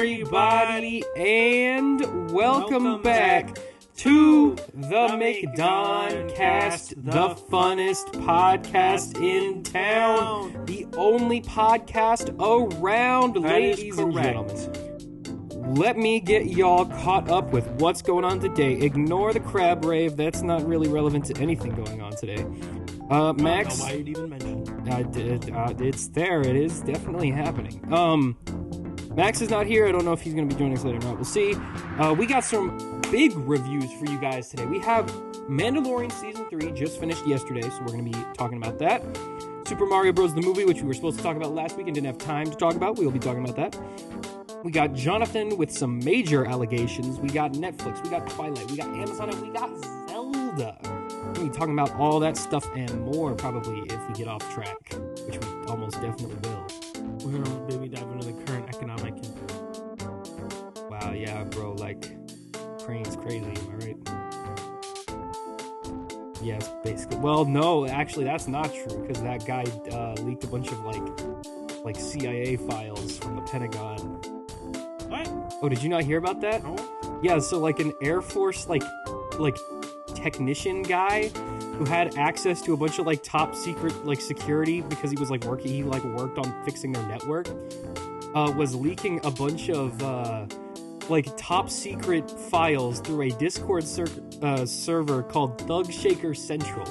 everybody, and welcome back to the McDonCast, the funnest podcast in town, the only podcast around, ladies and gentlemen. Let me get y'all caught up with what's going on today. Ignore the crab rave, that's not really relevant to anything going on today. Max, why you'd even mention it's there. It is definitely happening. Max is not here. I don't know if he's going to be joining us later or not. We'll see. We got some big reviews for you guys today. We have Mandalorian Season 3 just finished yesterday, so we're going to be talking about that. Super Mario Bros. The movie, which we were supposed to talk about last week and didn't have time to talk about. We'll be talking about that. We got Jonathan with some major allegations. We got Netflix. We got Twilight. We got Amazon. And we got Zelda. We'll be talking about all that stuff and more probably if we get off track, which we almost definitely will. We're gonna maybe dive into the current economic. Wow, yeah, bro, like, Ukraine's crazy, am I right? Yes, basically. Well, no, actually, that's not true, because that guy leaked a bunch of, like CIA files from the Pentagon. What? Oh, did you not hear about that? No. Yeah, so, like, an Air Force, like technician guy who had access to a bunch of, like, top secret, like, security because he was, like, worked on fixing their network, was leaking a bunch of, like, top secret files through a Discord server called Thug Shaker Central,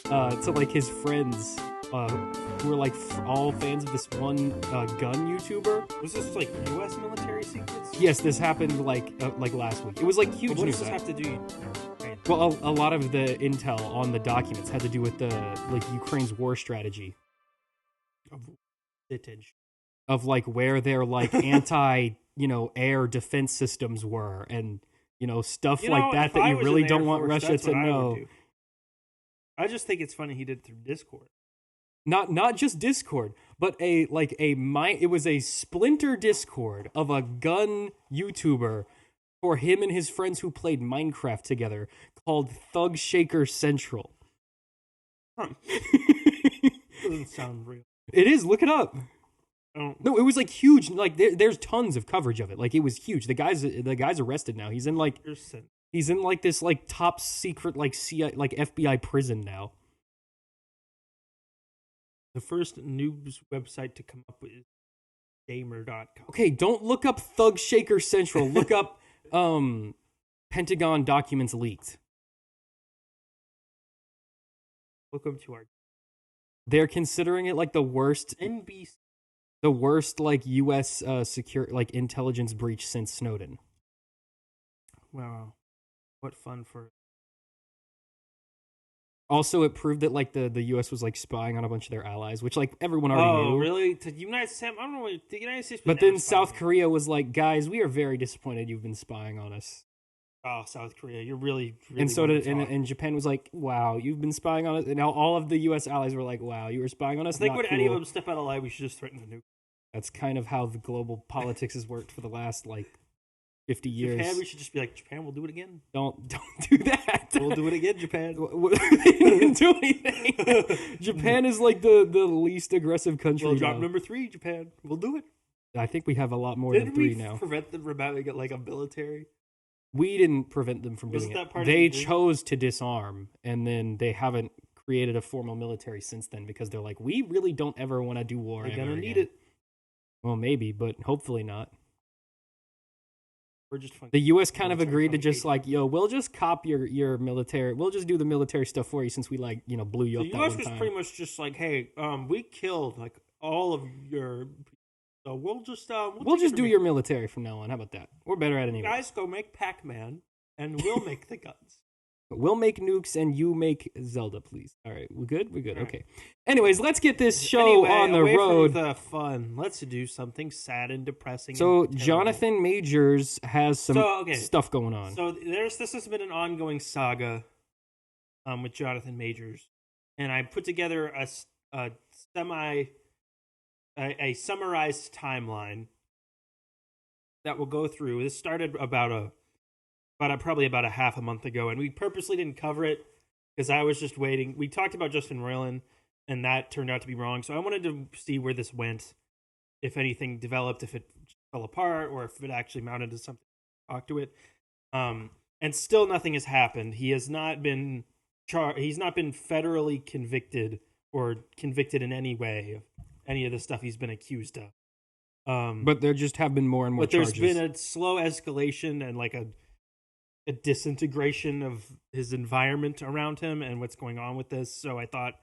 to, like, his friends, who were, like, all fans of this one, gun YouTuber. Was this, like, U.S. military secrets? Yes, this happened, like last week. It was, like, huge news. What does this have to do? Well, a lot of the intel on the documents had to do with the, like, Ukraine's war strategy. Of, like, where their, like, air defense systems were, and, stuff like that you really don't want Russia to know. I just think it's funny he did it through Discord. Not just Discord, but it was a splinter Discord of a gun YouTuber for him and his friends who played Minecraft together, called Thug Shaker Central. Huh. Doesn't sound real. It is. Look it up. Oh. No, it was, like, huge. Like, there's tons of coverage of it. Like, it was huge. The guy's arrested now. He's in this, like, top secret, like, FBI prison now. The first news website to come up with is gamer.com. Okay, don't look up Thug Shaker Central. Look up Pentagon documents leaked. Welcome to our. They're considering it, like, the worst NBC. The worst, like, U.S. Secure, like, intelligence breach since Snowden. Wow, what fun for. Also, it proved that, like, the U.S. was, like, spying on a bunch of their allies, which, like, everyone already knew. Oh, really? The United States? I don't know. The United States. But then South Korea was like, guys, we are very disappointed you've been spying on us. Oh, South Korea, you're really and so did, and Japan was like, wow, you've been spying on us. And now all of the U.S. allies were like, wow, you were spying on us. I think Not when cool. any of them step out of line, we should just threaten to nuke. That's kind of how the global politics has worked for the last, like, 50 years. Japan, we should just be like, Japan, we'll do it again. Don't do that. We'll do it again, Japan. They didn't do anything. Japan is, like, the least aggressive country. Well, drop number 3, Japan. We'll do it. I think we have a lot more than 3 now. Didn't we prevent them from having, like, a military? We didn't prevent them from doing it. They chose to disarm, and then they haven't created a formal military since then because they're like, we really don't ever want to do war. They're going to need it. Well, maybe, but hopefully not. We're just the U.S. kind of agreed to just like, yo, we'll just cop your military. We'll just do the military stuff for you since we, like, blew you up that one time. The U.S. was pretty much just like, hey, we killed, like, all of your. So we'll just do your military from now on. How about that? We're better at it anyway. Guys, go make Pac-Man, and we'll make the guns. We'll make nukes, and you make Zelda, please. All right, we're good. We're good. Okay. Anyways, let's get this show on the road. From the fun. Let's do something sad and depressing. So Jonathan Majors has some stuff going on. So this has been an ongoing saga, with Jonathan Majors, and I put together a summarized timeline that will go through. This started probably about a half a month ago, and we purposely didn't cover it because I was just waiting. We talked about Justin Roiland, and that turned out to be wrong. So I wanted to see where this went, if anything developed, if it fell apart or if it actually mounted to something. Talk to it. And still nothing has happened. He has not been he's not been federally convicted or convicted in any way of any of the stuff he's been accused of. But there just have been more and more but charges. There's been a slow escalation and like a disintegration of his environment around him and what's going on with this. So I thought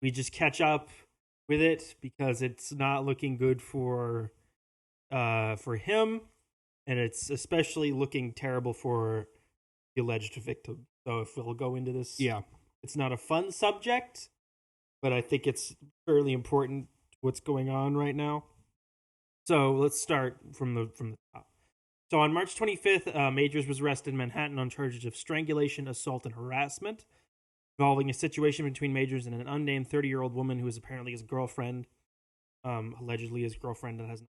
we just catch up with it because it's not looking good for him, and it's especially looking terrible for the alleged victim. So if we'll go into this, it's not a fun subject, but I think it's fairly important what's going on right now. So let's start from the top. So on March 25th, Majors was arrested in Manhattan on charges of strangulation, assault, and harassment, involving a situation between Majors and an unnamed 30-year-old woman who is apparently his girlfriend, allegedly his girlfriend that has.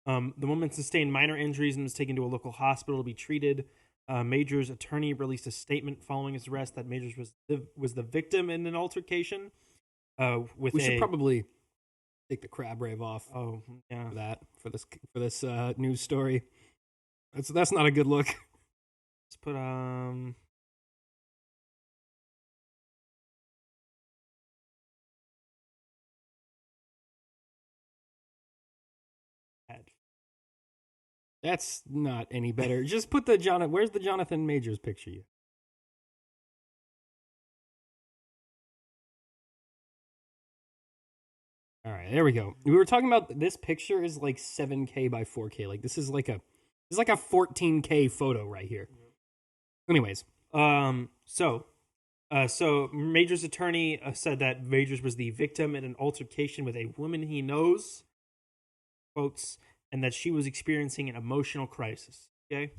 The woman sustained minor injuries and was taken to a local hospital to be treated. Majors' attorney released a statement following his arrest that Majors was the victim in an altercation. We should probably take the crab rave off. Oh, yeah. For this news story. That's not a good look. Let's put That's not any better. Just put the Jonathan. Where's the Jonathan Majors picture? You. All right, there we go. We were talking about this picture is like 7K by 4K. Like this is like a 14K photo right here. Anyways, so Majors' attorney said that Majors was the victim in an altercation with a woman he knows, quotes, and that she was experiencing an emotional crisis. Okay.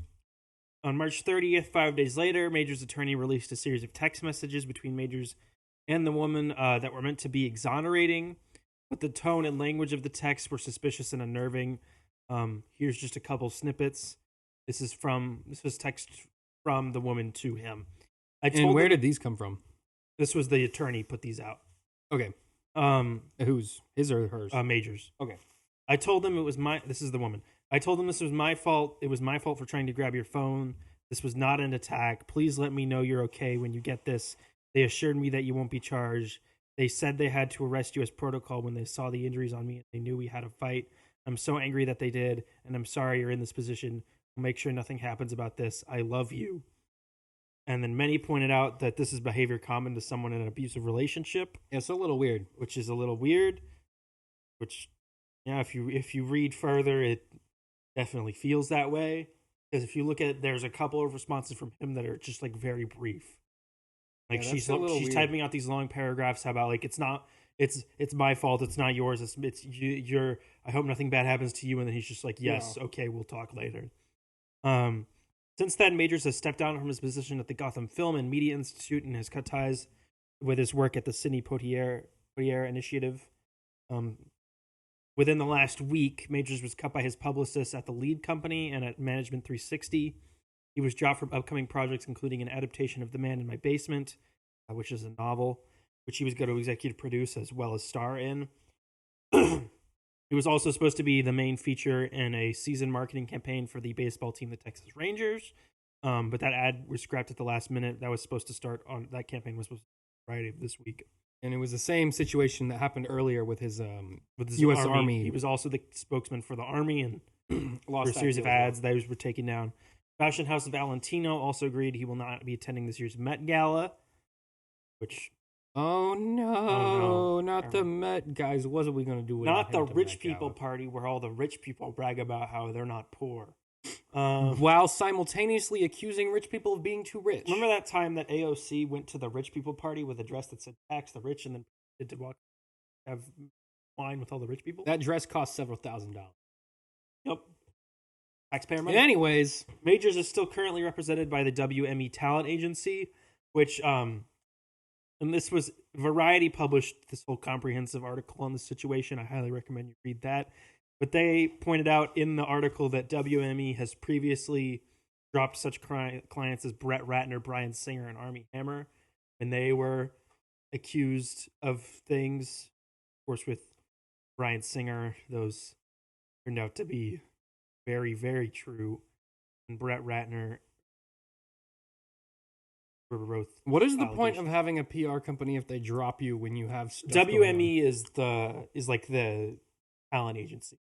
On March 30th, 5 days later, Majors' attorney released a series of text messages between Majors and the woman that were meant to be exonerating, but the tone and language of the text were suspicious and unnerving. Here's just a couple snippets. This was text from the woman to him. And where did these come from? This was the attorney put these out. Okay. Whose? His or hers? Majors. Okay. I told them this is the woman. I told them this was my fault. It was my fault for trying to grab your phone. This was not an attack. Please let me know you're okay when you get this. They assured me that you won't be charged. They said they had to arrest you as protocol when they saw the injuries on me and they knew we had a fight. I'm so angry that they did, and I'm sorry you're in this position. I'll make sure nothing happens about this. I love you. And then many pointed out that this is behavior common to someone in an abusive relationship. It's a little weird. Which is a little weird. Which, yeah, if you read further, it definitely feels that way. Because if you look at, there's a couple of responses from him that are just like very brief. Like she's typing out these long paragraphs about like it's my fault, it's not yours, it's you're. I hope nothing bad happens to you. And then he's just like, yes, okay, we'll talk later. Since then, Majors has stepped down from his position at the Gotham Film and Media Institute and has cut ties with his work at the Sidney Poitier Initiative. Within the last week, Majors was cut by his publicist at the Lead Company and at Management 360. He was dropped from upcoming projects, including an adaptation of The Man in My Basement, which is a novel, which he was going to executive produce as well as star in. He was also supposed to be the main feature in a season marketing campaign for the baseball team, the Texas Rangers. But that ad was scrapped at the last minute. That campaign was supposed to start Friday of this week. And it was the same situation that happened earlier with his U.S. Army. He was also the spokesman for the Army and lost a series of ads. Those were taken down. Fashion House of Valentino also agreed he will not be attending this year's Met Gala, which... Oh no, not the Met. Guys, what are we going to do with not the rich people party where all the rich people brag about how they're not poor. While simultaneously accusing rich people of being too rich. Remember that time that AOC went to the rich people party with a dress that said tax the rich and then did walk have wine with all the rich people? That dress cost several $1,000s. Yep. Taxpayer money. Anyways, Majors is still currently represented by the WME Talent Agency, which, and this was, Variety published this whole comprehensive article on the situation. I highly recommend you read that. But they pointed out in the article that WME has previously dropped such clients as Brett Ratner, Bryan Singer, and Armie Hammer, and they were accused of things. Of course, with Bryan Singer, those turned out to be very, very true. And Brett Ratner were both. What is the point of having a PR company if they drop you when you have stuff WME is like the talent agency.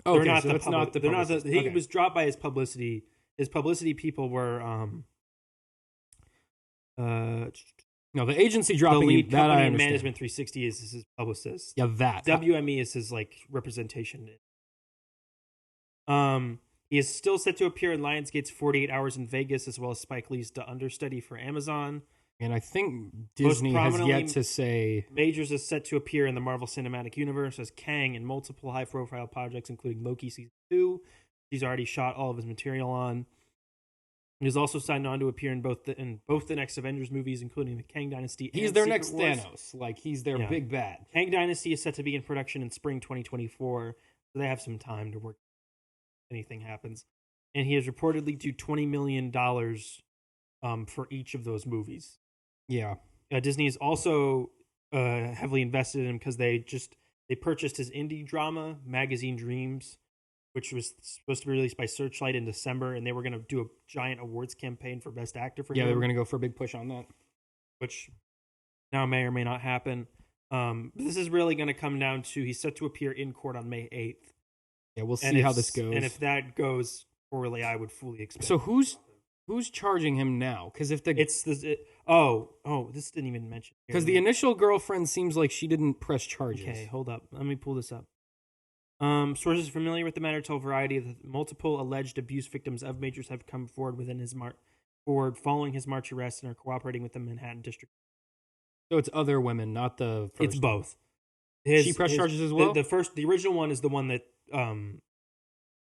Okay, they're not so the it's not the they're not publicist. he Okay. was dropped by his publicity. His publicity people were No, the agency the dropping you, lead that I company in understand. Management 360 is his publicist. Yeah, that. WME is his like representation. He is still set to appear in Lionsgate's 48 Hours in Vegas, as well as Spike Lee's The Understudy for Amazon. And I think Disney has yet to say... Majors is set to appear in the Marvel Cinematic Universe as Kang in multiple high-profile projects, including Loki Season 2. He's already shot all of his material on. He's also signed on to appear in both the next Avengers movies, including the Kang Dynasty. He's and their Secret next Wars. Thanos. Like, he's their big bad. Kang Dynasty is set to be in production in spring 2024, so they have some time to work if anything happens. And he is reportedly due $20 million for each of those movies. Yeah. Disney is also heavily invested in him because they purchased his indie drama, Magazine Dreams, which was supposed to be released by Searchlight in December, and they were going to do a giant awards campaign for Best Actor for him. Yeah, they were going to go for a big push on that. Which now may or may not happen. This is really going to come down to he's set to appear in court on May 8th. Yeah, we'll see how this goes. And if that goes poorly, I would fully expect. So who's charging him now? Because if the this didn't even mention because the initial girlfriend seems like she didn't press charges. Okay, hold up. Let me pull this up. Sources familiar with the matter tell Variety that multiple alleged abuse victims of Majors have come forward following his March arrest and are cooperating with the Manhattan District. So it's other women, not the first. It's both. She pressed charges as well. The original one is the one that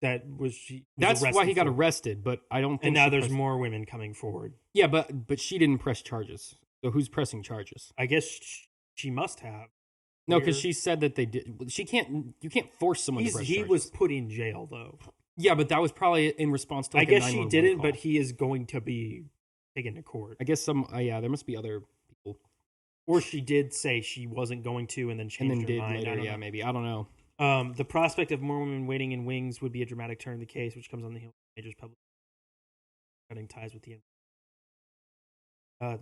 That's why he got arrested. But I don't think. And now there's more women coming forward. Yeah, but she didn't press charges. So who's pressing charges? I guess she must have. No, because she said that they did. She can't. You can't force someone to press charges. He was put in jail though. Yeah, but that was probably in response to. I guess she didn't, but he is going to be taken to court. I guess some. Yeah, there must be other people. Or she did say she wasn't going to, and then changed her mind. Later. Yeah, maybe I don't know. The prospect of more women waiting in wings would be a dramatic turn in the case, which comes on the heels of Major's public cutting ties with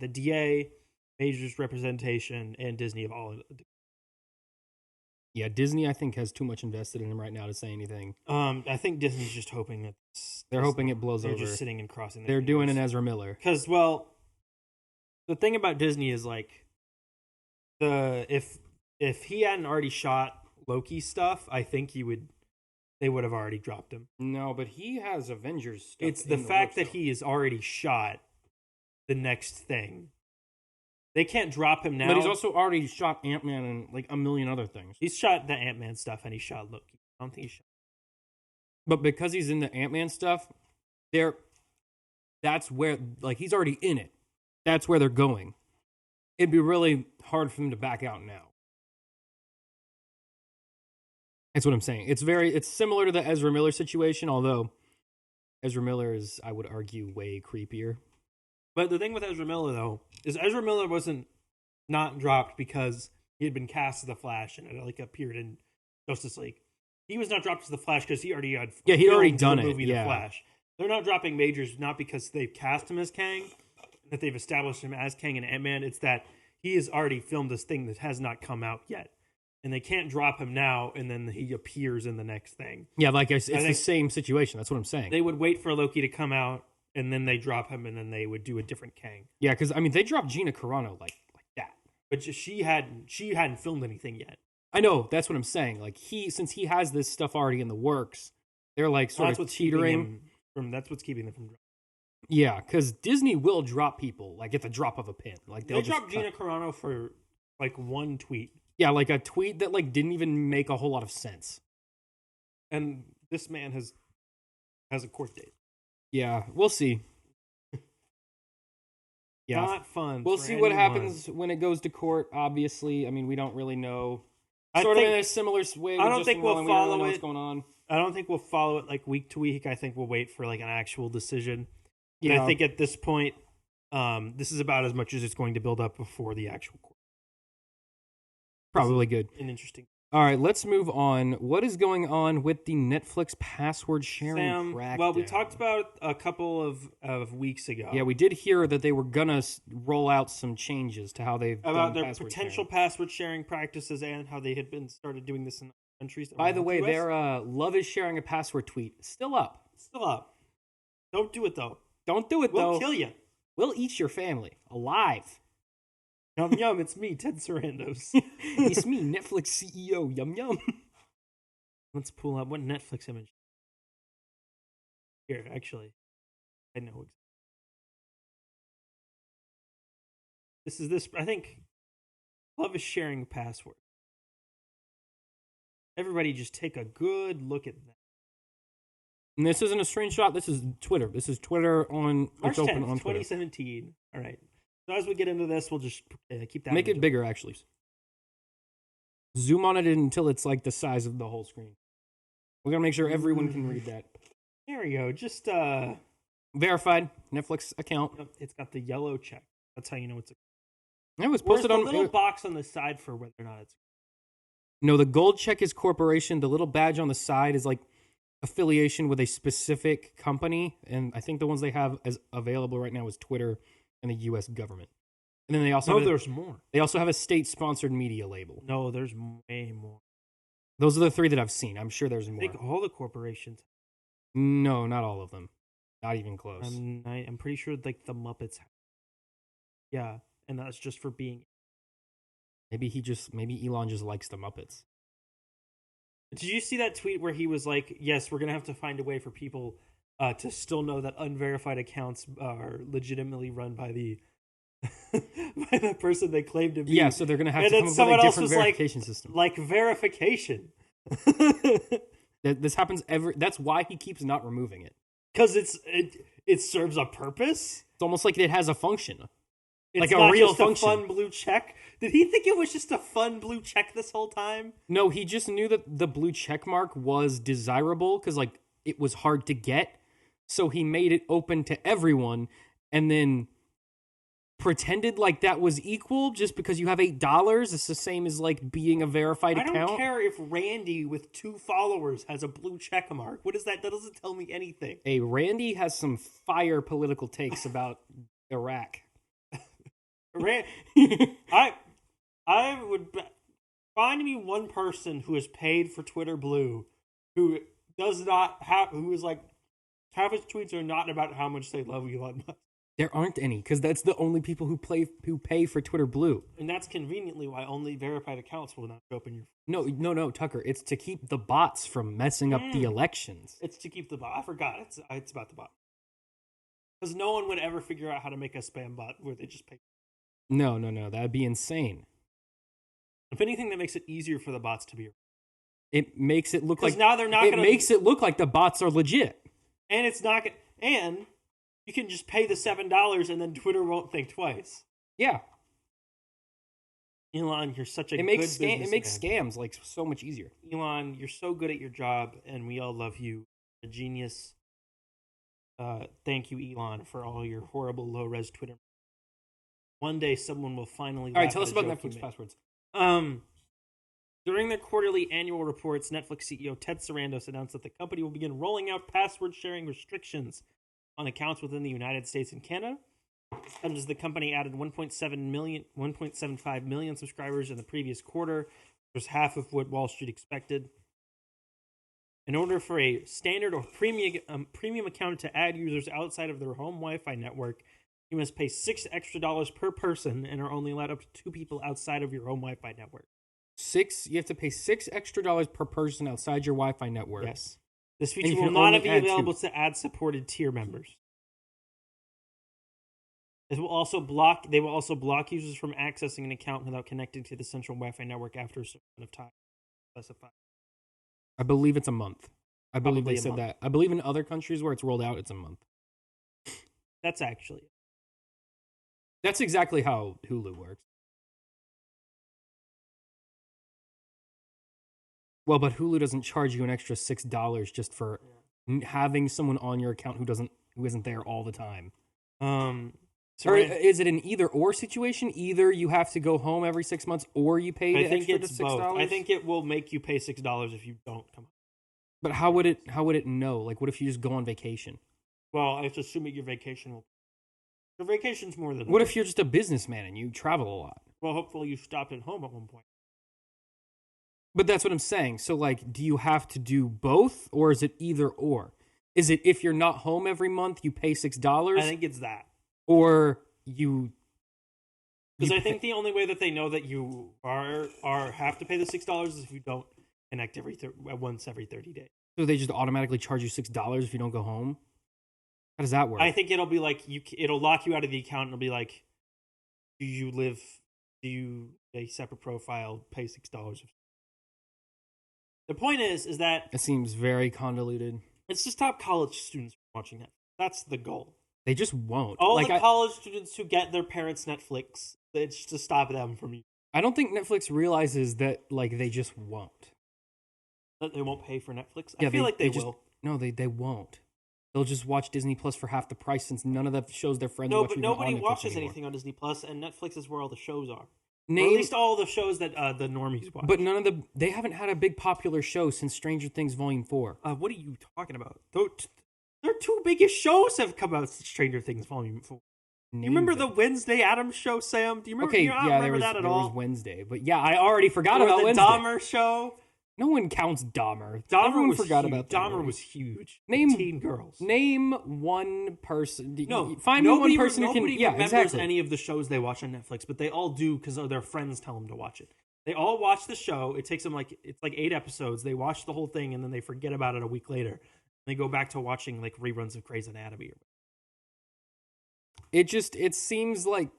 the DA, Major's representation, and Disney of all. Yeah, Disney I think has too much invested in him right now to say anything. I think Disney's just hoping that they're hoping it blows over. They're just sitting and crossing. They're doing an Ezra Miller because the thing about Disney is like if he hadn't already shot Loki stuff, I think they would have already dropped him. No, but he has Avengers stuff. It's the fact that he is already shot the next thing. They can't drop him now. But he's also already shot Ant-Man and like a million other things. He's shot the Ant-Man stuff and he shot Loki. I don't think he's shot. But because he's in the Ant-Man stuff, that's where like he's already in it. That's where they're going. It'd be really hard for him to back out now. That's what I'm saying. It's similar to the Ezra Miller situation, although Ezra Miller is, I would argue, way creepier. But the thing with Ezra Miller, though, is Ezra Miller wasn't not dropped because he had been cast as the Flash and it like appeared in Justice League. He was not dropped as the Flash because he already had he'd already done the movie it. The Flash. They're not dropping Majors not because they've cast him as Kang, that they've established him as Kang and Ant-Man. It's that he has already filmed this thing that has not come out yet. And they can't drop him now, and then he appears in the next thing. Yeah, like it's the same situation. That's what I'm saying. They would wait for Loki to come out, and then they drop him, and then they would do a different Kang. Yeah, because I mean, they dropped Gina Carano like that, but she hadn't filmed anything yet. I know, that's what I'm saying. Like since he has this stuff already in the works, they're like sort of teetering. That's what's keeping them from dropping. Yeah, because Disney will drop people like at the drop of a pin. Like they dropped Gina Carano for like one tweet. Yeah, like a tweet that like didn't even make a whole lot of sense. And this man has a court date. Yeah, we'll see. Yeah, not fun. We'll see what happens when it goes to court. Obviously, I mean, we don't really know. In a similar way. I don't think we'll follow what's going on. I don't think we'll follow it like week to week. I think we'll wait for like an actual decision. But Yeah. I think at this point, this is about as much as it's going to build up before the actual court. Probably good. An interesting. All right, let's move on. What is going on with the Netflix password sharing crackdown? Well, we talked about a couple of weeks ago. Yeah, we did hear that they were gonna roll out some changes to how they've about done their potential password sharing practices and how they had been started doing this in countries. By the way, their love is sharing a password tweet still up. Still up. Don't do it though. Don't do it though. We'll kill you. We'll eat your family alive. Yum yum, it's me, Ted Sarandos. It's me, Netflix CEO. Yum yum. Let's pull up what Netflix image. Here, actually. I know. This I think love is sharing password. Everybody just take a good look at that. And this isn't a screenshot, this is Twitter. This is Twitter on March 10th, on Twitter. 2017. All right. So as we get into this, we'll just keep that. Make it bigger, actually. Zoom on it until it's like the size of the whole screen. We're gonna make sure everyone can read that. There we go. Just verified Netflix account. It's got the yellow check. That's how you know it's a. It was posted on on the little box on the side for whether or not it's. No, the gold check is corporation. The little badge on the side is like affiliation with a specific company, and I think the ones they have as available right now is Twitter and the U.S. government. And then they also there's more. They also have a state-sponsored media label. No, there's way more. Those are the three that I've seen. I'm sure there's more. I think all the corporations. No, not all of them. Not even close. I'm pretty sure like the Muppets. Yeah, and that's just for being. Maybe Elon just likes the Muppets. Did you see that tweet where he was like, "Yes, we're gonna have to find a way for people to still know that unverified accounts are legitimately run by the by the person they claim to be." Yeah, so they're gonna have to come up with a different verification system, like verification. This happens That's why he keeps not removing it, because it serves a purpose. It's almost like it has a function. It's like not a real just function. A fun blue check. Did he think it was just a fun blue check this whole time? No, he just knew that the blue check mark was desirable because like it was hard to get. So he made it open to everyone and then pretended like that was equal just because you have $8. It's the same as like being a verified account. I don't care if Randy with 2 followers has a blue check mark. What is that? That doesn't tell me anything. Hey, Randy has some fire political takes about Iraq. I would find me one person who is paid for Twitter Blue who does not have, who is like, half his tweets are not about how much they love Elon Musk. There aren't any, because that's the only people who pay for Twitter Blue. And that's conveniently why only verified accounts will not open your... No, Tucker. It's to keep the bots from messing up the elections. It's to keep the bot. I forgot. It's about the bot. Because no one would ever figure out how to make a spam bot where they just pay. No. That'd be insane. If anything, that makes it easier for the bots to be... It makes it look like... now they're not It makes it look like the bots are legit. And it's not... And... You can just pay the $7 and then Twitter won't think twice. Yeah. Elon, you're such a It makes scams like so much easier. Elon, you're so good at your job and we all love you. A genius. Thank you, Elon, for all your horrible low-res Twitter. One day someone will finally... All right, tell us about Netflix passwords. During their quarterly annual reports, Netflix CEO Ted Sarandos announced that the company will begin rolling out password sharing restrictions on accounts within the United States and Canada. And as the company added 1.75 million subscribers in the previous quarter, which was half of what Wall Street expected. In order for a standard or premium account to add users outside of their home Wi-Fi network, you must pay $6 extra per person and are only allowed up to 2 people outside of your home Wi-Fi network. You have to pay $6 extra per person outside your Wi-Fi network. Yes. This feature will not be available to ad-supported tier members. They will also block users from accessing an account without connecting to the central Wi-Fi network after a certain amount of time specified. I believe it's a month. I believe Probably they said that. I believe in other countries where it's rolled out, it's a month. That's exactly how Hulu works. Well, but Hulu doesn't charge you an extra $6 just for having someone on your account who isn't there all the time. Or is it an either-or situation? Either you have to go home every 6 months, or you pay the extra $6? Both. I think it will make you pay $6 if you don't come. But how would it know? Like, what if you just go on vacation? Well, I have to assume that your vacation's more than. What if you're just a businessman and you travel a lot? Well, hopefully you stopped at home at one point. But that's what I'm saying. So, like, do you have to do both, or is it either or? Is it if you're not home every month, you pay $6? I think it's that. Or you... Because I think the only way that they know that you have to pay the $6 is if you don't connect once every 30 days. So they just automatically charge you $6 if you don't go home? How does that work? I think it'll be like, it'll lock you out of the account and it'll be like, do you a separate profile, pay $6? The point is that... It seems very convoluted. It's to stop college students from watching that. That's the goal. They just won't. All the college students who get their parents' Netflix, it's to stop them from using. I don't think Netflix realizes that, like, they just won't. That they won't pay for Netflix? Yeah, I feel like they will. No, they won't. They'll just watch Disney Plus for half the price since none of the shows their friends watch. No, but nobody watches anything on Disney Plus, and Netflix is where all the shows are. Or at least all the shows that the normies watch. But they haven't had a big popular show since Stranger Things Volume 4. What are you talking about? Their two biggest shows have come out since Stranger Things Volume 4. You remember the Wednesday Addams show, Sam? Do you remember? Okay, remember that at all? There was Wednesday, but yeah, I already forgot about the Wednesday. Dahmer show. No one counts Dahmer. Everyone forgot about that. Dahmer was huge. Name teen girls. Name one person. Find me one person who can. Nobody remembers any of the shows they watch on Netflix, but they all do because their friends tell them to watch it. They all watch the show. It takes them it's like 8 episodes. They watch the whole thing and then they forget about it a week later. They go back to watching like reruns of Grey's Anatomy. It seems like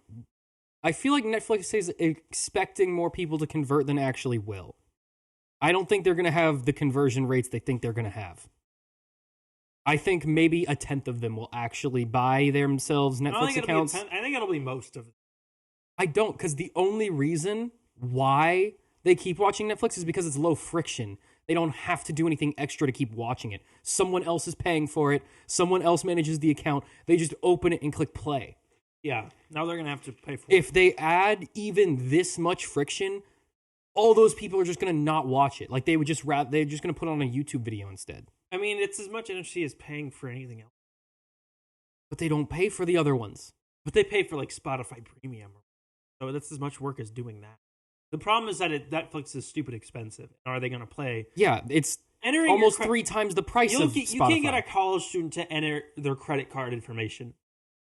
I feel like Netflix is expecting more people to convert than actually will. I don't think they're going to have the conversion rates they think they're going to have. I think maybe 1/10 of them will actually buy themselves Netflix accounts. I think it'll be most of them. I don't, because the only reason why they keep watching Netflix is because it's low friction. They don't have to do anything extra to keep watching it. Someone else is paying for it. Someone else manages the account. They just open it and click play. Yeah, now they're going to have to pay for it. If they add even this much friction, all those people are just going to not watch it. Like, they're just going to put on a YouTube video instead. I mean, it's as much energy as paying for anything else. But they don't pay for the other ones. But they pay for, like, Spotify Premium. So that's as much work as doing that. The problem is that Netflix is stupid expensive. Are they going to play? Yeah, it's almost 3 times the price of Spotify. You can't get a college student to enter their credit card information.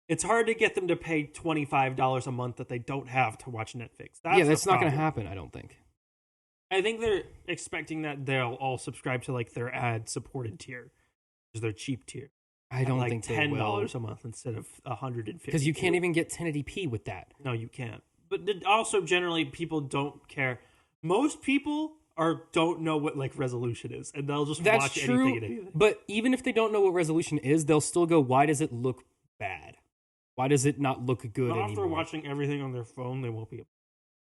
It's hard to get them to pay $25 a month that they don't have to watch Netflix. That's not going to happen, I don't think. I think they're expecting that they'll all subscribe to like their ad-supported tier, which is their cheap tier. I don't think they will. $10 a month instead of $150. Because you can't even get 1080p with that. No, you can't. But also, generally, people don't care. Most people don't know what like resolution is, and they'll just watch anything and anything. But even if they don't know what resolution is, they'll still go, "Why does it look bad? Why does it not look good anymore?" After watching everything on their phone, they won't be able.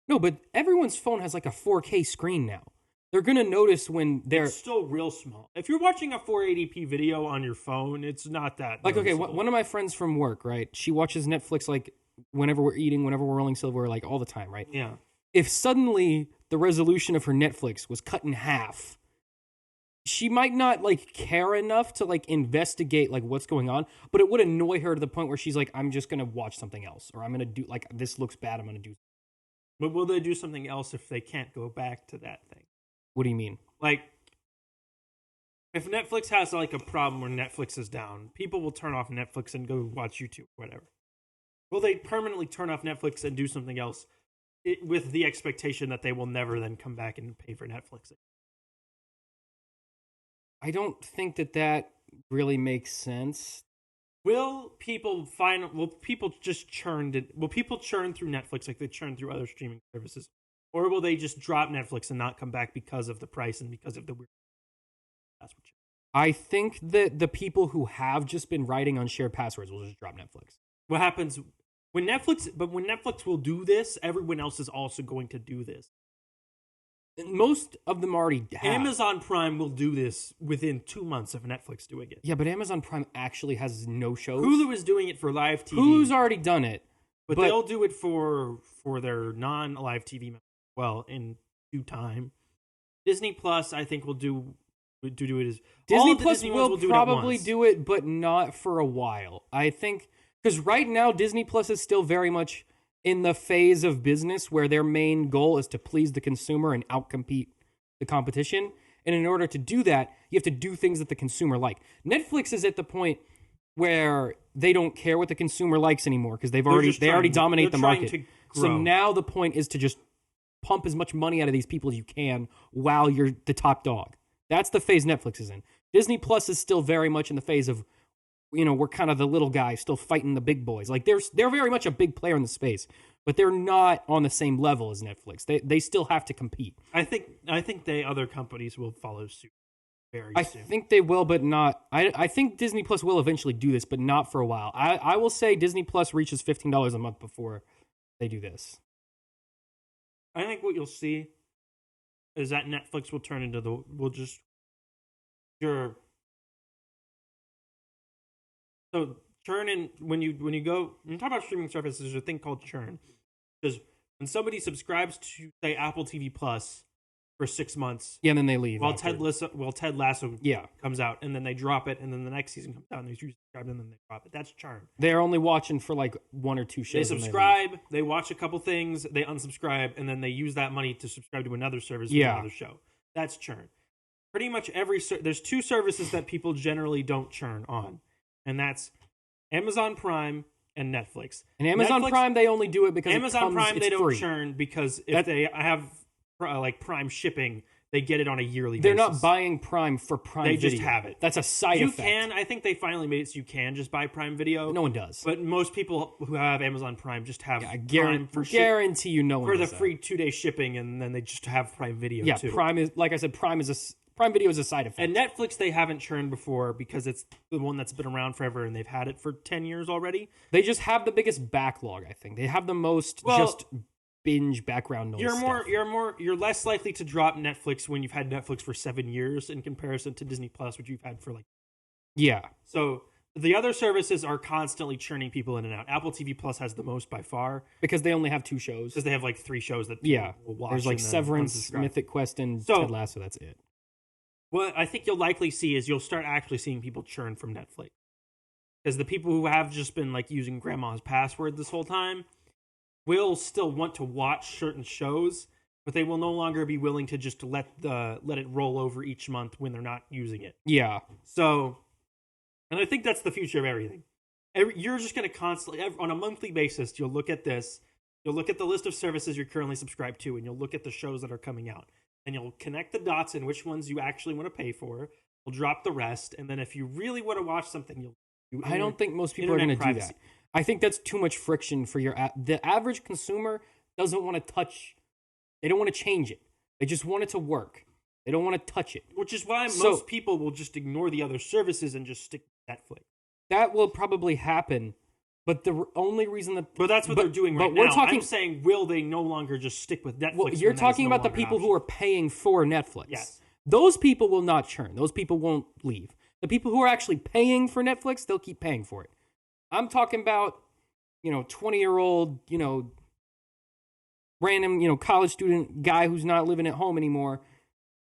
No, but everyone's phone has like a 4K screen now. They're going to notice when they're... It's still real small. If you're watching a 480p video on your phone, it's not that like, noticeable. Okay, one of my friends from work, right? She watches Netflix like whenever we're eating, whenever we're rolling silver, like all the time, right? Yeah. If suddenly the resolution of her Netflix was cut in half, she might not like care enough to like investigate like what's going on, but it would annoy her to the point where she's like, I'm just going to watch something else, or I'm going to do like, this looks bad, I'm going to do. But will they do something else if they can't go back to that thing? What do you mean? Like, if Netflix has like a problem where Netflix is down, people will turn off Netflix and go watch YouTube, whatever. Will they permanently turn off Netflix and do something else with the expectation that they will never then come back and pay for Netflix? I don't think that really makes sense. Will people just churn through Netflix like they churn through other streaming services? Or will they just drop Netflix and not come back because of the price and because of the weird? That's what I think that the people who have just been writing on shared passwords will just drop Netflix. What happens when Netflix will do this, everyone else is also going to do this. Most of them already have. Amazon Prime will do this within 2 months of Netflix doing it. Yeah, but Amazon Prime actually has no shows. Hulu is doing it for live TV. Hulu's already done it. But they'll do it for their non-live TV members well in due time. Disney Plus, I think, will do it as Disney Plus will probably do it, but not for a while. I think because right now Disney Plus is still very much in the phase of business where their main goal is to please the consumer and outcompete the competition. And in order to do that, you have to do things that the consumer like. Netflix is at the point where they don't care what the consumer likes anymore because they already dominate the market. So now the point is to just pump as much money out of these people as you can while you're the top dog. That's the phase Netflix is in. Disney Plus is still very much in the phase of, we're kind of the little guy still fighting the big boys. Like they're very much a big player in the space, but they're not on the same level as Netflix. They still have to compete. I think other companies will follow suit. I think they will, but not. I think Disney Plus will eventually do this, but not for a while. I will say Disney Plus reaches $15 a month before they do this. I think what you'll see is that Netflix will turn into So churn when you talk about streaming services, there's a thing called churn. Because when somebody subscribes to say Apple TV Plus for 6 months, and then they leave. Ted Lasso comes out, and then they drop it, and then the next season comes out, and they subscribe, and then they drop it. That's churn. They're only watching for like 1 or 2 shows. They subscribe, they watch a couple things, they unsubscribe, and then they use that money to subscribe to another service or another show. That's churn. Pretty much there's 2 services that people generally don't churn on, and that's Amazon Prime and Netflix. And Amazon Prime, they only do it because Amazon Prime they don't free. churn because if they have like Prime shipping, they get it on a yearly basis. They're not buying Prime for Prime Video. They just have it. That's a side effect. You can. I think they finally made it so you can just buy Prime Video. No one does. But most people who have Amazon Prime just have Prime guarantee you no one for does the free 2-day shipping, and then they just have Prime Video too. Prime is, like I said, Prime Video is a side effect. And Netflix, they haven't churned before because it's the one that's been around forever, and they've had it for 10 years already. They just have the biggest backlog, I think. They have the most just binge background noise You're less likely to drop Netflix when you've had Netflix for 7 years in comparison to Disney Plus, which you've had for So the other services are constantly churning people in and out. Apple TV Plus has the most by far because they only have 2 shows. Because they have like 3 shows that people will watch. There's like Severance, Mythic Quest, and Ted Lasso. That's it. What I think you'll likely see is you'll start actually seeing people churn from Netflix. Because the people who have just been like using grandma's password this whole time will still want to watch certain shows, but they will no longer be willing to just let it roll over each month when they're not using it. Yeah. So, and I think that's the future of everything. You're just going to constantly, on a monthly basis, you'll look at this, you'll look at the list of services you're currently subscribed to, and you'll look at the shows that are coming out. And you'll connect the dots in which ones you actually want to pay for. You'll drop the rest, and then if you really want to watch something, I don't think most people are going to do that. I think that's too much friction for the average consumer doesn't want to touch. They don't want to change it. They just want it to work. They don't want to touch it. Which is why most people will just ignore the other services and just stick to Netflix. That will probably happen, but the only reason that... But that's what they're doing right now. I'm saying, will they no longer just stick with Netflix? Well, you're talking about the people who are paying for Netflix. Yes. Those people will not churn. Those people won't leave. The people who are actually paying for Netflix, they'll keep paying for it. I'm talking about, 20-year-old, random, college student guy who's not living at home anymore.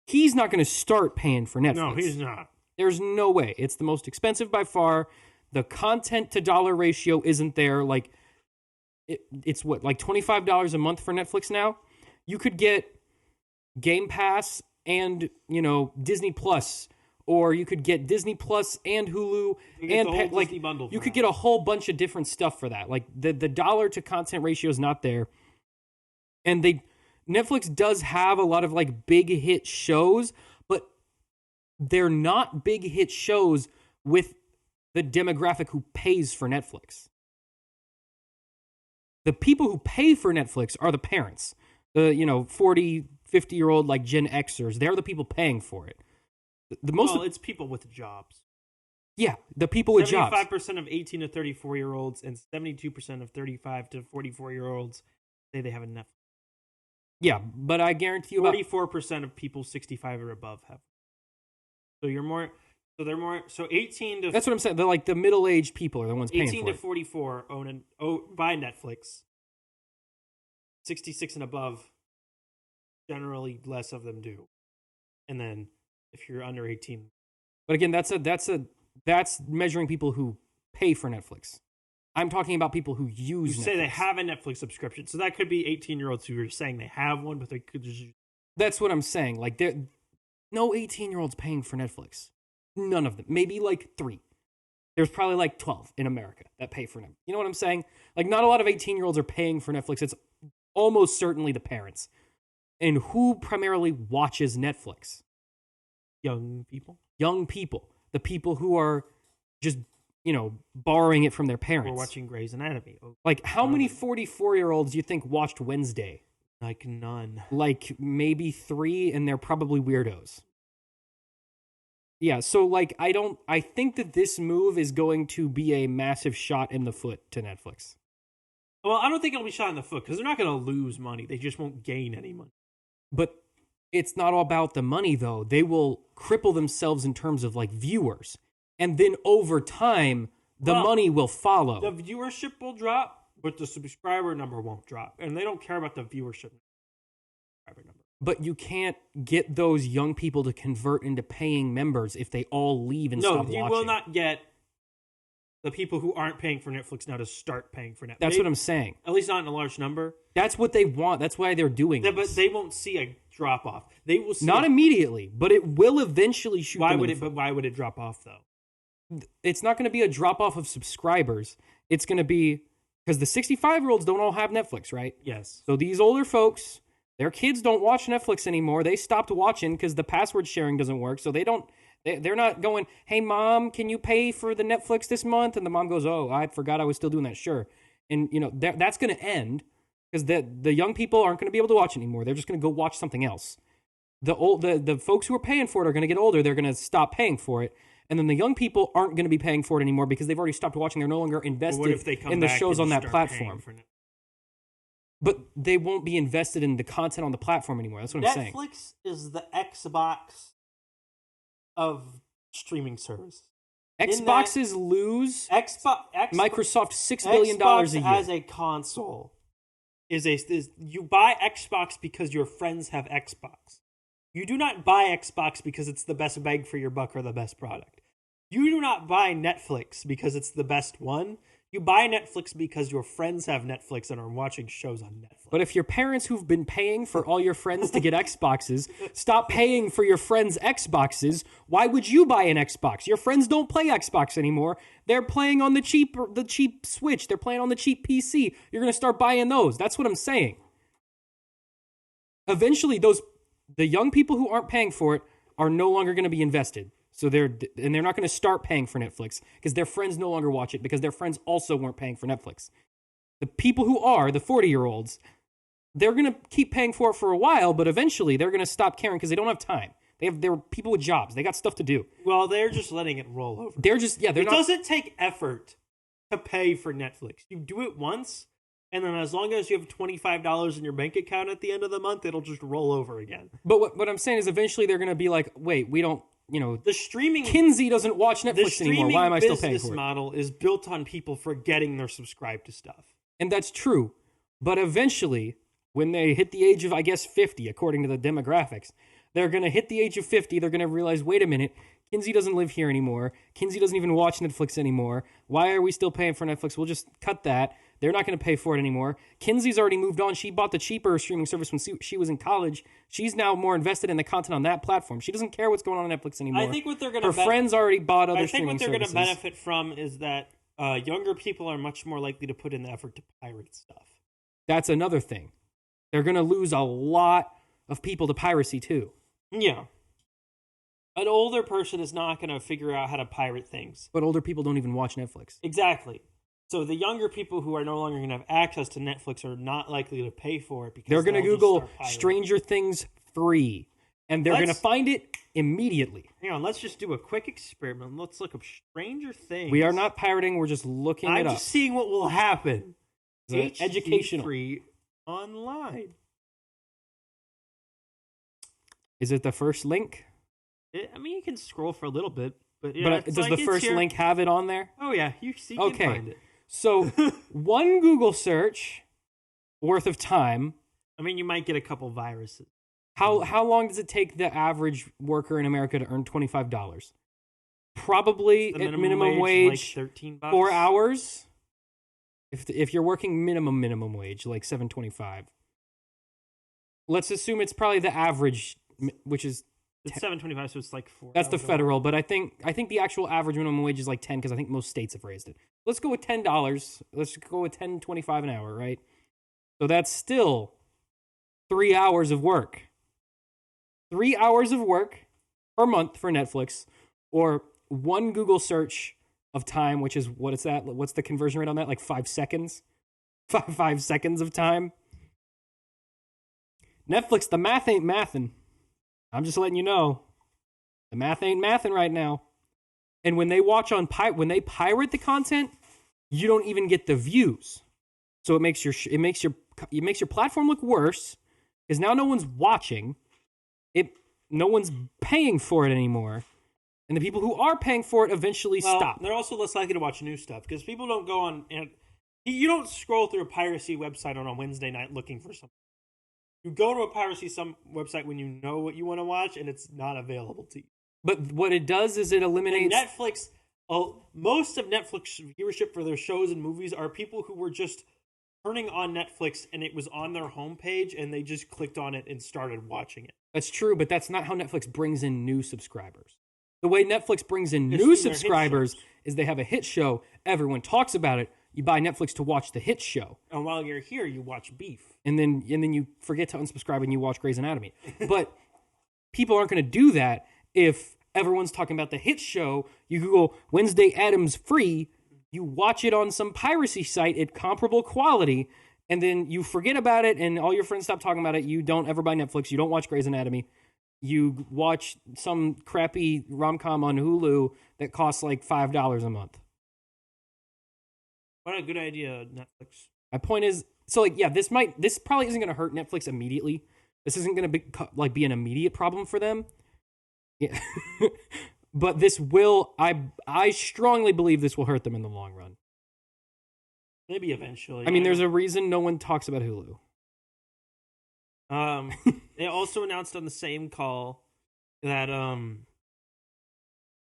He's not going to start paying for Netflix. No, he's not. There's no way. It's the most expensive by far. The content to dollar ratio isn't there. Like, it's what, like $25 a month for Netflix now? You could get Game Pass and, Disney Plus. Or you could get Disney Plus and Hulu and Disney bundle. You could get a whole bunch of different stuff for that. Like the dollar to content ratio is not there. And Netflix does have a lot of like big hit shows, but they're not big hit shows with the demographic who pays for Netflix. The people who pay for Netflix are the parents. The 40, 50-year-old like Gen Xers. They're the people paying for it. It's people with jobs. Yeah, the people with jobs. 75% of 18 to 34-year-olds and 72% of 35 to 44-year-olds say they have a Netflix. Yeah, but I guarantee you 44% of people 65 or above have. So So they're more 18 to That's what I'm saying. They're like the middle-aged people are the ones paying 18 for to it. 44 buy Netflix. 66 and above, generally less of them do. And then if you're under 18, But again, that's measuring people who pay for Netflix. I'm talking about people who use you Netflix. say they have a Netflix subscription. So that could be 18-year-olds who are saying they have one, but they could just... That's what I'm saying. Like, no 18-year-olds paying for Netflix. None of them. Maybe like 3. There's probably like 12 in America that pay for Netflix. You know what I'm saying? Like, not a lot of 18-year-olds are paying for Netflix. It's almost certainly the parents. And who primarily watches Netflix? Young people. Young people. The people who are just, borrowing it from their parents. We're watching Grey's Anatomy. Like, how many 44-year-olds do you think watched Wednesday? Like none. Like maybe 3, and they're probably weirdos. Yeah, so like I think that this move is going to be a massive shot in the foot to Netflix. Well, I don't think it'll be shot in the foot because they're not going to lose money. They just won't gain any money. But it's not all about the money though. They will cripple themselves in terms of like viewers. And then over time, the money will follow. The viewership will drop, but the subscriber number won't drop. And they don't care about the viewership number. But you can't get those young people to convert into paying members if they all leave and stop watching. No, you will not get the people who aren't paying for Netflix now to start paying for Netflix. That's what I'm saying. At least not in a large number. That's what they want. That's why they're doing this. But they won't see a drop off. They will see not immediately, but it will eventually shoot. Why would it drop off though? It's not going to be a drop off of subscribers. It's going to be because the 65-year-olds don't all have Netflix, right? Yes. So these older folks, their kids don't watch Netflix anymore. They stopped watching because the password sharing doesn't work. So they're not going, hey, Mom, can you pay for the Netflix this month? And the mom goes, oh, I forgot I was still doing that. Sure. And, that's going to end because the young people aren't going to be able to watch anymore. They're just going to go watch something else. The folks who are paying for it are going to get older. They're going to stop paying for it. And then the young people aren't going to be paying for it anymore because they've already stopped watching. They're no longer invested in the shows on that platform. But they won't be invested in the content on the platform anymore. That's what I'm saying. Netflix is the Xbox of streaming service. Xboxes lose Microsoft $6 billion a year. Xbox as a console is you buy Xbox because your friends have Xbox. You do not buy Xbox because it's the best bang for your buck or the best product. You do not buy Netflix because it's the best one. You buy Netflix because your friends have Netflix and are watching shows on Netflix. But if your parents who've been paying for all your friends to get Xboxes stop paying for your friends' Xboxes, why would you buy an Xbox? Your friends don't play Xbox anymore. They're playing on the cheap Switch. They're playing on the cheap PC. You're going to start buying those. That's what I'm saying. Eventually, the young people who aren't paying for it are no longer going to be invested. So they're not going to start paying for Netflix because their friends no longer watch it because their friends also weren't paying for Netflix. The people who are, the 40-year-olds, they're going to keep paying for it for a while, but eventually they're going to stop caring because they don't have time. They're people with jobs. They got stuff to do. Well, they're just letting it roll over. It doesn't take effort to pay for Netflix. You do it once, and then as long as you have $25 in your bank account at the end of the month, it'll just roll over again. But what I'm saying is eventually they're going to be like, wait, we don't, the streaming Kinsey doesn't watch Netflix anymore. Why am I still paying for it? The business model is built on people forgetting they're subscribed to stuff. And that's true. But eventually, when they hit the age of, I guess, 50, according to the demographics, they're going to hit the age of 50. They're going to realize, wait a minute, Kinsey doesn't live here anymore. Kinsey doesn't even watch Netflix anymore. Why are we still paying for Netflix? We'll just cut that. They're not going to pay for it anymore. Kinsey's already moved on. She bought the cheaper streaming service when she was in college. She's now more invested in the content on that platform. She doesn't care what's going on Netflix anymore. I think what they're going to... Her friends already bought other streaming services. I think what they're going to benefit from is that younger people are much more likely to put in the effort to pirate stuff. That's another thing. They're going to lose a lot of people to piracy, too. Yeah. An older person is not going to figure out how to pirate things. But older people don't even watch Netflix. Exactly. So the younger people who are no longer going to have access to Netflix are not likely to pay for it because they're going to Google Stranger Things 3, and they're going to find it immediately. Hang on, let's just do a quick experiment. Let's look up Stranger Things. We are not pirating. We're just looking it up. I'm just seeing what will happen. It's educational. Free online. Is it the first link? You can scroll for a little bit, But, yeah, does the first link have it on there? Oh, yeah. You can find it. So, one Google search worth of time. I mean, you might get a couple viruses. How long does it take the average worker in America to earn $25? Probably the at minimum wage, like $13. 4 hours. If you're working minimum wage, like $7.25. Let's assume it's probably the average, which is it's $7.25, so it's like 4. That's the federal, but I think the actual average minimum wage is like 10 because I think most states have raised it. Let's go with $10. Let's go with $10.25 an hour, right? So that's still 3 hours of work. 3 hours of work per month for Netflix, or one Google search of time, which is what is that? What's the conversion rate on that? Like 5 seconds? 5 seconds of time. Netflix, the math ain't mathin'. I'm just letting you know. The math ain't mathin' right now. And when they watch on when they pirate the content, you don't even get the views. So it makes your platform look worse because now no one's watching. No one's paying for it anymore. And the people who are paying for it eventually stop. They're also less likely to watch new stuff because people don't go on and you don't scroll through a piracy website on a Wednesday night looking for something. You go to a piracy website when you know what you want to watch and it's not available to you. But what it does is it eliminates... And Netflix, most of Netflix viewership for their shows and movies are people who were just turning on Netflix and it was on their homepage and they just clicked on it and started watching it. That's true, but that's not how Netflix brings in new subscribers. The way Netflix brings in new subscribers is they have a hit show, everyone talks about it, you buy Netflix to watch the hit show. And while you're here, you watch Beef. And then you forget to unsubscribe and you watch Grey's Anatomy. But people aren't going to do that if everyone's talking about the hit show. You Google Wednesday Addams free, you watch it on some piracy site at comparable quality, and then you forget about it and all your friends stop talking about it. You don't ever buy Netflix. You don't watch Grey's Anatomy. You watch some crappy rom-com on Hulu that costs like $5 a month. What a good idea, Netflix. My point is, this probably isn't going to hurt Netflix immediately. This isn't going to be an immediate problem for them. Yeah. But this will, I strongly believe this will hurt them in the long run. Maybe eventually. I mean, there's a reason no one talks about Hulu. They also announced on the same call that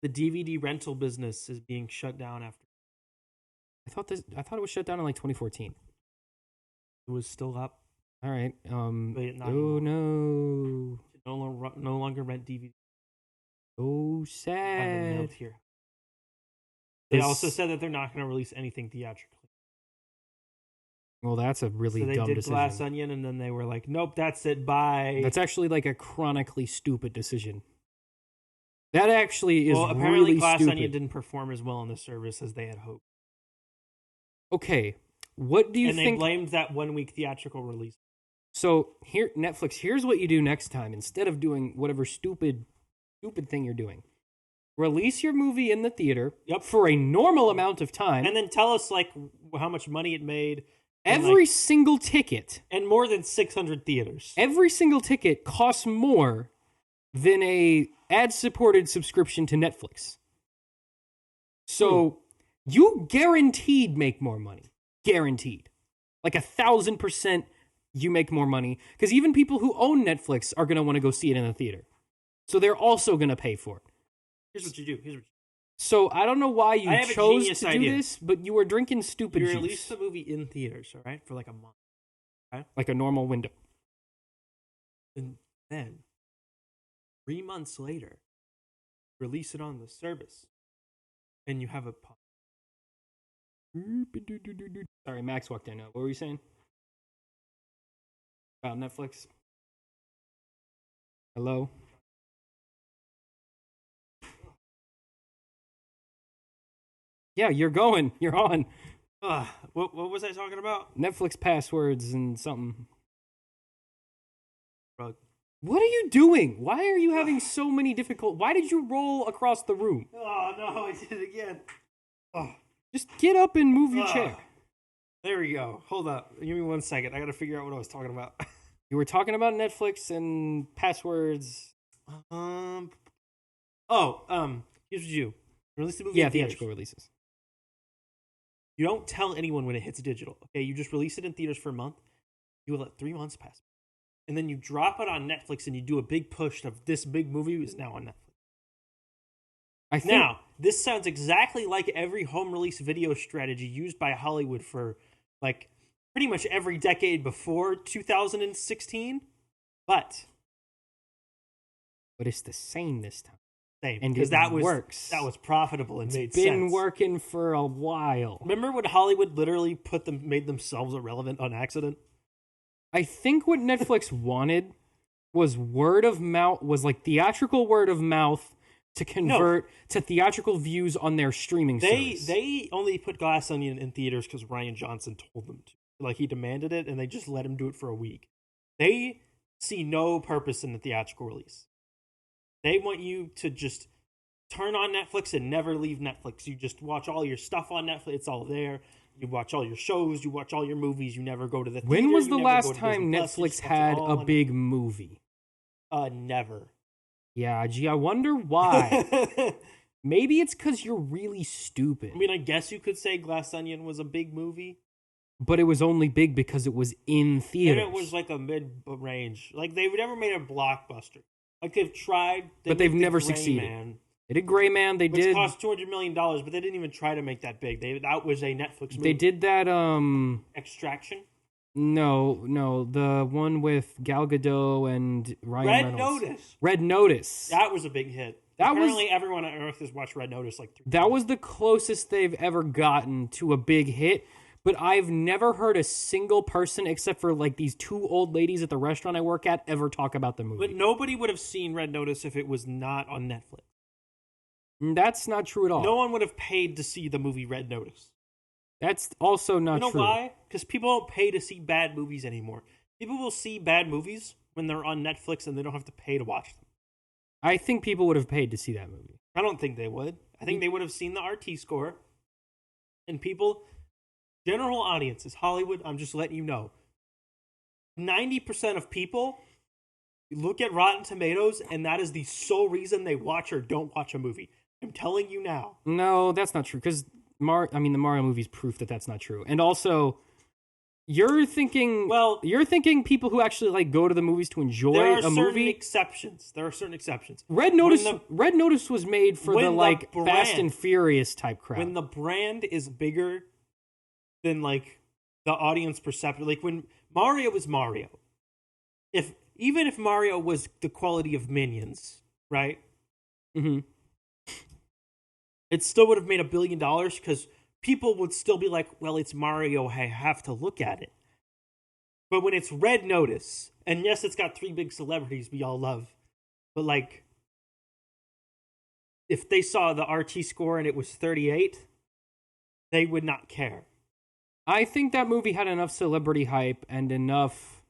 the DVD rental business is being shut down after. I thought it was shut down in like 2014. It was still up. All right. Oh no. No longer rent DVD. So sad. Here. They also said that they're not going to release anything theatrically. Well, that's a really dumb decision. They did Glass Onion, and then they were like, "Nope, that's it. Bye." That's actually like a chronically stupid decision. That actually is apparently really Glass stupid. Onion didn't perform as well on the service as they had hoped. Okay, what do you think? And they blamed that 1 week theatrical release. So here, Netflix. Here's what you do next time. Instead of doing whatever stupid thing you're doing, release your movie in the theater for a normal amount of time, and then tell us like how much money it made. Every single ticket. And more than 600 theaters. Every single ticket costs more than a ad-supported subscription to Netflix. So you guaranteed make more money. Guaranteed. Like 1,000% you make more money. Because even people who own Netflix are going to want to go see it in the theater. So they're also going to pay for it. Here's what you do. So I don't know why you chose to do this, but you were drinking stupid juice. You release the movie in theaters, all right, for like a month. Okay? Like a normal window. And then, 3 months later, release it on the service. And you have a... Sorry, Max walked in. What were you saying? About Netflix? Hello? Yeah, you're going. You're on. What was I talking about? Netflix passwords and something. Rug. What are you doing? Why are you having so many difficult... Why did you roll across the room? Oh, no, I did it again. Just get up and move your chair. There we go. Hold up. Give me 1 second. I got to figure out what I was talking about. You were talking about Netflix and passwords. Here's what you do. Release the movie in theaters. theatrical releases. You don't tell anyone when it hits digital. Okay, you just release it in theaters for a month. You let 3 months pass. And then you drop it on Netflix and you do a big push of this big movie is now on Netflix. Now, this sounds exactly like every home release video strategy used by Hollywood for like pretty much every decade before 2016. But it's the same this time. Same. And because that works. That was profitable and made sense. It's been working for a while. Remember when Hollywood literally made themselves irrelevant on accident? I think what Netflix wanted was word of mouth, was like theatrical word of mouth to convert to theatrical views on their streaming service. They only put Glass Onion in theaters because Ryan Johnson told them to. Like, he demanded it, and they just let him do it for a week. They see no purpose in the theatrical release. They want you to just turn on Netflix and never leave Netflix. You just watch all your stuff on Netflix. It's all there. You watch all your shows. You watch all your movies. You never go to the theater. When was the last time Netflix had a big movie? Never. Yeah, gee, I wonder why. Maybe it's because you're really stupid. I mean, I guess you could say Glass Onion was a big movie. But it was only big because it was in theaters. And it was like a mid-range. Like, they've never made a blockbuster. Like, they've tried. But they've never succeeded. They did Gray Man. It cost $200 million, but they didn't even try to make that big. That was a Netflix movie. They did that, Extraction? No. The one with Gal Gadot and Ryan Reynolds. Red Notice. That was a big hit. Apparently, everyone on Earth has watched Red Notice like 3 times. That was the closest they've ever gotten to a big hit. But I've never heard a single person, except for like these 2 old ladies at the restaurant I work at, ever talk about the movie. But nobody would have seen Red Notice if it was not on Netflix. That's not true at all. No one would have paid to see the movie Red Notice. That's also not true. You know why? Because people don't pay to see bad movies anymore. People will see bad movies when they're on Netflix and they don't have to pay to watch them. I think people would have paid to see that movie. I don't think they would. I think they would have seen the RT score. And people... General audiences, Hollywood, I'm just letting you know. 90% of people look at Rotten Tomatoes, and that is the sole reason they watch or don't watch a movie. I'm telling you now. No, that's not true, because the Mario movie's proof that that's not true. And also, you're thinking people who actually like go to the movies to enjoy a movie. There are certain exceptions. Red Notice was made for the Fast and Furious type crowd. When the brand is bigger than like the audience perception, like when Mario was Mario, even if Mario was the quality of Minions, right? Mm-hmm. It still would have made $1 billion because people would still be like, well, it's Mario, I have to look at it. But when it's Red Notice, and yes, it's got 3 big celebrities we all love, but like, if they saw the RT score and it was 38, they would not care. I think that movie had enough celebrity hype and enough...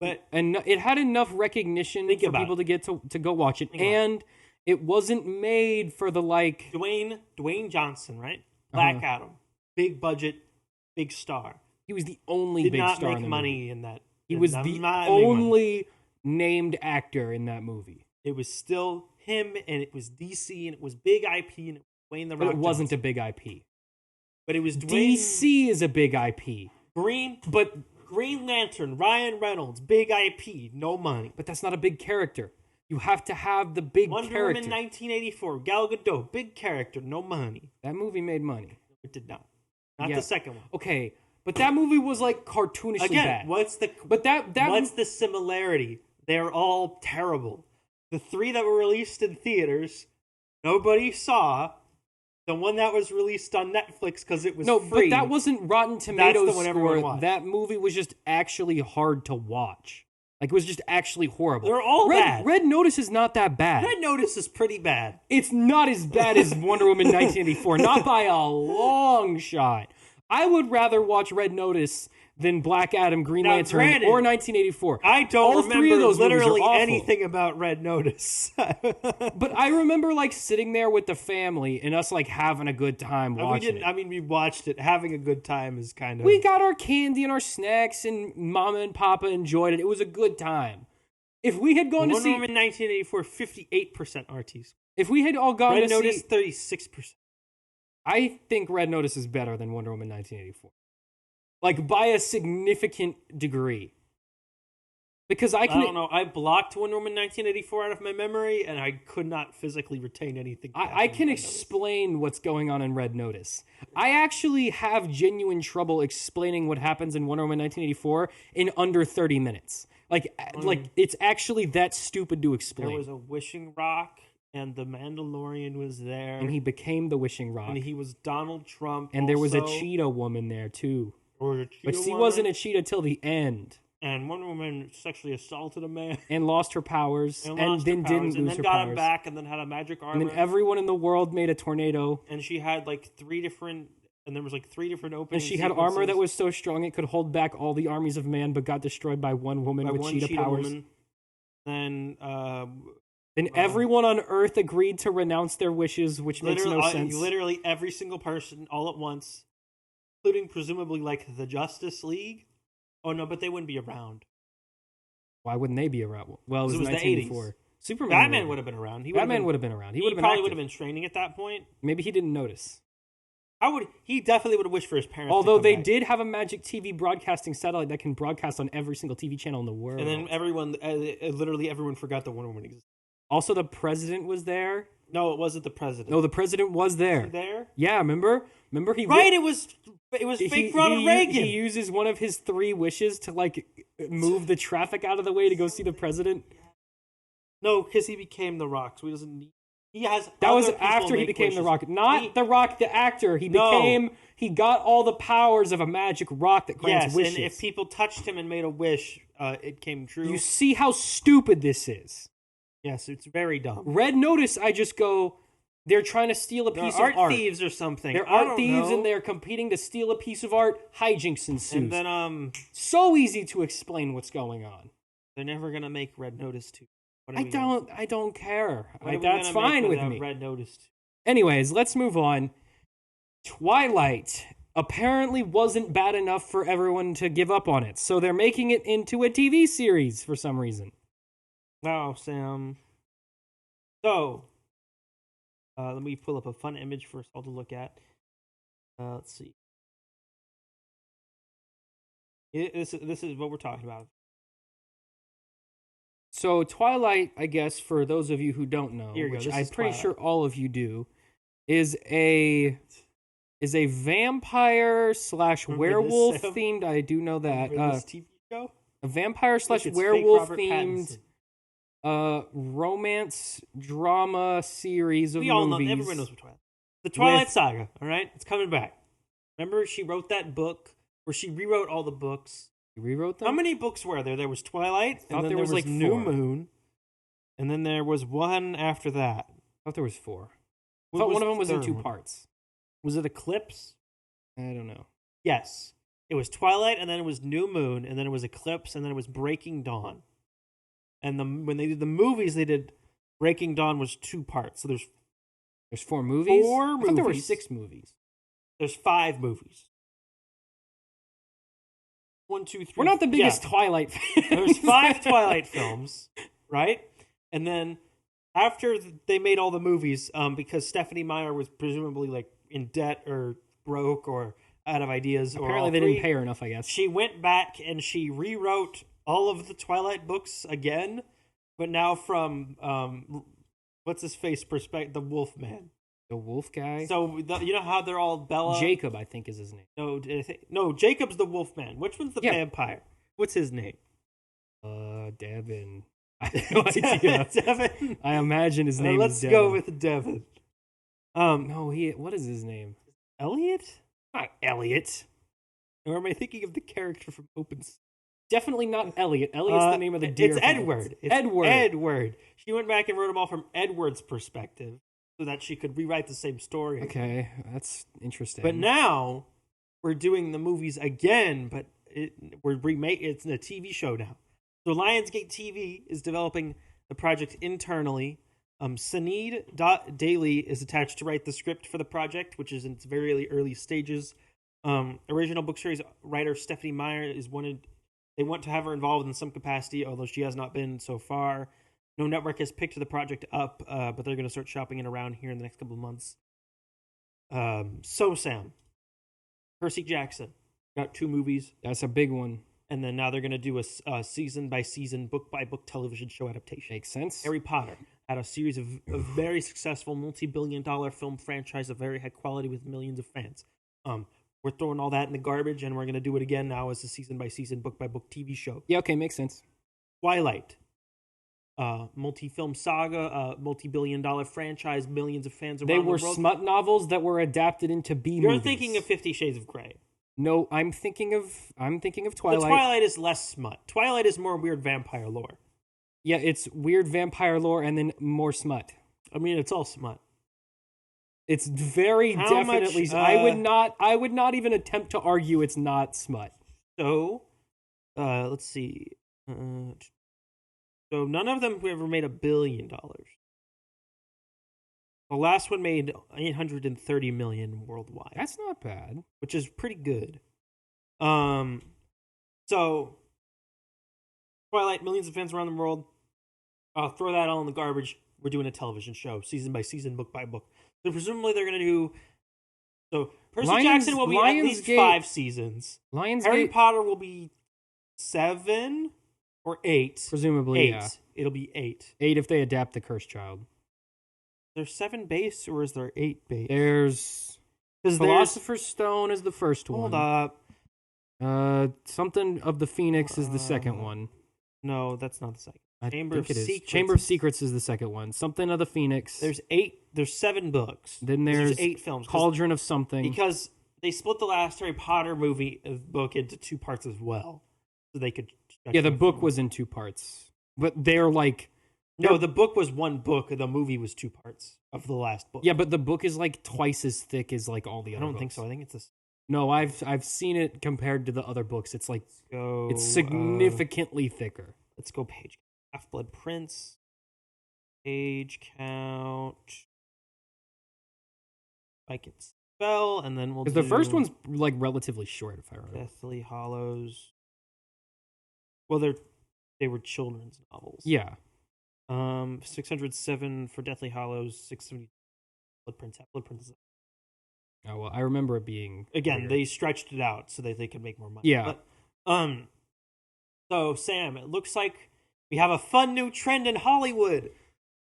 And it had enough recognition for people to get to go watch it. And it wasn't made for the like... Dwayne Johnson, right? Black Adam. Big budget, big star. He was the only big star in the movie. Did not make money in that. He was the only named actor in that movie. It was still him, and it was DC, and it was big IP, and it was Dwayne The Rock But it wasn't a big IP. But it was Dwayne... DC is a big IP. Green Lantern, Ryan Reynolds, big IP, no money. But that's not a big character. You have to have the big Wonder character. Woman 1984, Gal Gadot, big character, no money. That movie made money. It did not. Not the second one. Okay, but that movie was like cartoonishly bad. What's the similarity? They're all terrible. The 3 that were released in theaters, nobody saw. The one that was released on Netflix because it was free. But that wasn't Rotten Tomatoes score. That movie was just actually hard to watch. Like, it was just actually horrible. They're all bad. Red Notice is not that bad. Red Notice is pretty bad. It's not as bad as Wonder Woman 1984. Not by a long shot. I would rather watch Red Notice than Black Adam, Green Lantern, or 1984. I don't remember literally anything about Red Notice. But I remember like sitting there with the family and us like having a good time watching it. We watched it. Having a good time is kind of... We got our candy and our snacks and Mama and Papa enjoyed it. It was a good time. If we had gone to see... Wonder Woman 1984, 58% RTs. If we had all gone Red to Notice, see, 36%. I think Red Notice is better than Wonder Woman 1984, like by a significant degree. Because I don't know. I blocked Wonder Woman 1984 out of my memory, and I could not physically retain anything. I can explain what's going on in Red Notice. I actually have genuine trouble explaining what happens in Wonder Woman 1984 in under 30 minutes. Like it's actually that stupid to explain. There was a wishing rock, and the Mandalorian was there. And he became the wishing rock. And he was Donald Trump. And there was a cheetah woman there, too. But she wasn't a cheetah till the end. And Wonder Woman sexually assaulted a man. And lost her powers. And then didn't lose her powers. And then got him back, and then had a magic armor. And then everyone in the world made a tornado. And she had like three different openings. And she had armor that was so strong it could hold back all the armies of man, but got destroyed by one woman with cheetah powers. Then everyone on Earth agreed to renounce their wishes, which makes no sense. Literally every single person all at once, including presumably like the Justice League. Oh no, but they wouldn't be around. Why wouldn't they be around? Well, it was the 1984. 80s. Batman would have been around. Batman would have been around. He probably would have been training at that point. Maybe he didn't notice. He definitely would have wished for his parents. Although they did have a magic TV broadcasting satellite that can broadcast on every single TV channel in the world. And then literally everyone forgot that Wonder Woman existed. Also, the president was there. No, it wasn't the president. No, the president was there. Was he there? Yeah, remember he. Right, it was fake Ronald Reagan. He uses one of his 3 wishes to like move the traffic out of the way to go see the president. No, because he became the Rock, so he doesn't need. He has. That was after he became the Rock, not the Rock, the actor. He got all the powers of a magic rock that grants wishes. And if people touched him and made a wish, it came true. You see how stupid this is. Yes, it's very dumb. Red Notice, I just go, they're trying to steal a piece of art. Art thieves or something. They're art thieves and they're competing to steal a piece of art. Hijinks ensues. And then, so easy to explain what's going on. They're never going to make Red Notice 2. I don't care. That's fine with me. Red Notice 2. Anyways, let's move on. Twilight apparently wasn't bad enough for everyone to give up on it. So they're making it into a TV series for some reason. Wow, Sam. So, let me pull up a fun image for us all to look at. Let's see. This is what we're talking about. So Twilight, I guess, for those of you who don't know, which I'm pretty sure all of you do, is a vampire / werewolf themed. I do know that. This TV show? A vampire / werewolf themed romance drama series of movies. Everyone knows what Twilight. The Twilight Saga. All right, it's coming back. Remember, she wrote that book, where she rewrote all the books. You rewrote them? How many books were there? There was Twilight, and then there was like 4. New Moon, and then there was one after that. I thought there was 4. I thought one of them was in 2 parts. Was it Eclipse? I don't know. Yes. It was Twilight, and then it was New Moon, and then it was Eclipse, and then it was Breaking Dawn. And when they did the movies, they did Breaking Dawn was 2 parts. So there's 4 movies? 4 movies. I thought there were 6 movies. There's 5 movies. 1, 2, 3. We're not the biggest Twilight fans. There's 5 Twilight films, right? And then after they made all the movies, because Stephenie Meyer was presumably like in debt or broke or out of ideas, apparently they didn't pay her enough, I guess. She went back and she rewrote all of the Twilight books again, but now from what's his face perspective, the Wolfman. The wolf guy? So, you know how they're all Bella? Jacob, I think, is his name. No, Jacob's the Wolfman. Which one's the vampire? What's his name? Devin. I have no idea. Devin? I imagine his name is Devin. Let's go with Devin. No, what is his name? Elliot? Not Elliot. Or am I thinking of the character from Open? Definitely not Elliot. Elliot's the name of the deer. It's Edward. Edward. She went back and wrote them all from Edward's perspective, so that she could rewrite the same story. Okay, that's interesting. But now we're doing the movies again, but it's a TV show now. So Lionsgate TV is developing the project internally. Saneed.Daily is attached to write the script for the project, which is in its very early stages. Original book series writer Stephenie Meyer they want to have her involved in some capacity, although she has not been so far. No network has picked the project up, but they're going to start shopping it around here in the next couple of months. So Sam, Percy Jackson got 2 movies, That's a big one. and then now they're going to do a season by season, book by book television show adaptation. Makes sense. Harry Potter had a series of very successful multi-billion-dollar film franchise of very high quality with millions of fans. We're throwing all that in the garbage, and we're going to do it again now as a season by season, book by book TV show. Yeah, okay, makes sense. Twilight, multi-film saga, multi-billion-dollar franchise, millions of fans around the world. They were smut novels that were adapted into B movies. You're thinking of 50 Shades of Grey. No, I'm thinking of Twilight. The Twilight is less smut. Twilight is more weird vampire lore. Yeah, it's weird vampire lore and then more smut. I mean, it's all smut. It's very definitely. I would not even attempt to argue it's not smut. So, let's see. So none of them ever made $1 billion. The last one made $830 million worldwide. That's not bad, which is pretty good. So Twilight, millions of fans around the world. Throw that all in the garbage. We're doing a television show, season by season, book by book. So presumably they're going to do. So Percy Jackson will be at least 5 seasons. Harry Potter will be 7 or 8. Presumably, 8. yeah. It'll be 8. 8 if they adapt the Cursed Child. There's 7 base, or is there 8 base? There's Philosopher's Stone is the first one. Hold up. Something of the Phoenix is the second one. No, that's not the second. Chamber of Secrets is the second one. Something of the Phoenix. There's 7 books. Then there's 8 films. Cauldron of Something. Because they split the last Harry Potter book into 2 parts as well, so they could. Yeah, the book was in 2 parts, but they're like. No, the book was 1 book. The movie was 2 parts of the last book. Yeah, but the book is like twice as thick as like all the other. I don't think so. I think it's this. No, I've seen it compared to the other books. It's like it's significantly thicker. Let's go page. Half-Blood Prince. Page count. I can spell, and then we'll do... Because the first one's like relatively short, if I remember. Deathly Hallows. Well, they were children's novels. Yeah. 607 for Deathly Hallows, 670 Blood Prince. Blood Prince is... Oh, well, I remember it being... Again, weird. They stretched it out so that they could make more money. Yeah. But, so, Sam, it looks like we have a fun new trend in Hollywood.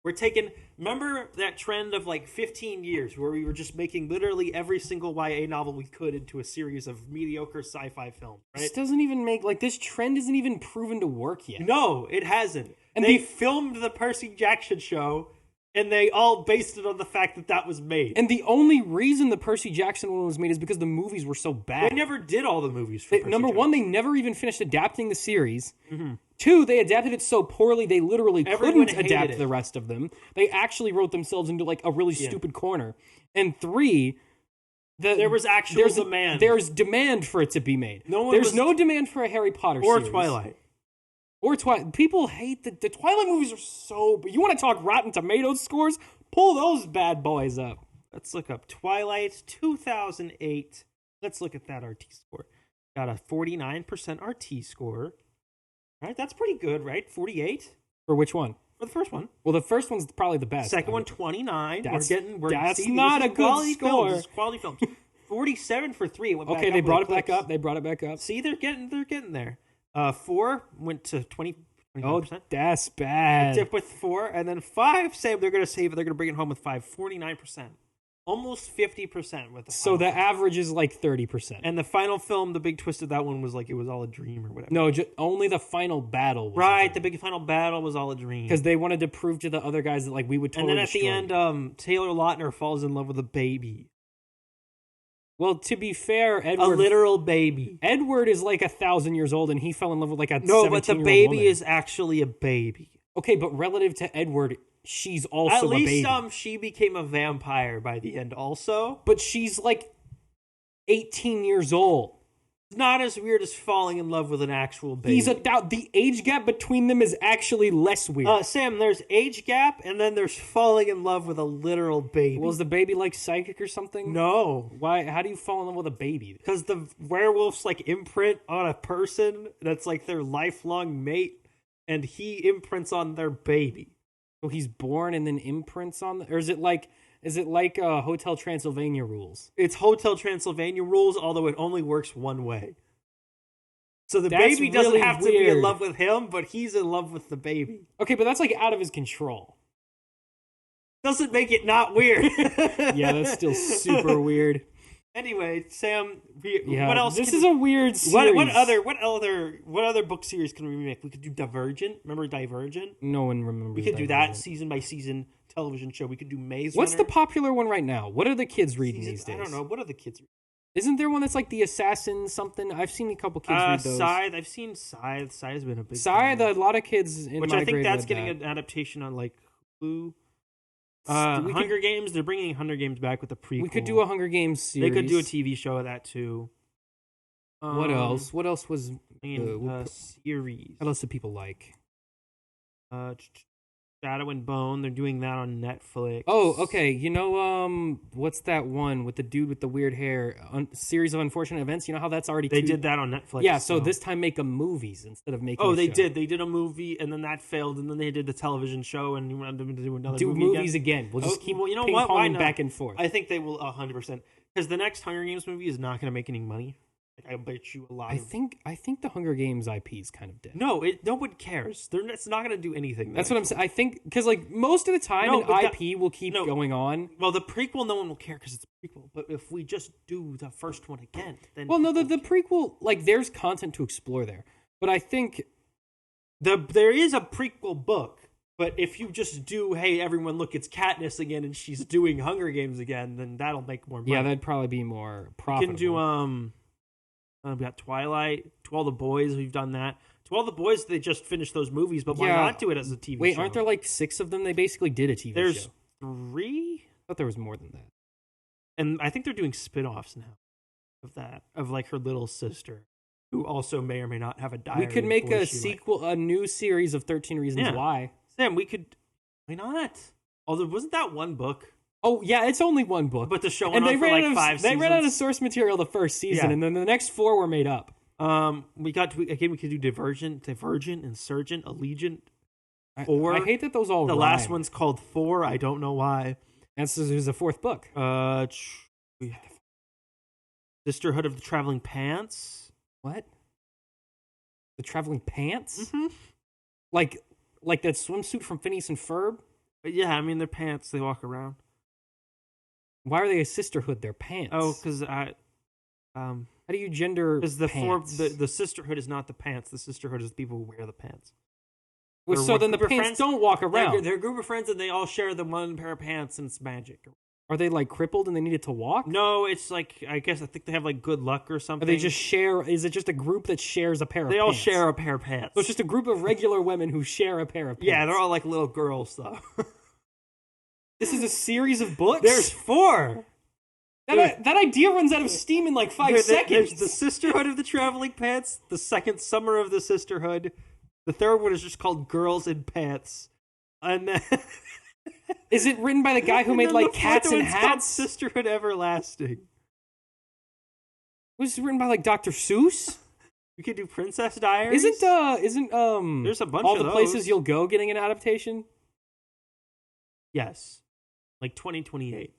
We're taking... Remember that trend of like 15 years where we were just making literally every single YA novel we could into a series of mediocre sci-fi films, right? This doesn't even make... Like, this trend isn't even proven to work yet. No, it hasn't. And they filmed the Percy Jackson show, and they all based it on the fact that was made. And the only reason the Percy Jackson one was made is because the movies were so bad. They never did all the movies for Percy Number Jackson. 1, they never even finished adapting the series. Mm-hmm. 2, they adapted it so poorly they literally Everyone couldn't adapt the rest of them. They actually wrote themselves into like a really stupid corner. And 3, there was actual demand. There's demand for it to be made. There's no demand for a Harry Potter or series. Twilight. Or Twilight. People hate the Twilight movies are so... But you want to talk Rotten Tomatoes scores? Pull those bad boys up. Let's look up Twilight 2008. Let's look at that RT score. Got a 49% RT score. All right, that's pretty good, right? 48? For which one? For the first one. Well, the first one's probably the best. Second one, 29. That's See, not a good score. This is quality films. 47 for 3. It went okay, back they up brought it back up. They brought it back up. See, they're getting there. 4 went to 20%. Oh, that's bad. Dip with 4, and then 5. Say they're going to save it. They're going to bring it home with 5. 49%, almost 50% with the. So the average is like 30%. And the final film, the big twist of that one was like it was all a dream or whatever. No, only the final battle. Was right, the big final battle was all a dream because they wanted to prove to the other guys that like we would totally. And then at destroy the end, Taylor Lautner falls in love with a baby. Well, to be fair, a literal baby. Edward is like 1,000 years old, and he fell in love with like a 17-year-old but the baby woman. is actually a baby. Okay, but relative to Edward, she's also a baby. At least, she became a vampire by the end, also. But she's like 18 years old. It's not as weird as falling in love with an actual baby. The age gap between them is actually less weird. Sam, there's age gap, and then there's falling in love with a literal baby. Was the baby like psychic or something? No. Why? How do you fall in love with a baby? Because the werewolf's like imprint on a person that's like their lifelong mate, and he imprints on their baby. So he's born and then imprints on or is it like Hotel Transylvania rules? It's Hotel Transylvania rules, although it only works one way. So the That's baby doesn't really have to be in weird. love with him, but he's in love with the baby. Okay, but that's like out of his control. Doesn't make it not weird. Yeah, that's still super weird. Anyway, Sam, Yeah, what else? This is a weird series. What other book series can we remake? We could do Divergent. Remember Divergent? No one remembers. We could do that season by season television show. We could do Maze What's Runner. the popular one right now? What are the kids reading these days? I don't know. What are the kids reading? Isn't there one that's like the Assassin something? I've seen a couple kids read those. Scythe. I've seen Scythe. Scythe's been a big Scythe, a lot of kids in which my I think grade that's read getting that. an adaptation on like Hulu. Hunger Games. They're bringing Hunger Games back with a prequel. We could do a Hunger Games series. They could do a TV show of that too. What else? What else was series? What else do people like? Shadow and Bone. They're doing that on Netflix. Oh, okay. You know, what's that one with the dude with the weird hair? Series of Unfortunate Events. You know how that's already They did that on Netflix. Yeah. So this time make them movies instead of making. Oh, they show. did. They did a movie, and then that failed, and then they did the television show, and you wanted them to do another movies again. We'll just keep you know ping-ponging Why not? back and forth. I think they will 100% because the next Hunger Games movie is not going to make any money. Like, I bet you a lot. I think the Hunger Games IP is kind of dead. No, no one cares. It's not going to do anything. That's what I'm saying. I think because like most of the time an IP will keep going on. Well, the prequel, no one will care because it's a prequel. But if we just do the first one again, then the prequel, like there's content to explore there. But I think there is a prequel book. But if you just do, hey, everyone, look, it's Katniss again, and she's doing Hunger Games again, then that'll make more money. Yeah, that'd probably be more profitable. We can do we got Twilight, To All the Boys. We've done that. To All the Boys, they just finished those movies, but why not do it as a TV show? Wait, aren't there like 6 of them? They basically did a TV show. There's 3? I thought there was more than that. And I think they're doing spin-offs now of that, of like her little sister, who also may or may not have a diary. We could make a sequel, a new series of 13 Reasons Why. Sam, why not? Although, wasn't that one book? Oh, yeah, it's only one book. But the show went on for like 5 seasons. They ran out of source material the first season, and then the next 4 were made up. We could do Divergent, Insurgent, Allegiant, 4. I hate that those all The rhyme. last one's called 4. I don't know why. And so there's a 4th book. Sisterhood of the Traveling Pants. What? The Traveling Pants? Mm-hmm. Like that swimsuit from Phineas and Ferb? But yeah, I mean, they're pants. They walk around. Why are they a sisterhood? They're pants. Oh, because how do you gender? Because the sisterhood is not the pants. The sisterhood is the people who wear the pants. So then the pants don't walk around. They're a group of friends, and they all share the one pair of pants, and it's magic. Are they like crippled and they needed to walk? No, it's like I think they have like good luck or something. Or they just share? Is it just a group that shares a pair of pants? They all share a pair of pants. So it's just a group of regular women who share a pair of pants. Yeah, they're all like little girls though. This is a series of books? There's 4. That idea runs out of steam in like 5 seconds. There's the Sisterhood of the Traveling Pants, the second Summer of the Sisterhood. The third one is just called Girls in Pants. And then... Is it written by the guy who made like Cats and Hats? Sisterhood Everlasting. Was it written by like Dr. Seuss? We could do Princess Diaries. Isn't there's a bunch All of the those. Places You'll Go getting an adaptation? Yes. Like 2028.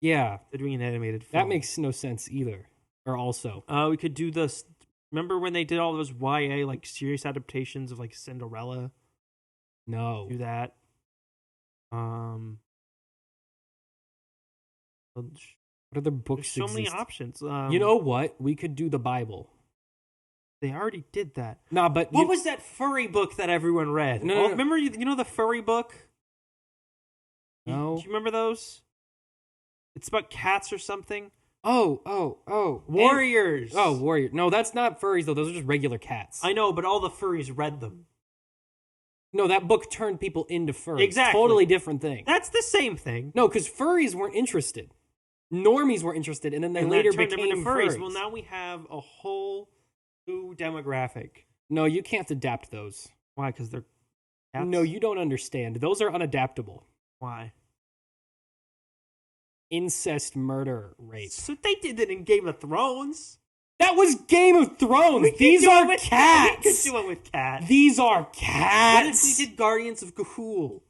Yeah. They're doing an animated film. That makes no sense either. Or also. We could do this. Remember when they did all those YA like serious adaptations of like Cinderella? No. Do that. What other books There's so many exist? options. You know what? We could do the Bible. They already did that. Nah, but what was that furry book that everyone read? No. Remember you know the furry book? No. Do you remember those? It's about cats or something. Oh. Warriors. Warrior. No, that's not furries though. Those are just regular cats. I know, but all the furries read them. No, that book turned people into furries. Exactly. Totally different thing. That's the same thing. No, because furries weren't interested. Normies were interested, and then they later became furries. Well, now we have a whole new demographic. No, you can't adapt those. Why? Because they're cats? No, you don't understand. Those are unadaptable. Why? Incest, murder, rape. So they did it in Game of Thrones. That was Game of Thrones. These are cats. We could do it with cats. These are cats. What if we did Guardians of Ga'Hoole?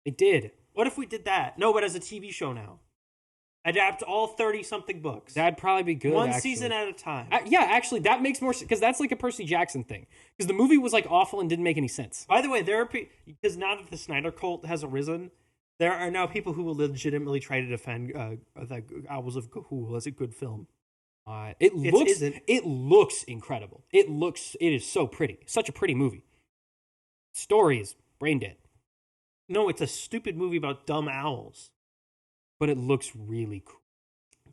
They did. What if we did that? No, but as a TV show now. Adapt all 30-something books. That'd probably be good. One season at a time. Yeah, actually, that makes more sense because that's like a Percy Jackson thing. Because the movie was like awful and didn't make any sense. By the way, there are because now that the Snyder cult has arisen, there are now people who will legitimately try to defend the Owls of Ga'Hoole as a good film. It looks incredible. It is so pretty. Such a pretty movie. Story is brain dead. No, it's a stupid movie about dumb owls. But it looks really cool.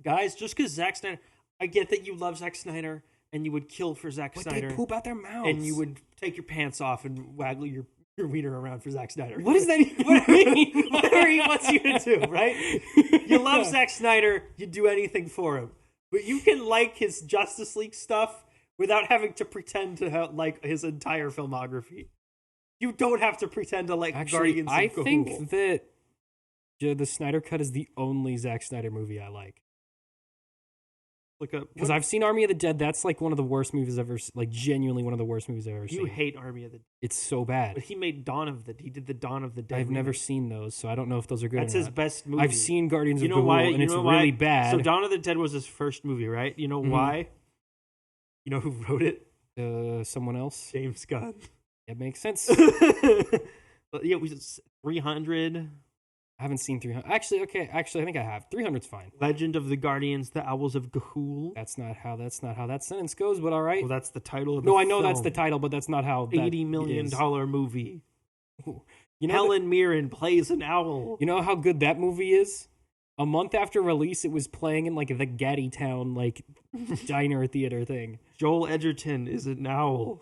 Guys, just because Zack Snyder... I get that you love Zack Snyder, and you would kill for Zack Snyder. But they poop out their mouths. And you would take your pants off and waggle your wiener around for Zack Snyder. What does that even mean? Whatever he wants you to do, right? You love Zack Snyder, you'd do anything for him. But you can like his Justice League stuff without having to pretend to like his entire filmography. You don't have to pretend to like Guardians of Ga'Hoole. I think that the Snyder Cut is the only Zack Snyder movie I like. Because I've seen Army of the Dead. That's like one of the worst movies I've ever seen. Like genuinely one of the worst movies I've ever seen. You hate Army of the Dead. It's so bad. But he did the Dawn of the Dead. I've never seen those, so I don't know if those are good. That's his best movie. I've seen Guardians of Ga'Hoole, and it's really bad. So Dawn of the Dead was his first movie, right? You know why? You know who wrote it? Someone else. James Gunn. It makes sense. But yeah, it was 300. I haven't seen 300. Actually, I think I have. 300's fine. Legend of the Guardians, the Owls of Ga'Hoole. That's not how that sentence goes, but all right. Well, that's the title of the film. No, I know that's the title, but that's not how $80 million movie. You know Helen Mirren plays an owl. You know how good that movie is? A month after release, it was playing in like the Gaddy Town like diner theater thing. Joel Edgerton is an owl.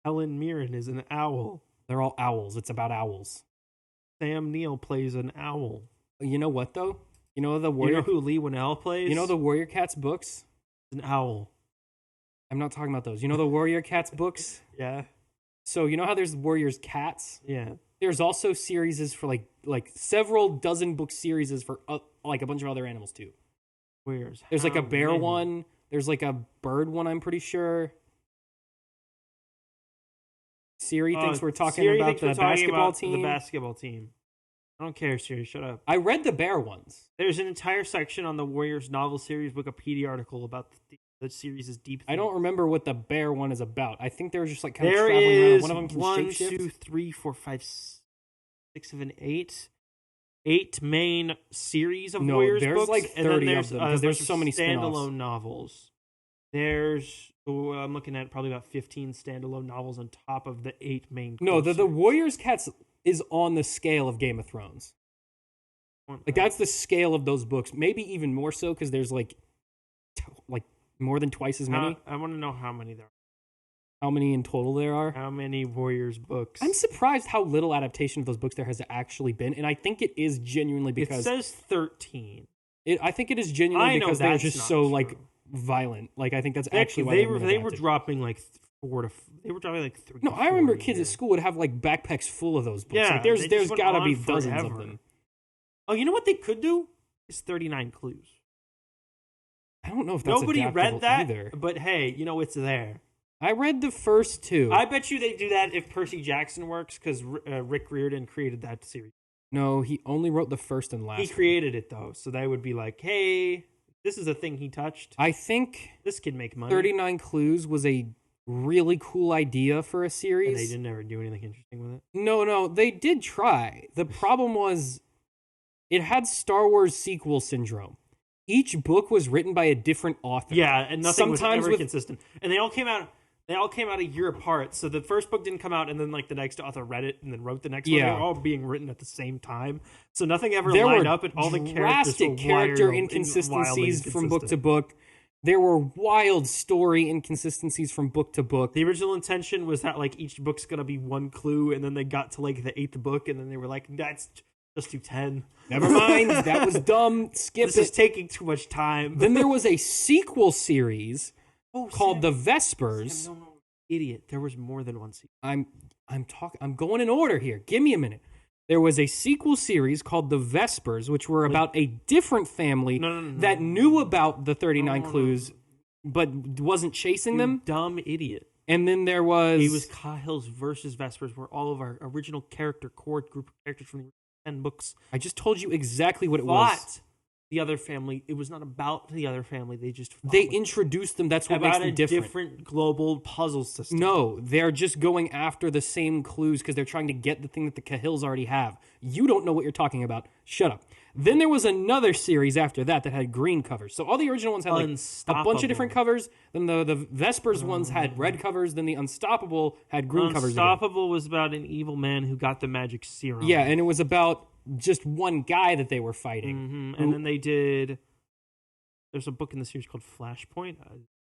Helen Mirren is an owl. They're all owls. It's about owls. Sam Neill plays an owl. You know what though? You know the Warrior. You know who Lee Winnell plays? You know the Warrior Cats books? An owl. I'm not talking about those. You know the Warrior Cats books? Yeah. So you know how there's Warriors Cats? Yeah. There's also series for like several dozen book series for like a bunch of other animals too. There's like a bear one. There's like a bird one. I'm pretty sure. Siri thinks we're talking about the basketball team. The basketball team. I don't care, Siri. Shut up. I read the bear ones. There's an entire section on the Warriors novel series Wikipedia article about the series' deep. I don't remember what the bear one is about. I think they were just like kind of traveling around. One of them can 1, 2, 3, 4, 5, 6, 7, 8. 8 main series of Warriors there's books. Like 30 of them because there's so many standalone novels. There's I'm looking at probably about 15 standalone novels on top of the 8 main. No, the Warriors Cats is on the scale of Game of Thrones. Like that's the scale of those books. Maybe even more so because there's like more than twice as many. I want to know how many there are. How many in total there are? How many Warriors books? I'm surprised how little adaptation of those books there has actually been, and I think it is genuinely because it says 13. I think it is genuinely because they're just so true. Like violent. Like I think that's actually why they were dropping like 4 to. They were dropping like 3. No, I remember kids at school would have like backpacks full of those books. Yeah, like, there's got to be dozens of them. Oh, you know what they could do? Is 39 Clues. I don't know if that's nobody read that either. But hey, you know it's there. I read the first 2. I bet you they do that if Percy Jackson works because Rick Riordan created that series. No, he only wrote the first and last. He created it though, so they would be like, "Hey, this is a thing he touched. I think this kid make money." 39 Clues was a really cool idea for a series. And they didn't ever do anything interesting with it. No, they did try. The problem was, it had Star Wars sequel syndrome. Each book was written by a different author. Yeah, and nothing was ever consistent. And they all came out a year apart. So the first book didn't come out, and then like the next author read it and then wrote the next one. They were all being written at the same time. So nothing ever lined up, and all the drastic character inconsistencies from book to book. There were wild story inconsistencies from book to book. The original intention was that like each book's gonna be one clue, and then they got to like the 8th book, and then they were like, "That's just do 10." Never mind, that was dumb. Skip this is taking too much time. Then there was a sequel series called The Vespers. Sam, no, idiot. There was more than one sequel. I'm going in order here. Give me a minute. There was a sequel series called The Vespers, which were about a different family that knew about the 39 Clues, but wasn't chasing them. Dumb idiot. And then there was... It was Kyle's versus Vespers, where all of our original core group of characters from the 10 books. I just told you exactly what it Fought was. the other family. It was not about the other family. They just They introduced them. That's what makes about them a different global puzzle system. No, they're just going after the same clues because they're trying to get the thing that the Cahills already have. You don't know what you're talking about. Shut up. Then there was another series after that had green covers. So all the original ones had like a bunch of different covers. Then the Vespers ones had red covers. Then the Unstoppable had green covers. Unstoppable was about an evil man who got the magic serum. Yeah, and it was about just one guy that they were fighting. And then they did... There's a book in the series called Flashpoint.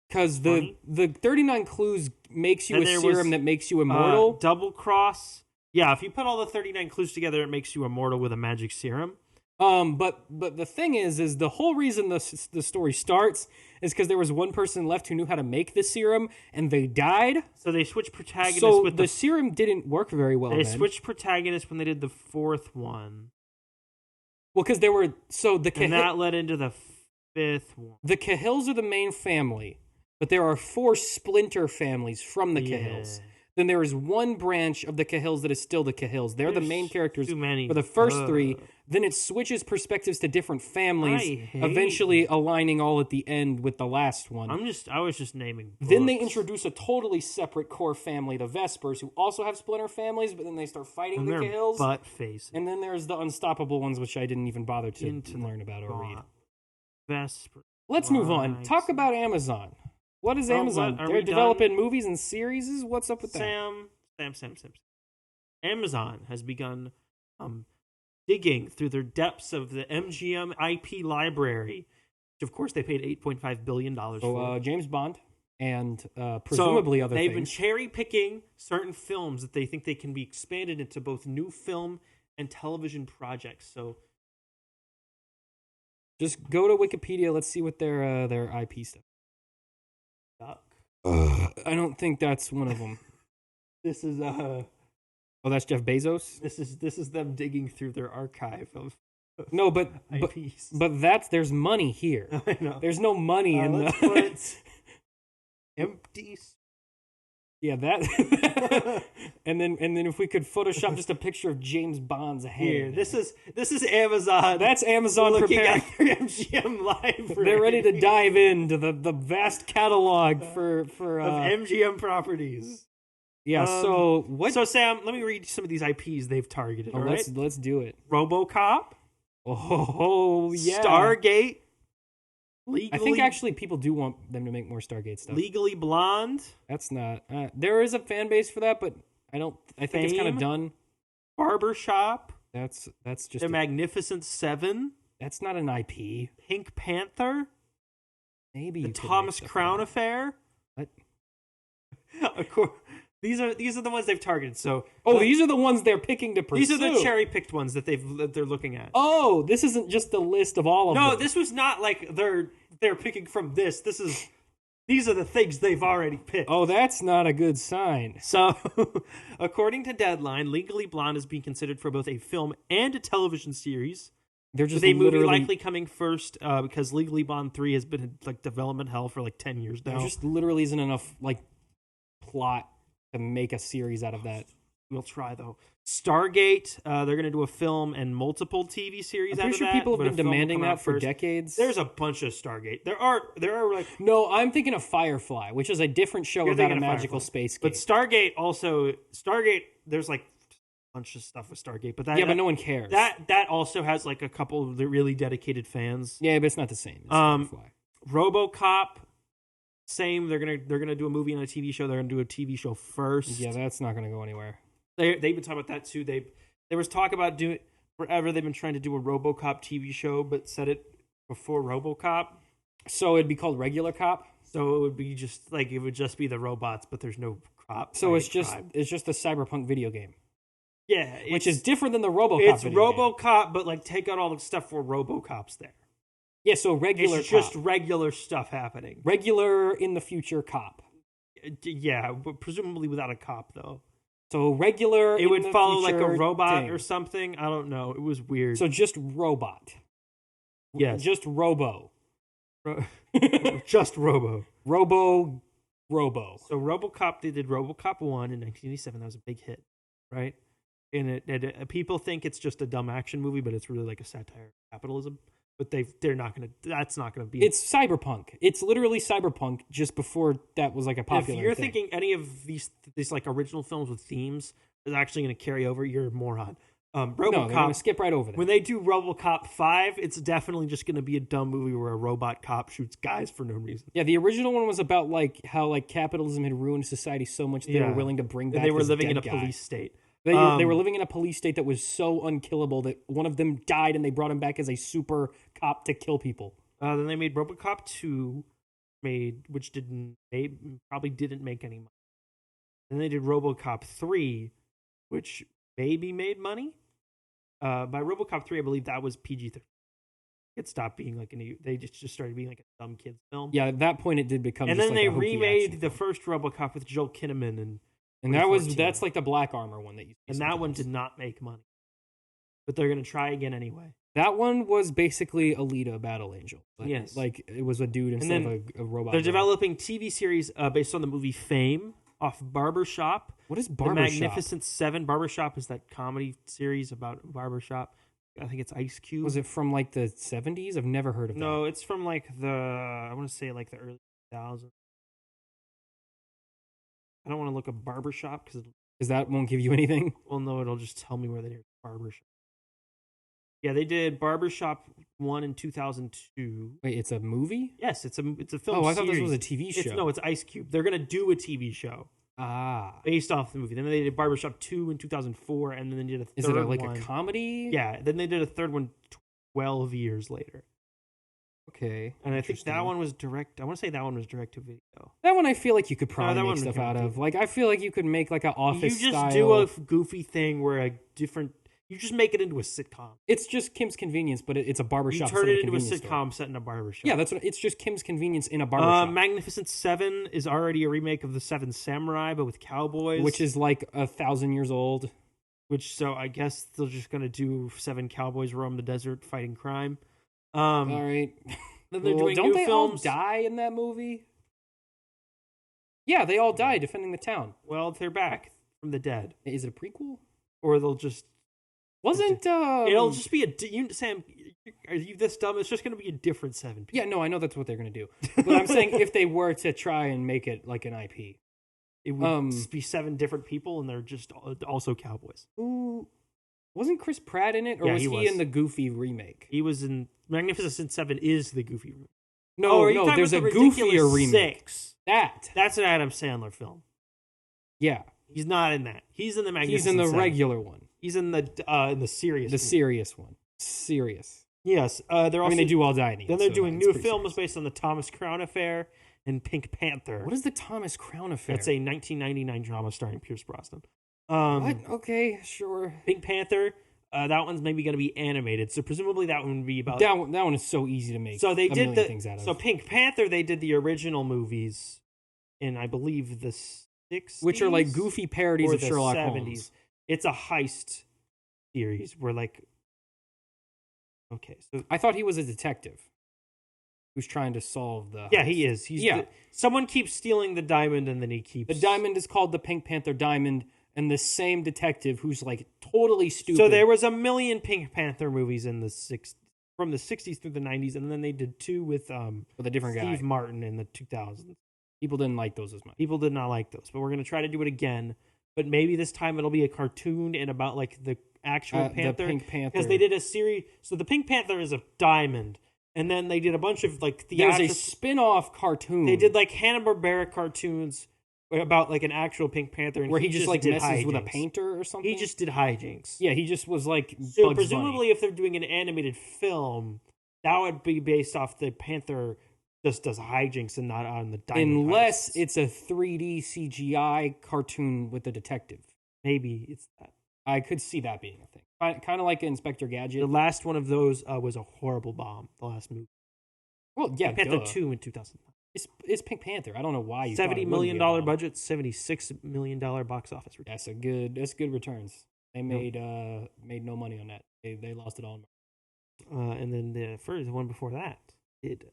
Because the 39 clues makes you a serum that makes you immortal. Double Cross. Yeah, if you put all the 39 clues together, it makes you immortal with a magic serum. But the thing is the whole reason the story starts is because there was one person left who knew how to make the serum, and they died. So they switched protagonists. So with the serum didn't work very well. They switched protagonists when they did the fourth one. Well, because there were and that led into the fifth one. The Cahills are the main family, but there are 4 splinter families from the Cahills. Then there is one branch of the Cahills that is still the Cahills. They're the main characters for the first 3. Then it switches perspectives to different families, eventually aligning all at the end with the last one. I was just naming books. Then they introduce a totally separate core family, the Vespers, who also have splinter families, but then they start fighting the Cahills. Butt faces. And then there's the Unstoppable ones, which I didn't even bother to learn about or read. Vesper. Let's move on. Talk about Amazon. What is Amazon? They're developing movies and series. What's up with that? Sam. Amazon has begun digging through their depths of the MGM IP library, which of course they paid $8.5 billion for. James Bond and presumably other things. They've been cherry picking certain films that they think they can be expanded into both new film and television projects. So just go to Wikipedia. Let's see what their IP stuff. I don't think that's one of them. This is Oh, that's Jeff Bezos. This is them digging through their archive of no, but IPs. But there's money here. I know. There's no money in let's put empty. Yeah, that. and then if we could Photoshop just a picture of James Bond's head. Here, this is Amazon. That's Amazon looking prepared. at their MGM library. They're ready to dive into the vast catalog for of MGM properties. Yeah. So what? So Sam, let me read some of these IPs they've targeted. All right, let's do it. RoboCop. Oh yeah. Stargate. I think actually people do want them to make more Stargate stuff. Legally Blonde. That's not. There is a fan base for that, but I think it's kind of done. Barbershop. That's just The Magnificent Seven. That's not an IP. Pink Panther. Maybe the Thomas Crown Affair. What? Of course, these are the ones they've targeted. So these are the ones they're picking to pursue. These are the cherry picked ones that they're looking at. Oh, this isn't just the list of all of them. No, this was not like they're picking from this. These are the things they've already picked. Oh, that's not a good sign. So, according to Deadline, Legally Blonde is being considered for both a film and a television series. They're just with a movie likely coming first because Legally Blonde 3 has been in like development hell for like 10 years now. There just literally isn't enough like plot to make a series out of that. We'll try though. Stargate, they're going to do a film and multiple TV series out of that. I'm pretty sure people have been demanding that for decades. There's a bunch of Stargate. There are like... No, I'm thinking of Firefly, which is a different show about a magical space game. But Stargate, there's like a bunch of stuff with Stargate. But but no one cares. That also has like a couple of the really dedicated fans. Yeah, but it's not the same as Firefly. RoboCop, same. They're gonna do a movie and a TV show. They're gonna do a TV show first. Yeah, that's not gonna go anywhere. They've been talking about that too. There was talk about doing forever. They've been trying to do a RoboCop TV show, but set it before RoboCop. So it'd be called Regular Cop. So it would be just like it would just be the robots, but there's no cop. So it's just a cyberpunk video game. Yeah, which is different than the RoboCop. It's RoboCop, but like take out all the stuff where RoboCop's there. Yeah, so regular. It's just regular stuff happening. Regular in the future cop. Yeah, but presumably without a cop though. So regular. It would follow like a robot or something. I don't know. It was weird. So just robot. Yes. Just Robo. Just Robo. Robo. So RoboCop, they did RoboCop 1 in 1987. That was a big hit, right? and people think it's just a dumb action movie, but it's really like a satire of capitalism. But they're not gonna. That's not gonna be. It's cyberpunk. It's literally cyberpunk. Just before that was like a popular. If you're thing. thinking any of these like original films with themes is actually going to carry over, you're a moron. RoboCop. No, they're gonna skip right over that. When they do RoboCop 5, it's definitely just going to be a dumb movie where a robot cop shoots guys for no reason. Yeah, the original one was about like how like capitalism had ruined society so much they were willing to bring back. And they were this living in a dead police state. They were living in a police state that was so unkillable that one of them died, and they brought him back as a super cop to kill people. Then they made RoboCop 2, which probably didn't make any money. Then they did RoboCop 3, which maybe made money. By RoboCop 3, I believe that was PG-13. It stopped being like they just started being like a dumb kids film. Yeah, at that point it did become. And just then like they a hokey remade the film. first RoboCop with Joel Kinnaman and that's like the Black Armor one that you. And that one did not make money, but they're gonna try again anyway. That one was basically Alita Battle Angel. Yes, like it was a dude instead of a robot. They're developing TV series based on the movie Fame off Barbershop. What is Barbershop? The Magnificent Seven. Barbershop is that comedy series about Barbershop. I think it's Ice Cube. Was it from like the 70s? I've never heard of that. No, it's from like I want to say like the early 2000s. I don't want to look up Barbershop because that won't give you anything. Well, no, it'll just tell me where they did Barbershop. Yeah, they did Barbershop 1 in 2002. Wait, it's a movie? Yes, it's a film. Oh, I thought series. this was a TV show. It's Ice Cube. They're gonna do a TV show. Based off the movie. Then they did Barbershop 2 in 2004, and then they did a third one. Is it like a comedy? Yeah, then they did a third one 12 years later. Okay. And I think that one was direct. I want to say that one was direct to video. That one I feel like you could probably make stuff out of. Like, I feel like you could make like an Office You just style. do a goofy thing where you just make it into a sitcom. It's just Kim's Convenience, but it's a barbershop. You turn it into a sitcom set in a barbershop. Yeah, it's just Kim's Convenience in a barbershop. Magnificent Seven is already a remake of the Seven Samurai, but with cowboys. Which is like 1,000 years old. So I guess they're just going to do 7 cowboys roam the desert fighting crime. All right. Then they're doing don't new they films. all die in that movie? Yeah, they all die defending the town. Well, they're back from the dead. Is it a prequel? Or they'll just... It'll just be Sam, are you this dumb? It's just going to be a different 7 people. Yeah, no, I know that's what they're going to do. But I'm saying if they were to try and make it like an IP. It would be 7 different people, and they're just also cowboys. Ooh, wasn't Chris Pratt in it? Or Yeah, was he he was. in the Goofy remake? He was in... Magnificent Seven is the Goofy remake. No, there's a goofier remake. That's an Adam Sandler film. Yeah. He's not in that. He's in the Magnificent He's in the Seven. regular one. He's in the serious The one. serious one. Serious. Yes. They're also, they do all die in the Then end, they're so doing it's new pretty films serious. based on the Thomas Crown Affair and Pink Panther. What is the Thomas Crown Affair? That's a 1999 drama starring Pierce Brosnan. What? Okay, sure. Pink Panther, that one's maybe going to be animated. So presumably that one would be about... That one is so easy to make. So they did things out of. So Pink Panther, they did the original movies in, I believe, the 60s. Which are like goofy parodies or of the Sherlock 70s. Holmes. It's a heist series where like... Okay, so... I thought he was a detective who's trying to solve the... Yeah, heist. he is. Someone keeps stealing the diamond, and then he keeps... The diamond is called the Pink Panther Diamond, and the same detective who's like totally stupid. So there was a million Pink Panther movies in from the 60s through the 90s, and then they did 2 with a different Steve guy. Martin in the 2000s. People didn't like those as much. People did not like those, but we're going to try to do it again. But maybe this time it'll be a cartoon and about like the actual Panther. The Pink Panther. Because they did a series. So the Pink Panther is a diamond. And then they did a bunch of like theatrical... There's a spin-off cartoon. They did like Hanna-Barbera cartoons about like an actual Pink Panther. And where he just like did messes with a hijinks. painter or something? He just did hijinks. Yeah, he just was like So Bugs presumably Bunny. if they're doing an animated film, that would be based off the Panther just does hijinks and not on the diamond Unless heists. it's a 3D CGI cartoon with a detective. Maybe it's that. I could see that being a thing. Kind of like Inspector Gadget. The last one of those was a horrible bomb, the last movie. Well, yeah, Pink Panther duh. 2 in 2009. It's Pink Panther. I don't know why you $70 million budget, $76 million box office. That's good returns. They made no money on that. They lost it all. And then the one before that did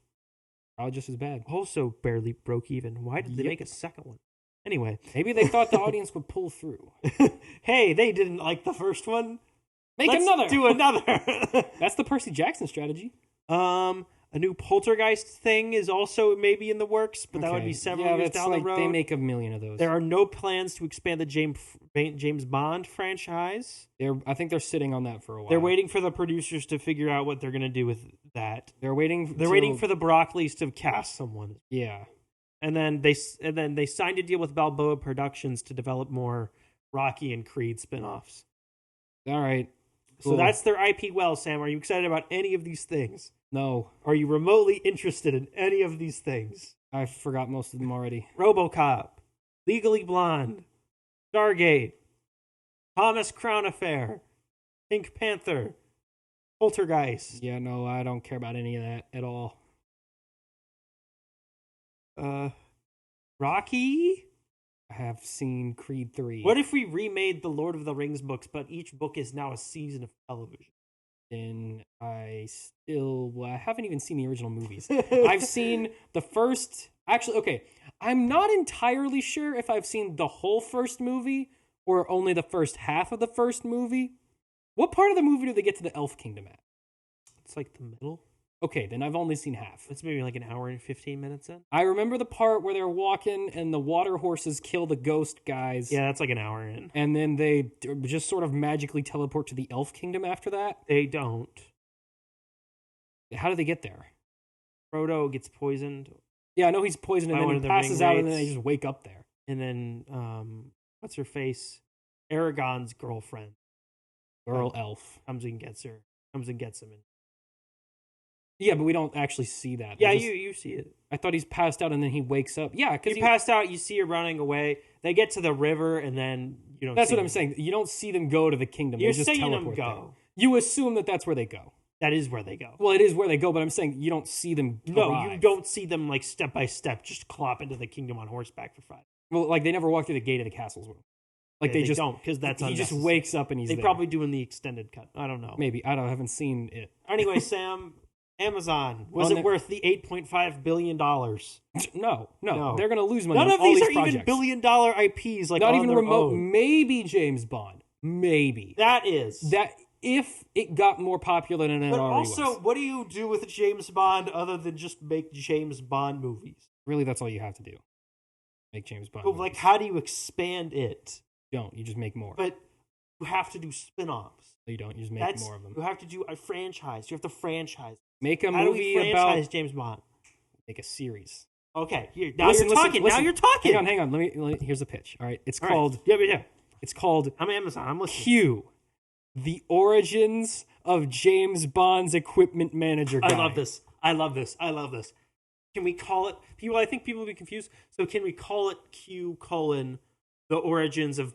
probably just as bad. Also barely broke even. Why did they Yep. make a second one? Anyway, Maybe they thought the audience would pull through. hey, they didn't like the first one. Let's another. Do another. That's the Percy Jackson strategy. A new Poltergeist thing is also maybe in the works, but that would be several years down the road. They make a million of those. There are no plans to expand the James Bond franchise. I think they're sitting on that for a while. They're waiting for the producers to figure out what they're going to do with that. They're waiting for the Broccoli's to cast someone. Yeah. And then they signed a deal with Balboa Productions to develop more Rocky and Creed spin-offs. All right. Cool. So that's their IP well, Sam. Are you excited about any of these things? No. Are you remotely interested in any of these things? I forgot most of them already. RoboCop, Legally Blonde, Stargate, Thomas Crown Affair, Pink Panther, Poltergeist. Yeah, no, I don't care about any of that at all. Rocky? I have seen Creed 3. What if we remade the Lord of the Rings books, but each book is now a season of television? Then I haven't even seen the original movies. I've seen the first... Actually, okay, I'm not entirely sure if I've seen the whole first movie or only the first half of the first movie. What part of the movie do they get to the Elf Kingdom at? It's like the middle. Okay, then I've only seen half. It's maybe like an hour and 15 minutes in. I remember the part where they're walking and the water horses kill the ghost guys. Yeah, that's like an hour in. And then they just sort of magically teleport to the Elf Kingdom after that. They don't. How do they get there? Frodo gets poisoned. Yeah, I know he's poisoned and then he passes out and then they just wake up there. And then, what's her face? Aragorn's girlfriend. Girl elf. Comes and gets him. Yeah, but we don't actually see that. Yeah, you see it. I thought he's passed out and then he wakes up. Yeah, because he passed out. You see her running away. They get to the river and then you don't. That's what I'm saying. You don't see them go to the kingdom. You're just saying teleport them go. There. You assume that that's where they go. That is where they go. Well, it is where they go, but I'm saying you don't see them. No, you don't see them like step by step just clop into the kingdom on horseback for 5. Well, like they never walk through the gate of the castles. Like they just don't because that's he just wakes up and he's. They there. probably do in the extended cut. I don't know. Maybe I haven't seen it. Anyway, Sam. Amazon, was it worth the $8.5 billion? No. They're going to lose money. None of these are even billion-dollar IPs. Like not even remote. Own. Maybe James Bond. Maybe that if it got more popular than it already was. But also, what do you do with James Bond other than just make James Bond movies? Really, that's all you have to do. Make James Bond. But like, how do you expand it? You just make more. But you have to do spin-offs. You don't. You just make more of them. You have to do a franchise. You have to franchise. Make a movie about James Bond. Make a series. Okay, here now you're talking. Now you're talking. Hang on. Let me. Here's the pitch. All right, it's called. Right. Yeah. It's called. I'm Amazon. I'm listening. Q, the origins of James Bond's equipment manager guy. I love this. Can we call it? I think people will be confused. So can we call it Q : the origins of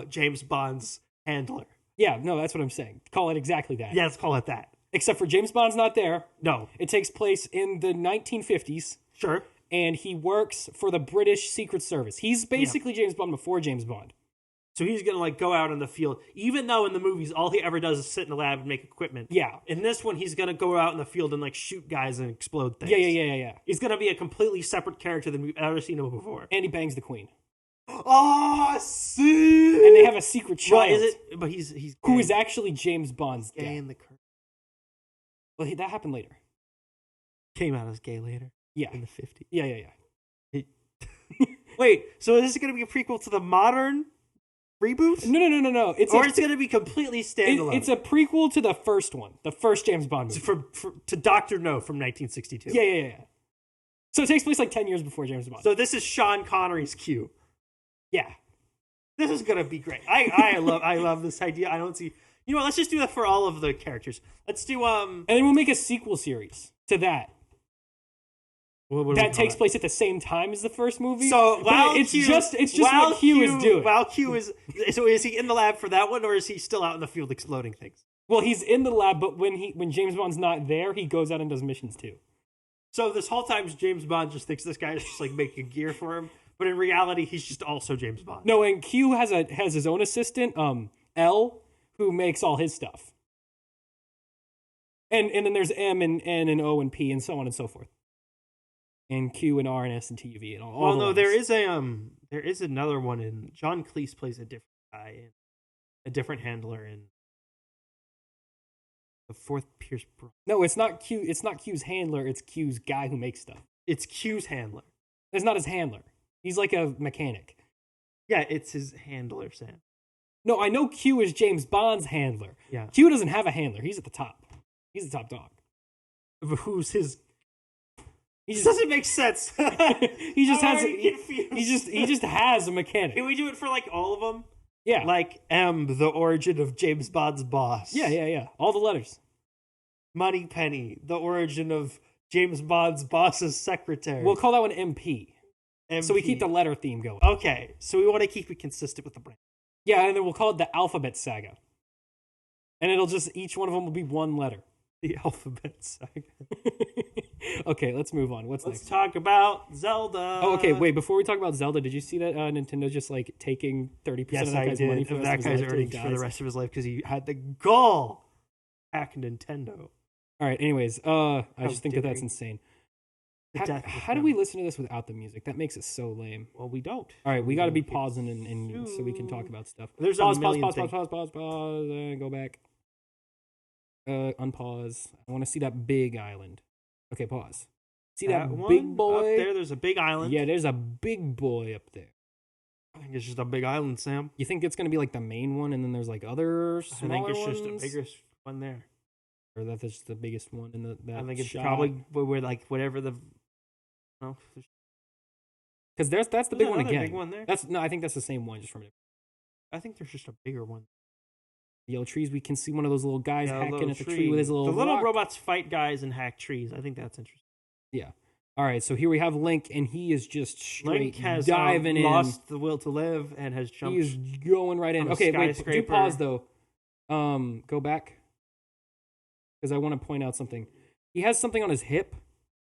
James Bond's handler? Yeah. No, that's what I'm saying. Call it exactly that. Yeah, let's call it that. Except for James Bond's not there. No. It takes place in the 1950s. Sure. And he works for the British Secret Service. He's basically James Bond before James Bond. So he's going to like go out in the field. Even though in the movies, all he ever does is sit in the lab and make equipment. Yeah. In this one, he's going to go out in the field and like shoot guys and explode things. Yeah. He's going to be a completely separate character than we've ever seen him before. And he bangs the queen. Oh, see. And they have a secret child. Well, is it? But he's gay. Who is actually James Bond's gay dad. in the curse. Well, that happened later. Came out as gay later. Yeah. In the 50s. Yeah. Wait, so is this going to be a prequel to the modern reboot? No. It's going to be completely standalone. It's a prequel to the first one, the first James Bond movie. To Dr. No from 1962. Yeah. So it takes place like 10 years before James Bond. So this is Sean Connery's Q. Yeah. This is going to be great. I love this idea. I don't see... You know what, let's just do that for all of the characters. Let's do... And then we'll make a sequel series to that. That takes place at the same time as the first movie. So it's just what Q is doing. While Q is... So is he in the lab for that one, or is he still out in the field exploding things? Well, he's in the lab, but when James Bond's not there, he goes out and does missions too. So this whole time, James Bond just thinks this guy is just like making gear for him, but in reality, he's just also James Bond. No, and Q has his own assistant, L, who makes all his stuff. And then there's M and N and O and P and so on and so forth. And Q and R and S and T, U, V and all. Well, no, there is there is another one in John Cleese plays a different guy and a different handler in the fourth Pierce Brosnan. No, it's not Q. It's not Q's handler. It's Q's guy who makes stuff. It's Q's handler. It's not his handler. He's like a mechanic. Yeah, it's his handler, Sam. No, I know Q is James Bond's handler. Yeah. Q doesn't have a handler. He's at the top. He's the top dog. Who's his? This doesn't make sense. He just has. He just has a mechanic. Can we do it for like all of them? Yeah. Like M, the origin of James Bond's boss. Yeah. All the letters. Moneypenny, the origin of James Bond's boss's secretary. We'll call that one MP. MP. So we keep the letter theme going. Okay, so we want to keep it consistent with the brand. Yeah, and then we'll call it the Alphabet Saga. And it'll just, each one of them will be one letter. The Alphabet Saga. Okay, let's move on. Let's next? Talk about Zelda. Oh, okay, wait, before we talk about Zelda, did you see that Nintendo just, like, taking 30% of that guy's money for that guy's earnings for the rest of his life because he had the gall hack Nintendo. All right, anyways, I just think that's insane. How do we listen to this without the music? That makes it so lame. Well, we don't. All right, we got to be pausing and so we can talk about stuff. There's pause, go back. Unpause. I want to see that big island. Okay, pause. See that big boy? Up there, there's a big island. Yeah, there's a big boy up there. I think it's just a big island, Sam. You think it's going to be like the main one and then there's like other smaller ones? I think it's just a bigger one there. Or that's just the biggest one in that I think it's shot. probably where like whatever the... Because that's the big one again. Big one there? I think that's the same one, just from it. I think there's just a bigger one. The yellow trees, we can see one of those little guys hacking at the tree with his little The little rock. robots fight guys and hack trees. I think that's interesting. Yeah. All right, so here we have Link, and he is just straight Link has diving in. Lost the will to live and has jumped. He is going right in. Okay, wait, do pause though. Go back. Because I want to point out something. He has something on his hip.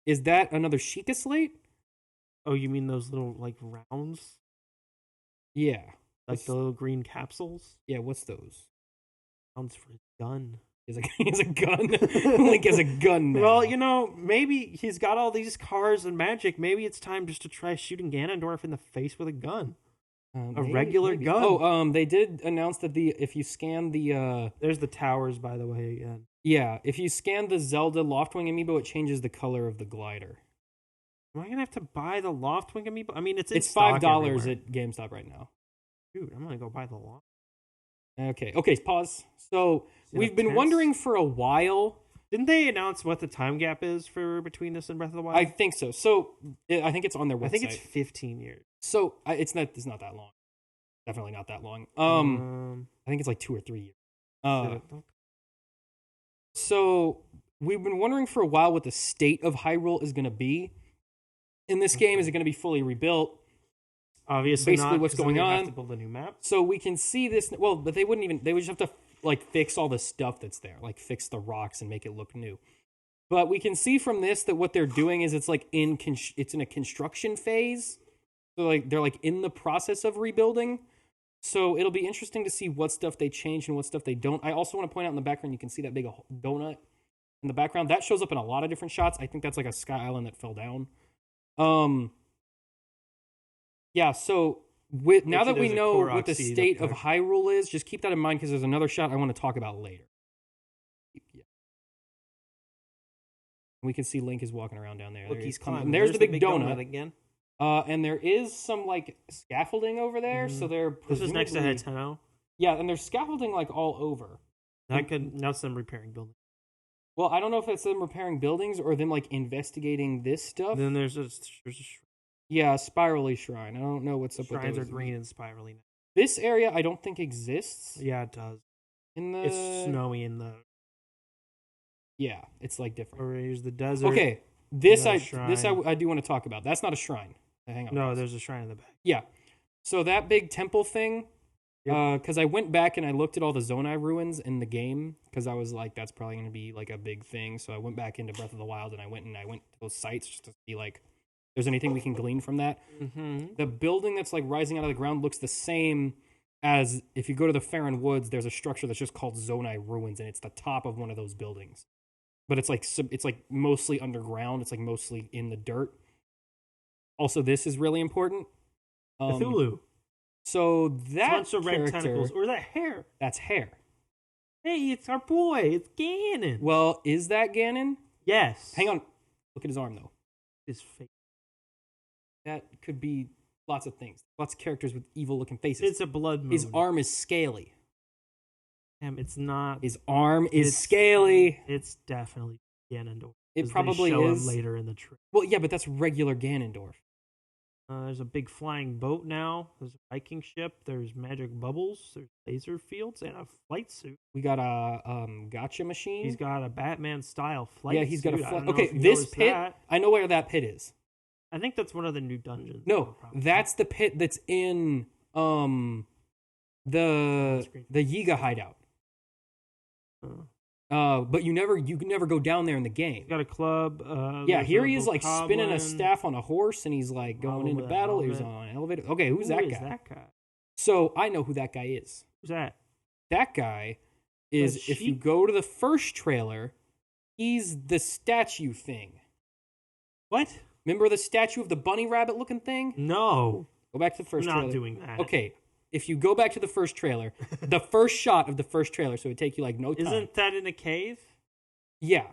Is that another Sheikah slate? Oh, you mean those little, like, rounds? Yeah. Like the little green capsules? Yeah, what's those? Rounds for his gun. He has a gun. Link has a gun now. Well, you know, maybe he's got all these cars and magic. Maybe it's time just to try shooting Ganondorf in the face with a gun. Regular gun. Oh, they did announce that if you scan the... There's the towers, by the way, again. Yeah, if you scan the Zelda Loftwing amiibo, it changes the color of the glider. Am I going to have to buy the Loftwing amiibo? I mean, it's $5 at GameStop right now. Dude, I'm going to go buy the Loft. Okay, pause. So, we've been wondering for a while... Didn't they announce what the time gap is for between this and Breath of the Wild? I think so. So, I think it's on their website. I think it's 15 years. So, it's not that long. Definitely not that long. I think it's like 2 or 3 years. So, we've been wondering for a while what the state of Hyrule is going to be in this game. Is it going to be fully rebuilt? Obviously, basically what's going on. Have to build a new map. So we can see this. Well, but they would just have to like fix all the stuff that's there, like fix the rocks and make it look new. But we can see from this that what they're doing is it's like it's in a construction phase. So like they're like in the process of rebuilding. So it'll be interesting to see what stuff they change and what stuff they don't. I also want to point out in the background you can see that big donut in the background. That shows up in a lot of different shots. I think that's like a sky island that fell down. Yeah, so now that we know what the state of Hyrule is, just keep that in mind because there's another shot I want to talk about later. Yeah. We can see Link is walking around down there. Look, he's coming. And there's the big donut again. And there is some like scaffolding over there, so they're this is next to Hateno. Yeah, and there's scaffolding like all over. Now it's them repairing buildings. Well, I don't know if it's them repairing buildings or them like investigating this stuff. Then there's a yeah, spirally shrine. I don't know what's up with those. Shrines are green and spirally now. This area I don't think exists. Yeah, it does. It's snowy in the... Yeah, it's like different. Or here's the desert. Okay, this I do want to talk about. That's not a shrine. Hang on. No, there's a shrine in the back. Yeah. So that big temple thing, because I went back and I looked at all the Zonai ruins in the game, because I was like, that's probably going to be like a big thing. So I went back into Breath of the Wild and I went to those sites just to see like, there's anything we can glean from that. Mm-hmm. The building that's like rising out of the ground looks the same as if you go to the Farron Woods, there's a structure that's just called Zonai Ruins, and it's the top of one of those buildings. But it's like mostly underground. It's like mostly in the dirt. Also, this is really important. Cthulhu. So that Bunch of red character, tentacles. Or that hair. that's hair. Hey, it's our boy. It's Ganon. Well, is that Ganon? Yes. Hang on. Look at his arm, though. His face. That could be lots of things. Lots of characters with evil-looking faces. It's a blood moon. His arm is scaly. Damn, it's not. His arm is scaly. It's definitely Ganondorf. It probably they show is. him later in the trip. Well, yeah, but that's regular Ganondorf. There's a big flying boat now. There's a Viking ship. There's magic bubbles. There's laser fields and a flight suit. We got a gotcha machine. He's got a Batman-style flight suit. Yeah, he's got a I don't flight. know Okay, if you this noticed pit, that. I know where that pit is. I think that's one of the new dungeons. No, that's the pit that's in the Yiga hideout. But you can never go down there in the game. He's got a club. Yeah, here he is, like Bokoblin. spinning a staff on a horse, and he's like going into with a battle. helmet. He's on an elevator. Okay, who's Who that is guy? that guy? So I know who that guy is. Who's that? That guy is, The if you sheep? go to the first trailer, he's the statue thing. What? Remember the statue of the bunny rabbit looking thing? No. Go back to the first I'm not trailer. doing that. Okay, if you go back to the first trailer, the first shot of the first trailer, so it'd take you like no time. Isn't that in a cave? Yeah,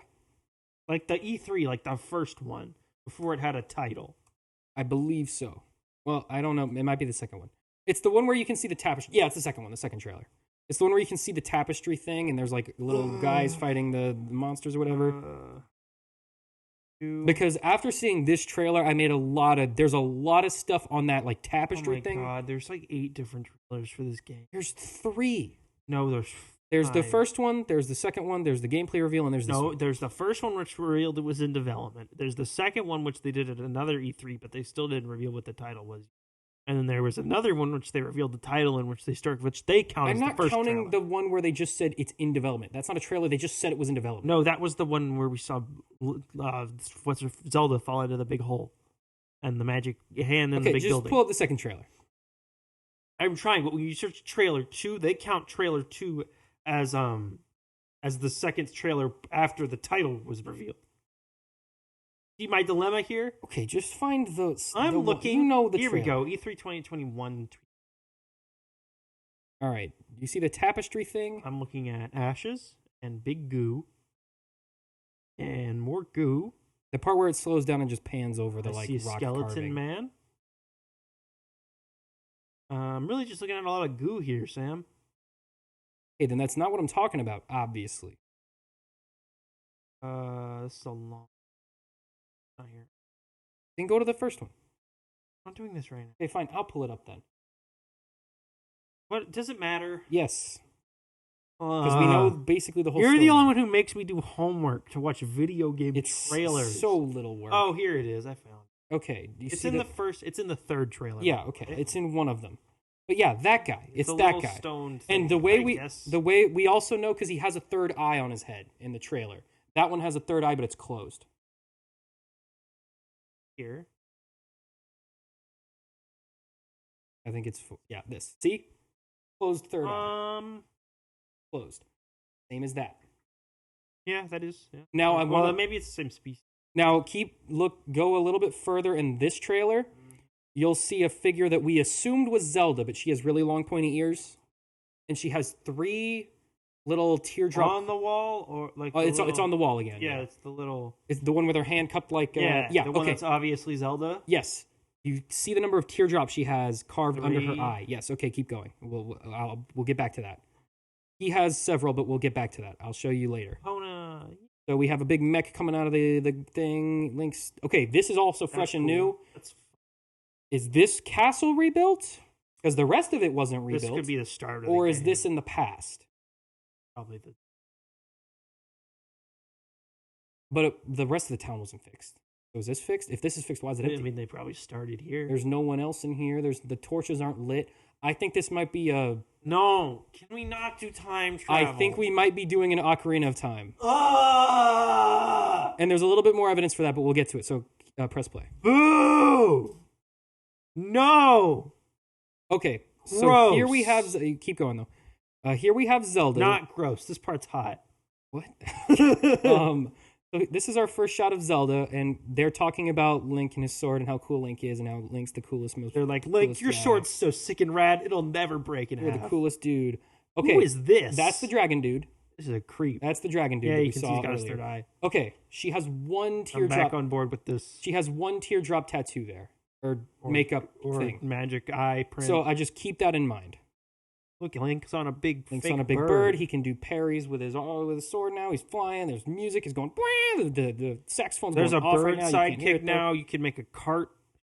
Like the E3, like the first one, before it had a title. I believe so. Well, I don't know. It might be the second one. It's the one where you can see the tapestry. Yeah, it's the second one, the second trailer. It's the one where you can see the tapestry thing, and there's like little guys fighting the monsters or whatever. Because after seeing this trailer, I made there's a lot of stuff on that like tapestry thing. Oh my god, there's like 8 different trailers for this game. There's 3. No, There's the 5. first one, there's the second one, there's the gameplay reveal, and there's this one. There's the first one which revealed it was in development. There's the second one which they did at another E3, but they still didn't reveal what the title was. And then there was another one which they revealed the title in, which they count I'm as not the first counting trailer. the one where they just said it's in development. That's not a trailer. They just said it was in development. No, that was the one where we saw Zelda fall into the big hole, and the magic hand in the big just building. pull up the second trailer. I'm trying, but when you search trailer 2, they count trailer 2 as the second trailer after the title was revealed. See my dilemma here? Okay, just find the. I'm looking. You know the here trailer. we go. E3 2021. All right. You see the tapestry thing? I'm looking at ashes and big goo and more goo. The part where it slows down and just pans over the I like see a rock skeleton carving. man. I'm really just looking at a lot of goo here, Sam. Hey, then that's not what I'm talking about. Obviously. This is a long. Not here. Then go to the first one. I'm not doing this right now. Okay, fine. I'll pull it up then. What does it matter? Yes, because we know basically the whole. You're story. the only one who makes me do homework to watch video game trailers. So little work. Oh, here it is. I found it. Okay. Do you It's see in the first. It's in the third trailer. Yeah. Okay. It's in one of them. But yeah, that guy. It's the that little guy. stone thing, And the way I we also know because he has a third eye on his head in the trailer. That one has a third eye, but it's closed. Here. I think it's this. See, closed third eye. Closed. Same as that. Yeah, that is. Yeah. Now I want. Maybe it's the same species. Now go a little bit further in this trailer. You'll see a figure that we assumed was Zelda, but she has really long pointy ears, and she has 3 little teardrop on the wall, or like it's on the wall again. Yeah, it's the little. It's the one with her hand cupped like. The okay. one that's obviously Zelda. Yes. You see the number of teardrops she has carved 3. under her eye. Yes. Okay. Keep going. We'll get back to that. He has several, but we'll get back to that. I'll show you later. Kona. So we have a big mech coming out of the thing. Links. Okay. This is also fresh and new. Is this castle rebuilt? Because the rest of it wasn't rebuilt. This could be the start of or the is game. this in the past? Probably the. But the rest of the town wasn't fixed. So is this fixed? If this is fixed, why is it empty? I mean, they probably started here. There's no one else in here. The torches aren't lit. I think this might be a. No, can we not do time travel? I think we might be doing an Ocarina of Time. Ah! And there's a little bit more evidence for that, but we'll get to it. So press play. Boo! No. Okay, so Gross. here we have. Keep going though. Here we have Zelda. Not gross. This part's hot. What? So this is our first shot of Zelda, and they're talking about Link and his sword and how cool Link is and how Link's the coolest, most. They're like, Link, your sword's so sick and rad, it'll never break in half. You're the coolest dude. Okay, who is this? That's the dragon dude. This is a creep. That's the dragon dude. Yeah, that you can see he's got his third eye. Okay, she has one teardrop. I'm back on board with this. She has one teardrop tattoo there, or makeup thing, magic eye print. So I just keep that in mind. Look, Link's on a big bird. He can do parries with his sword now. He's flying. There's music. He's going. The saxophone's There's going a off bird right now. sidekick now. You can make a cart.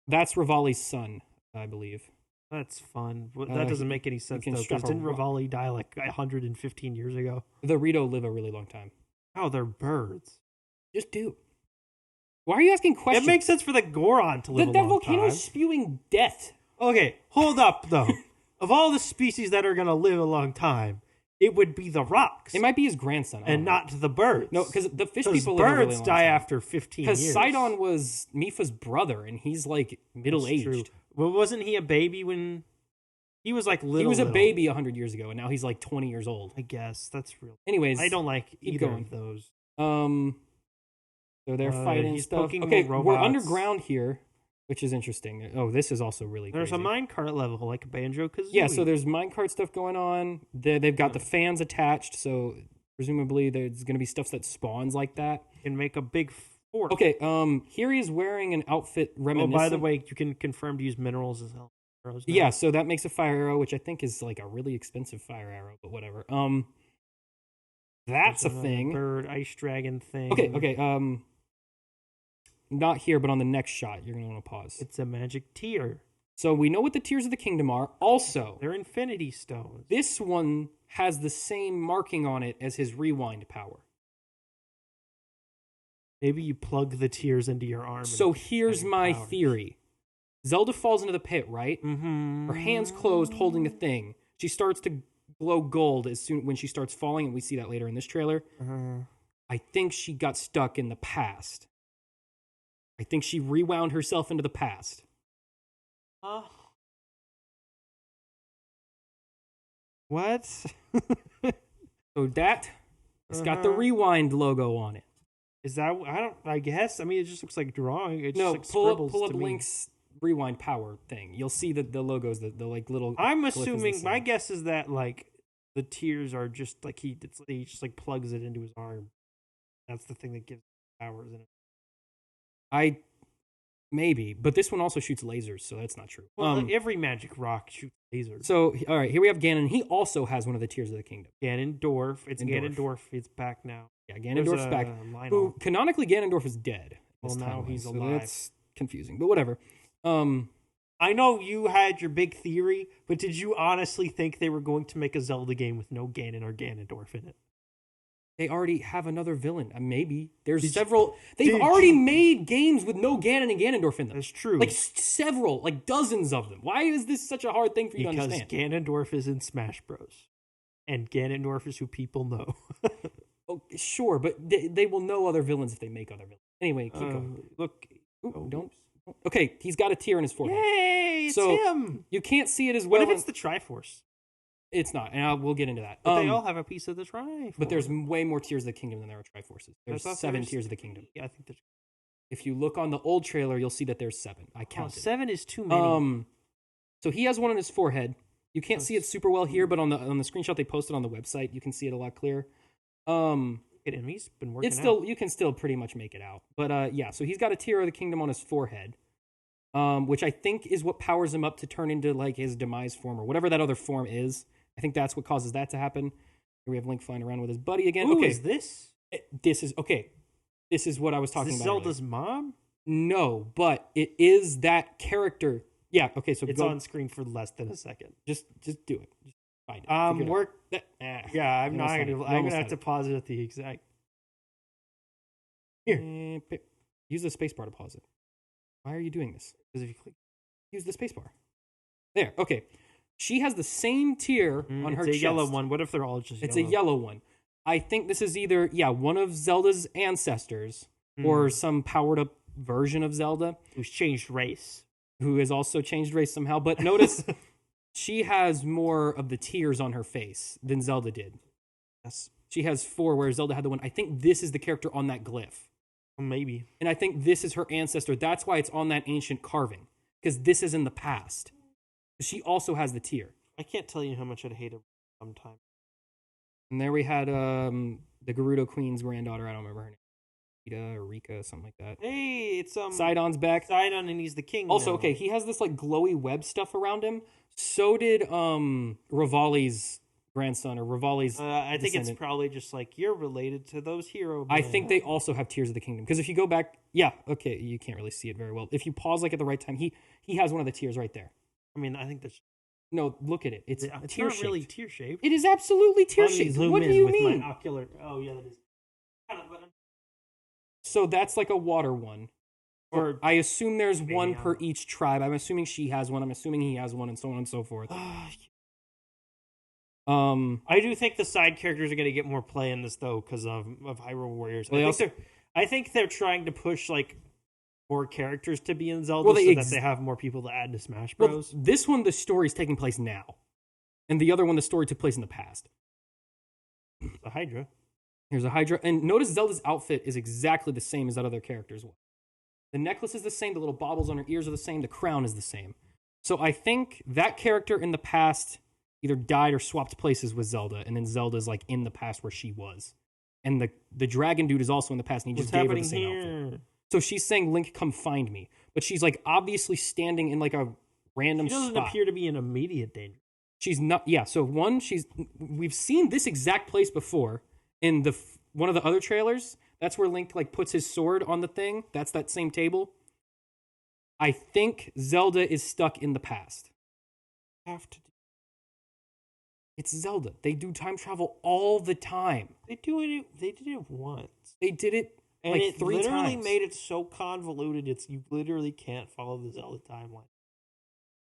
That's Rivali's son, I believe. That's fun. That doesn't make any sense, though, because didn't Rivali die like 115 years ago? The Rito live a really long time. Oh, they're birds. Just do. Why are you asking questions? It makes sense for the Goron to live a long time. That volcano's spewing death. Okay, hold up, though. Of all the species that are going to live a long time, it would be the rocks. It might be his grandson. And not the birds. No, because the fish people live a really long time. Birds die after 15 years. Because Sidon was Mifa's brother, and he's like middle-aged. True. Well, wasn't he a baby when... He was like little. He was a baby 100 years ago, and now he's like 20 years old. I guess. That's real. Anyways. I don't like either of those. So they're fighting stuff. Okay, we're underground here, which is interesting. Oh, this is also really There's crazy. a minecart level, like a Banjo-Kazooie. Yeah, so there's minecart stuff going on. They've got the fans attached, so presumably there's going to be stuff that spawns like that. You can make a big fort. Okay, here he's wearing an outfit reminiscent. Oh, by the way, you can confirm to use minerals as hell. Yeah, so that makes a fire arrow, which I think is like a really expensive fire arrow, but whatever. That's a thing. Bird, ice dragon thing. Okay. Not here, but on the next shot, you're gonna want to pause. It's a magic tear. So we know what the tears of the kingdom are. Also, they're infinity stones. This one has the same marking on it as his rewind power. Maybe you plug the tears into your arm. So here's my theory. Zelda falls into the pit, right? Mm-hmm. Her hands closed, holding a thing. She starts to glow gold when she starts falling, and we see that later in this trailer. I think she got stuck in the past. I think she rewound herself into the past. What? So that it's got the rewind logo on it. Is that? I guess. I mean, it just looks like drawing. It no, just pull up Link's rewind power thing. You'll see the logos, the like little. I'm assuming. My guess is that like the tears are just like he just like plugs it into his arm. That's the thing that gives powers in it. Maybe, but this one also shoots lasers, so that's not true. Well, every magic rock shoots lasers. So, all right, here we have Ganon. He also has one of the Tears of the Kingdom. Ganondorf. It's Ganondorf. It's back now. Yeah, Ganondorf's back. Who, canonically, Ganondorf is dead. Well, now he's alive. So that's confusing, but whatever. I know you had your big theory, but did you honestly think they were going to make a Zelda game with no Ganon or Ganondorf in it? They already have another villain. Maybe. There's several. They've already made games with no Ganon and Ganondorf in them. That's true. Like several, like dozens of them. Why is this such a hard thing for you to understand? Because Ganondorf is in Smash Bros. And Ganondorf is who people know. Oh, sure, but they will know other villains if they make other villains. Anyway, keep going. Look. Don't. Okay, he's got a tear in his forehead. Yay, it's him. You can't see it as well. What if it's the Triforce? It's not, and we'll get into that. But they all have a piece of the Triforce. But there's way more Tears of the Kingdom than there are Triforces. There's 7 Tears of the Kingdom. Yeah, I think there's... If you look on the old trailer, you'll see that there's 7. I counted. 7 is too many. So he has one on his forehead. You can't see it super well here, but on the screenshot they posted on the website, you can see it a lot clearer. He's been working you can still pretty much make it out. But yeah, so he's got a Tear of the Kingdom on his forehead. Which I think is what powers him up to turn into like his demise form or whatever that other form is. I think that's what causes that to happen. Here we have Link flying around with his buddy again. Who is this? This is what I was talking about. Zelda's mom? No, but it is that character. Yeah, okay, so it's on screen for less than a second. Just do it. Just find it. I'm gonna have to pause it at the exact. Here. Use the spacebar to pause it. Why are you doing this? Because if you click, use the spacebar. There. Okay. She has the same tear on her chest. It's a yellow one. What if they're all just It's a yellow one. I think this is either, one of Zelda's ancestors or some powered up version of Zelda. Who's changed race. Who has also changed race somehow. But notice she has more of the tears on her face than Zelda did. Yes. She has 4, where Zelda had the 1. I think this is the character on that glyph. Maybe. And I think this is her ancestor. That's why it's on that ancient carving. Because this is in the past. She also has the tear. I can't tell you how much I'd hate it sometimes. And there we had the Gerudo Queen's granddaughter. I don't remember her name. Rita or Rika, something like that. Hey, it's Sidon's back. Sidon, and he's the king. Also, now. okay, he has this like glowy web stuff around him. So did Rivali's grandson or Rivali's I think descendant. it's probably just like you're related to those hero. I think they also have Tears of the Kingdom, because if you go back, yeah, okay, you can't really see it very well. If you pause like at the right time, he has one of the tears right there. I mean, I think that's no. Look at it; it's tear not really tear shaped. It is absolutely tear shaped. What do you mean? My ocular. Oh yeah, that is. So that's like a water one. Or I assume there's one per each tribe. I'm assuming she has one. I'm assuming he has one, and so on and so forth. I do think the side characters are going to get more play in this though because of Hyrule Warriors. Well, I think they're trying to push like more characters to be in Zelda so that they have more people to add to Smash Bros. Well, this one, the story's taking place now, and the other one, the story took place in the past. The Hydra. Here's a Hydra, and notice Zelda's outfit is exactly the same as that other character's one. The necklace is the same, the little baubles on her ears are the same, the crown is the same. So I think that character in the past either died or swapped places with Zelda, and then Zelda's like in the past where she was. And the dragon dude is also in the past, and he just gave her the same outfit. So she's saying, Link, come find me. But she's like obviously standing in like a random spot. She doesn't appear to be in immediate danger. She's not, yeah, so we've seen this exact place before in one of the other trailers. That's where Link like puts his sword on the thing. That's that same table. I think Zelda is stuck in the past. It's Zelda. They do time travel all the time. They did it once. They did it and like it 3 times. Literally made it so convoluted. You literally can't follow the Zelda timeline.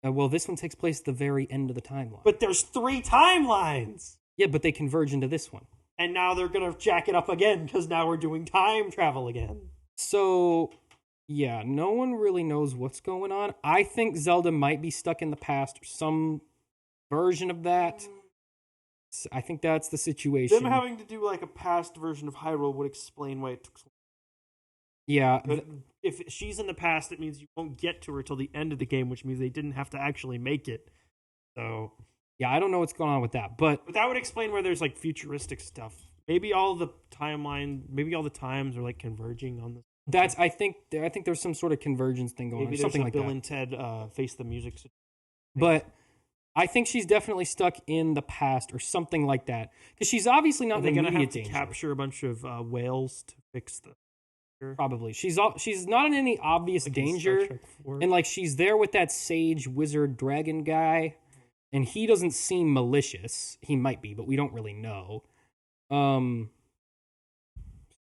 Well, this one takes place at the very end of the timeline. But there's 3 timelines. Yeah, but they converge into this one. And now they're going to jack it up again because now we're doing time travel again. So, yeah, no one really knows what's going on. I think Zelda might be stuck in the past or some version of that. I think that's the situation. Them having to do like a past version of Hyrule would explain why it took so long. Yeah. If she's in the past, it means you won't get to her till the end of the game, which means they didn't have to actually make it. So... yeah, I don't know what's going on with that, but that would explain where there's like futuristic stuff. Maybe all the times are like converging on this. That's I think there's some sort of convergence thing going on, something like Bill that. and Ted Face the Music. But I think she's definitely stuck in the past or something like that because she's obviously not in immediate danger. They're gonna have to capture a bunch of whales to fix the. Probably she's not in any obvious danger, and like she's there with that sage wizard dragon guy. And he doesn't seem malicious. He might be, but we don't really know. So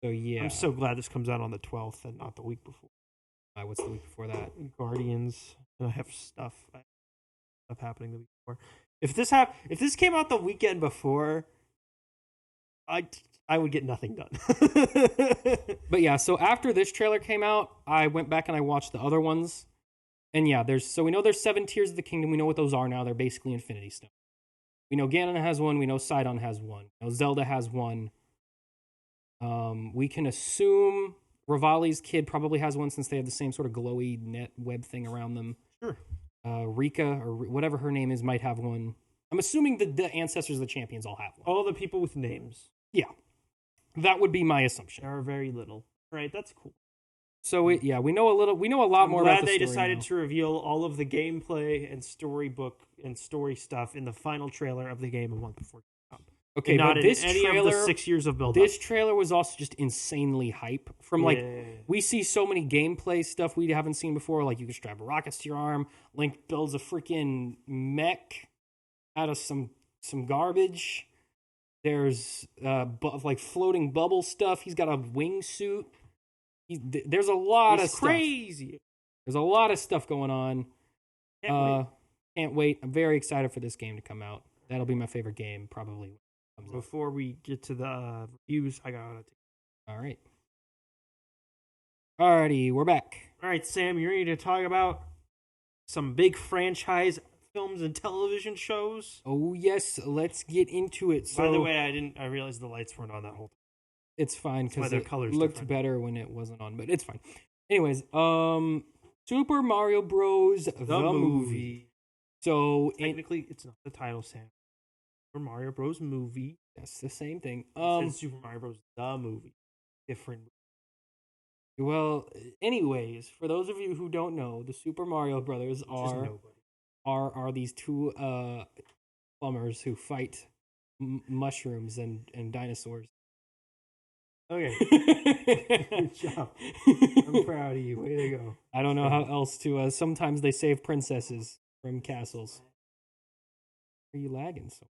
yeah. I'm so glad this comes out on the 12th and not the week before. What's the week before that? Guardians. And I have stuff happening the week before. If this came out the weekend before, I would get nothing done. But yeah, so after this trailer came out, I went back and I watched the other ones. And yeah, we know there's 7 tiers of the kingdom. We know what those are now. They're basically Infinity Stones. We know Ganon has one. We know Sidon has one. We know Zelda has one. We can assume Rivali's kid probably has one since they have the same sort of glowy net web thing around them. Sure. Rika, or whatever her name is, might have one. I'm assuming the ancestors of the champions all have one. All the people with names. Yeah. That would be my assumption. There are very little. Right, that's cool. So we know a lot more about the story. I'm glad they decided to reveal all of the gameplay and storybook and story stuff in the final trailer of the game a month before. Okay, not but in any of the 6 years of build-up. This trailer was also just insanely hype. From we see so many gameplay stuff we haven't seen before. Like you can strap rockets to your arm. Link builds a freaking mech out of some garbage. There's like floating bubble stuff. He's got a wingsuit. There's a lot of stuff. Crazy. There's a lot of stuff going on. Can't wait. I'm very excited for this game to come out. That'll be my favorite game, probably. Before we get to the reviews, I gotta take. All right. Alrighty, we're back. All right, Sam, you ready to talk about some big franchise films and television shows. Oh yes, let's get into it. So, by the way, I realized the lights weren't on that whole time. It's fine because it color's looked different. better when it wasn't on, but it's fine. Anyways, Super Mario Bros. The movie. So technically, it's not the title, Sam. Super Mario Bros. Movie. That's the same thing. It says Super Mario Bros. The movie. Different. Well, anyways, for those of you who don't know, the Super Mario Brothers are these two plumbers who fight mushrooms and dinosaurs. Okay. Good job. I'm proud of you. Way to go. I don't know how else to. Sometimes they save princesses from castles. Are you lagging so?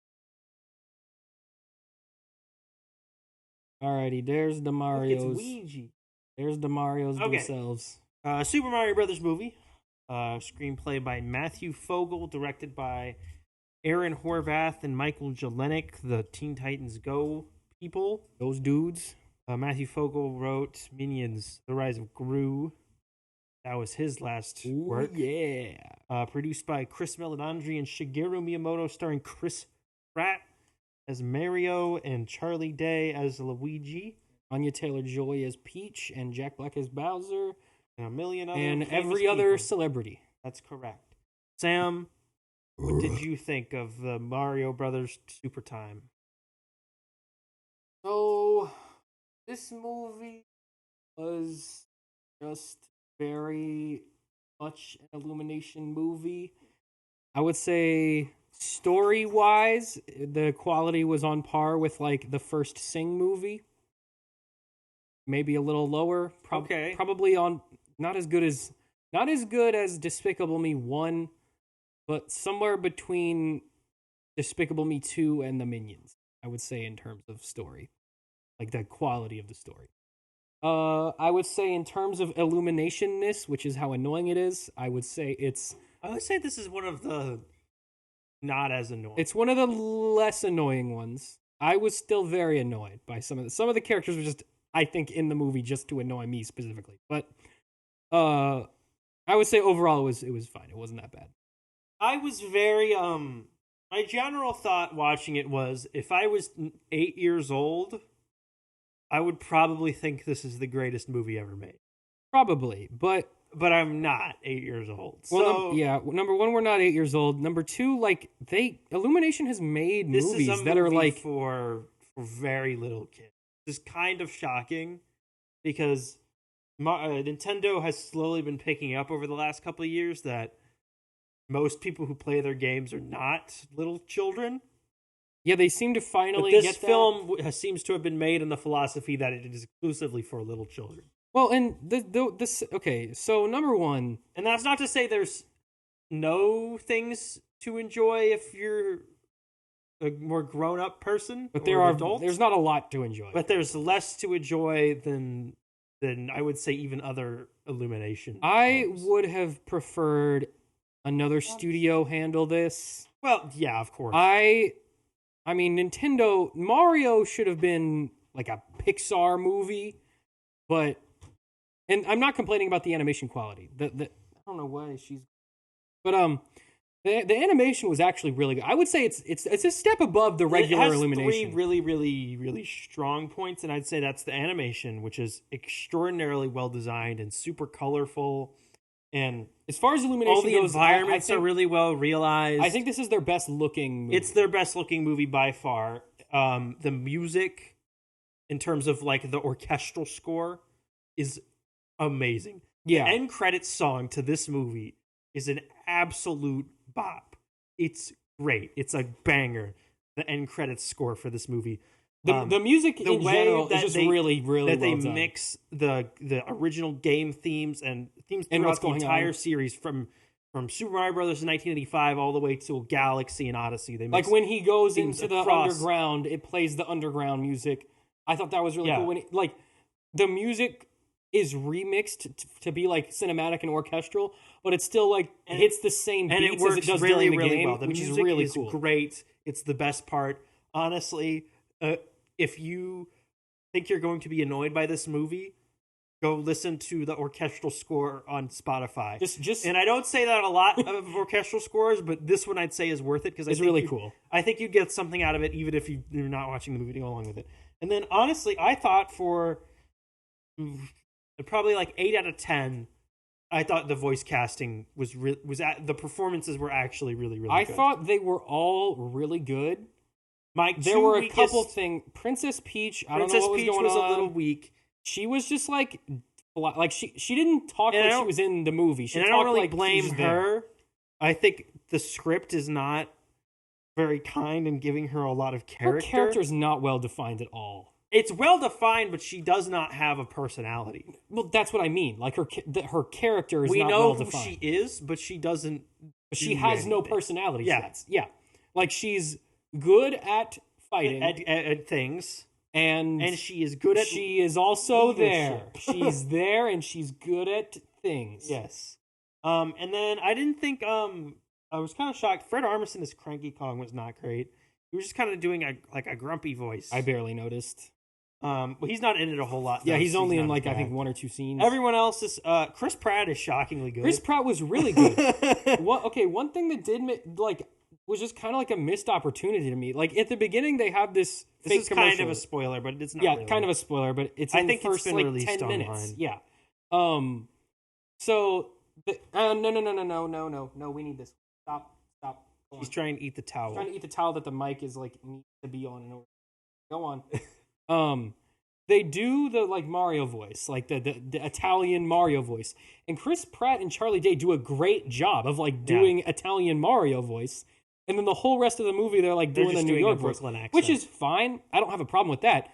Alrighty, there's the Marios. Look, it's Ouija. There's the Marios themselves. Super Mario Brothers movie. Screenplay by Matthew Fogel, directed by Aaron Horvath and Michael Jelenic, the Teen Titans Go people. Those dudes. Matthew Fogel wrote Minions: The Rise of Gru. That was his last work. Yeah. Produced by Chris Meledandri and Shigeru Miyamoto, starring Chris Pratt as Mario and Charlie Day as Luigi. Anya Taylor-Joy as Peach and Jack Black as Bowser. And a million other and famous every other people. celebrity. That's correct. Sam, what did you think of the Mario Brothers Super Time? So, this movie was just very much an Illumination movie. I would say story-wise, the quality was on par with like the first Sing movie. Maybe a little lower. Okay. Probably on not as good as Despicable Me 1, but somewhere between Despicable Me 2 and the Minions, I would say, in terms of story. Like the quality of the story. I would say in terms of illumination-ness, which is how annoying it is, I would say this is one of the not as annoying. It's one of the less annoying ones. I was still very annoyed by some of the characters were just, I think, in the movie just to annoy me specifically. But I would say overall it was fine. It wasn't that bad. I was very my general thought watching it was, if I was 8 years old, I would probably think this is the greatest movie ever made. Probably, but I'm not 8 years old. Well, number one, we're not 8 years old. Number two, like Illumination has made movies that are like for very little kids. It's kind of shocking because Nintendo has slowly been picking up over the last couple of years that most people who play their games are not little children. Yeah, they seem to finally but get this film seems to have been made in the philosophy that it is exclusively for little children. Well, and this okay, so number one, and that's not to say there's no things to enjoy if you're a more grown-up person, but there's not a lot to enjoy. But there's less to enjoy than I would say even other Illumination. I films. would have preferred another studio handle this. Well, yeah, of course. I mean, Mario should have been like a Pixar movie, and I'm not complaining about the animation quality. I don't know why but the animation was actually really good. I would say it's a step above the regular Illumination. It has 3 really, really, really strong points, and I'd say that's the animation, which is extraordinarily well designed and super colorful. And as far as Illumination all the goes, environments are really well realized. I think this is their best looking movie. It's their best looking movie by far. The music, in terms of like the orchestral score, is amazing. Yeah. The end credits song to this movie is an absolute bop. It's great. It's a banger. The end credits score for this movie. The music in general is just really, really that well they done. Mix the original game themes and themes throughout the entire series from Super Mario Brothers in 1985 all the way to Galaxy and Odyssey. They mix like when he goes into the across. underground, it plays the underground music. I thought that was really cool. When the music is remixed to be like cinematic and orchestral, but it still like hits the same beats and it works as it does really, during the really game, well. The which music is really is cool. Great. It's the best part. Honestly, if you think you're going to be annoyed by this movie, go listen to the orchestral score on Spotify. And I don't say that a lot of orchestral scores, but this one I'd say is worth it because it's really cool. I think you'd get something out of it even if you're not watching the movie to go along with it. And then honestly, I thought for probably like 8 out of 10, I thought the voice casting the performances were actually really, really good. I thought they were all really good. There were a couple things. Princess Peach, I don't know what was going on. Was a little weak. She was just like she didn't talk like she was in the movie. She talked, I don't really like blame her. I think the script is not very kind in giving her a lot of character. Her character's not well defined at all. It's well defined, but she does not have a personality. Well, that's what I mean. Like her character is not well defined. We know who she is, but she doesn't. She has no personality. Yeah, yeah. Like she's good at fighting at things. And she is good at. She is also there. She's there, and she's good at things. Yes. And then I didn't think. I was kind of shocked. Fred Armisen as Cranky Kong was not great. He was just kind of doing a grumpy voice. I barely noticed. Well, he's not in it a whole lot. Yeah, he's only in I think 1 or 2 scenes. Everyone else is. Chris Pratt is shockingly good. Chris Pratt was really good. One thing that did was just kind of like a missed opportunity to me. Like at the beginning, they have this fake is commercial. Kind of a spoiler, but it's not. Yeah, really. kind of a spoiler, but it's. I think the first, it's been released 10 online. minutes. Yeah. So no. We need this. Stop. He's trying to eat the towel. Trying to eat the towel that the mic is like needs to be on. In order. Go on. They do the like Mario voice, like the Italian Mario voice, and Chris Pratt and Charlie Day do a great job of like doing Italian Mario voice, and then the whole rest of the movie they're doing the New York voice, which is fine. I don't have a problem with that.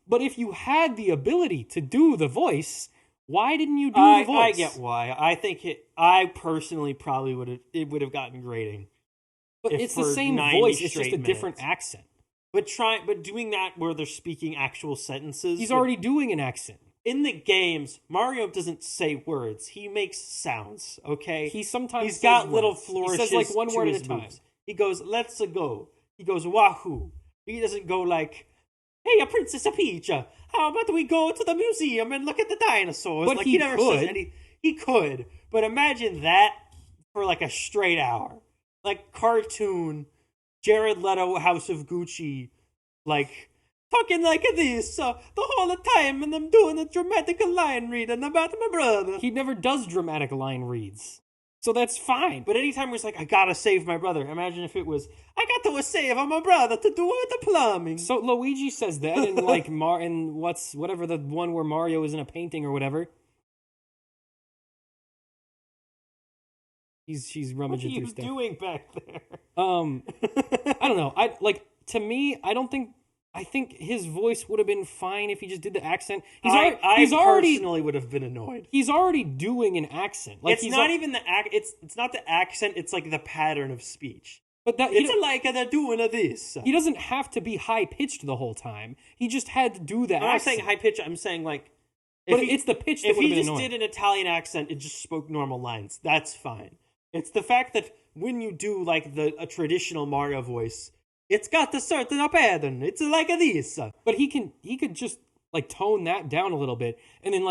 But if you had the ability to do the voice, why didn't you do the voice? I get why. I think I personally probably would have gotten grading. But it's the same voice. It's just a different accent. But doing that where they're speaking actual sentences. He's already doing an accent. In the games, Mario doesn't say words. He makes sounds, okay? He's got words. Little flourishes. He says one word at a time. He goes, let's go. He goes, wahoo. He doesn't go like, hey, Princess Peach, how about we go to the museum and look at the dinosaurs? But he never says any. He could, but imagine that for a straight hour. Like cartoon, Jared Leto, House of Gucci, talking like this the whole time, and I'm doing a dramatic line reading about my brother. He never does dramatic line reads, so that's fine. But anytime he's I gotta save my brother. Imagine if it was, I got to save my brother to do the plumbing. So Luigi says that in whatever the one where Mario is in a painting or whatever. She's rummaging through stuff. What are you doing back there? I don't know. To me, I think his voice would have been fine if he just did the accent. I personally would have been annoyed. He's already doing an accent. It's not even the it's not the accent. It's the pattern of speech. But that they're doing this. He doesn't have to be high pitched the whole time. He just had to do that. I'm not saying high pitch. I'm saying it's the pitch that would have been annoying. If he just did an Italian accent and just spoke normal lines, that's fine. It's the fact that when you do a traditional Mario voice, it's got a certain pattern. It's like this. But he could just tone that down a little bit and then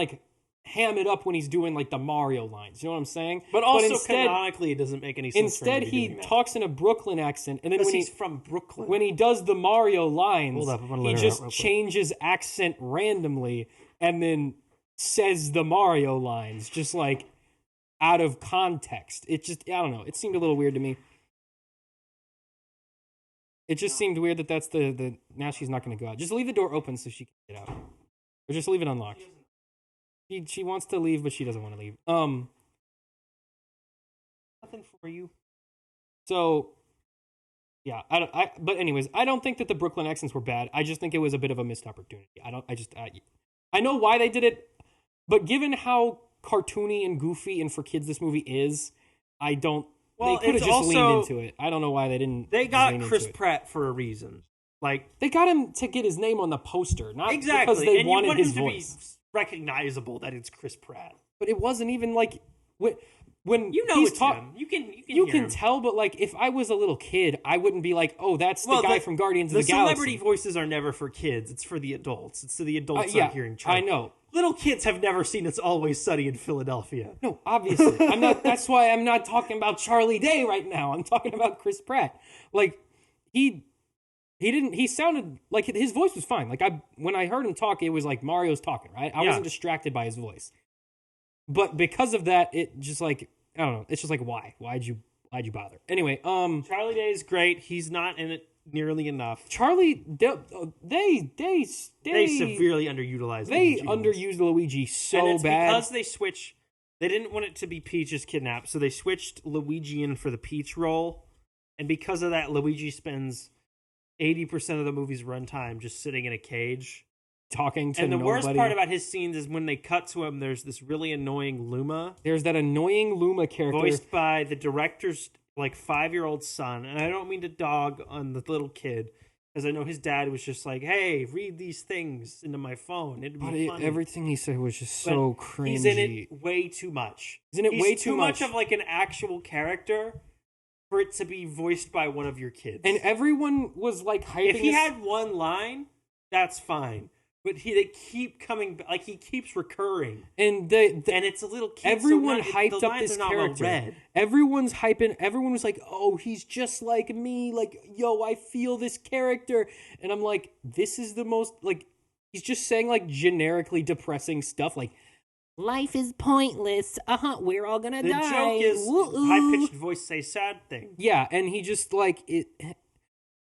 ham it up when he's doing the Mario lines. You know what I'm saying? But also canonically, it doesn't make any sense. Instead, he talks in a Brooklyn accent, and then when he's from Brooklyn, when he does the Mario lines, he just changes accent randomly and then says the Mario lines just out of context. It just, I don't know. It seemed a little weird to me. It just seemed weird that that's the now she's not going to go out. Just leave the door open so she can get out. Or just leave it unlocked. She wants to leave, but she doesn't want to leave. Nothing for you. So, yeah. But anyways, I don't think that the Brooklyn accents were bad. I just think it was a bit of a missed opportunity. I know why they did it, but given how cartoony and goofy and for kids this movie is, they could have just leaned into it. I don't know why they didn't. They got Chris Pratt for a reason. They got him to get his name on the poster, not exactly because they and wanted you want his him voice. To be recognizable that it's Chris Pratt. But it wasn't even when he's talking. You can tell, but if I was a little kid, I wouldn't be oh, that's the guy from Guardians of the Galaxy. The celebrity voices are never for kids; it's for the adults. It's to the adults I'm hearing. I know. Little kids have never seen It's Always Sunny in Philadelphia. No, obviously. I'm not. That's why I'm not talking about Charlie Day right now. I'm talking about Chris Pratt. Like, he didn't. He sounded like his voice was fine. Like when I heard him talk, it was like Mario's talking. Right? I wasn't distracted by his voice. But because of that, it just like I don't know. It's just like why'd you bother? Anyway, Charlie Day is great. He's not in it nearly enough. Charlie, they severely underutilized. They underused Luigi so and it's bad because they switched. They didn't want it to be Peach's kidnapped, so they switched Luigi in for the Peach role, and because of that, Luigi spends 80% of the movie's runtime just sitting in a cage, talking to nobody. And the worst part about his scenes is when they cut to him. There's this really annoying Luma. There's that annoying Luma character voiced by the director's 5-year-old son, and I don't mean to dog on the little kid, because I know his dad was just like, "Hey, read these things into my phone." It'd be funny. Everything he said was just so cringy. He's in it way too much. He's too much of like an actual character for it to be voiced by one of your kids. And everyone was like hyping. If he had one line, that's fine. But they keep coming, like he keeps recurring, and it's a little kid. Everyone hyped up this character. Well, everyone's hyping. Everyone was like, "Oh, he's just like me." Like, yo, I feel this character, and I'm like, this is the most like he's just saying like generically depressing stuff, like life is pointless. We're all gonna die. The joke is high pitched voice say sad thing. Yeah, and he just like it.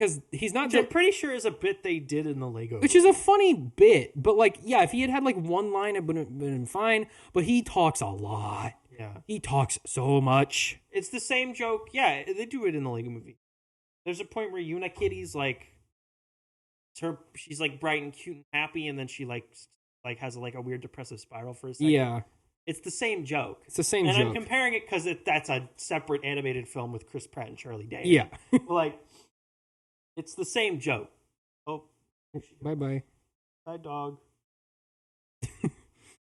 Because he's not. Which I'm pretty sure is a bit they did in the Lego. Which is a funny bit, but like, yeah, if he had like one line, it would have been fine. But he talks a lot. Yeah, he talks so much. It's the same joke. Yeah, they do it in the Lego movie. There's a point where Yuna Kitty's like, she's like bright and cute and happy, and then she like has like a weird depressive spiral for a second. Yeah, it's the same joke. It's the same joke. And I'm comparing it because that's a separate animated film with Chris Pratt and Charlie Day. Yeah, like. It's the same joke. Oh, bye, dog.